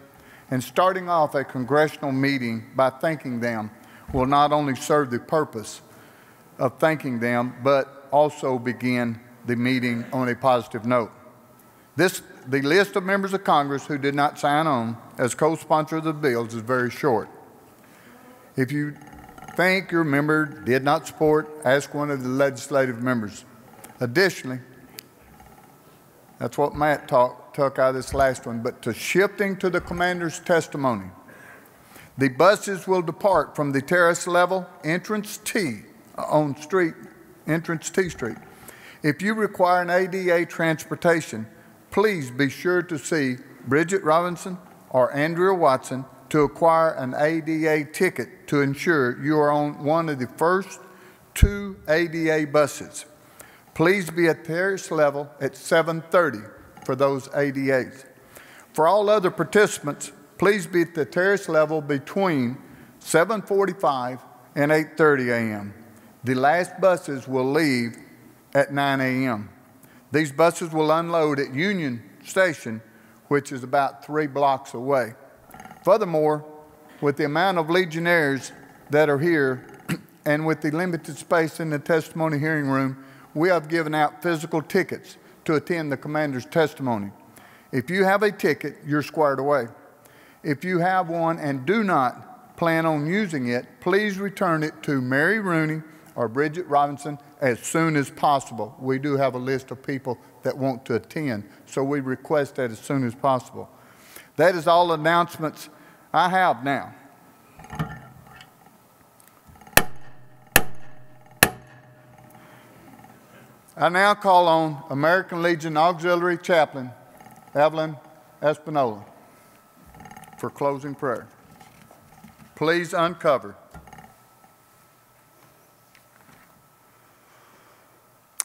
And starting off a congressional meeting by thanking them will not only serve the purpose of thanking them, but also begin the meeting on a positive note. The list of members of Congress who did not sign on as co-sponsor of the bills is very short. If you think your member did not support, ask one of the legislative members. Additionally, that's what Matt took out of this last one, but to shifting to the Commander's testimony. The buses will depart from the terrace level, entrance T on entrance T Street. If you require an ADA transportation, please be sure to see Bridget Robinson or Andrea Watson to acquire an ADA ticket to ensure you are on one of the first 2 ADA buses. Please be at terrace level at 7:30 for those ADAs. For all other participants, please be at the terrace level between 7:45 and 8:30 a.m. The last buses will leave at 9 a.m. These buses will unload at Union Station, which is about 3 blocks away. Furthermore, with the amount of Legionnaires that are here and with the limited space in the testimony hearing room, we have given out physical tickets to attend the Commander's testimony. If you have a ticket, you're squared away. If you have one and do not plan on using it, please return it to Mary Rooney or Bridget Robinson as soon as possible. We do have a list of people that want to attend, so we request that as soon as possible. That is all announcements I have now. I now call on American Legion Auxiliary Chaplain Evelyn Espinola for closing prayer. Please uncover.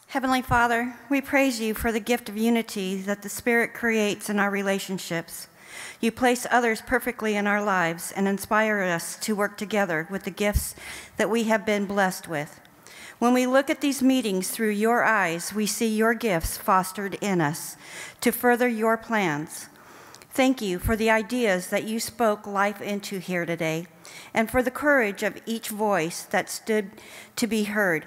Heavenly Father, we praise you for the gift of unity that the Spirit creates in our relationships. You place others perfectly in our lives and inspire us to work together with the gifts that we have been blessed with. When we look at these meetings through your eyes, we see your gifts fostered in us to further your plans. Thank you for the ideas that you spoke life into here today, and for the courage of each voice that stood to be heard.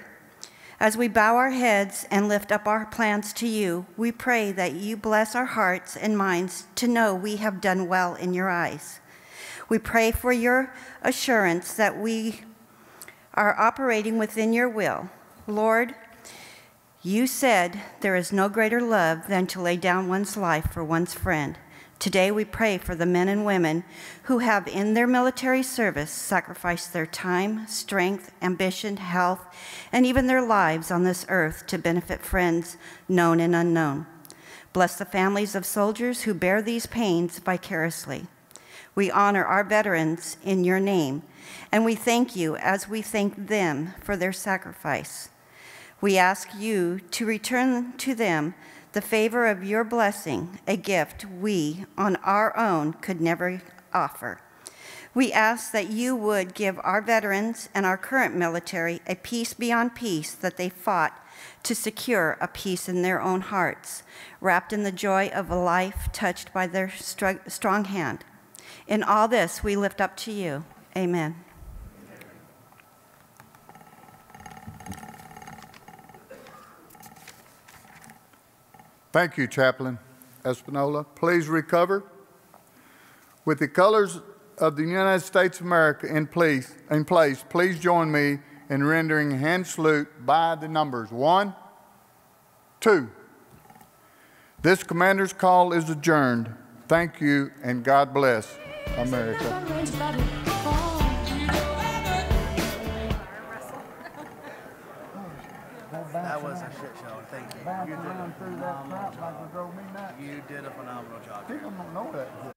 As we bow our heads and lift up our plans to you, we pray that you bless our hearts and minds to know we have done well in your eyes. We pray for your assurance that we are operating within your will. Lord, you said there is no greater love than to lay down one's life for one's friend. Today we pray for the men and women who have in their military service sacrificed their time, strength, ambition, health, and even their lives on this earth to benefit friends known and unknown. Bless the families of soldiers who bear these pains vicariously. We honor our veterans in your name, and we thank you as we thank them for their sacrifice. We ask you to return to them the favor of your blessing, a gift we on our own could never offer. We ask that you would give our veterans and our current military a peace beyond peace that they fought to secure, a peace in their own hearts, wrapped in the joy of a life touched by their strong hand. In all this, we lift up to you. Amen. Thank you, Chaplain Espinola. Please recover. With the colors of the United States of America in place, please join me in rendering a hand salute by the numbers. 1, 2. This commander's call is adjourned. Thank you, and God bless America. That was a shit show. Thank you. You did a phenomenal job. You did a phenomenal job. People don't know that.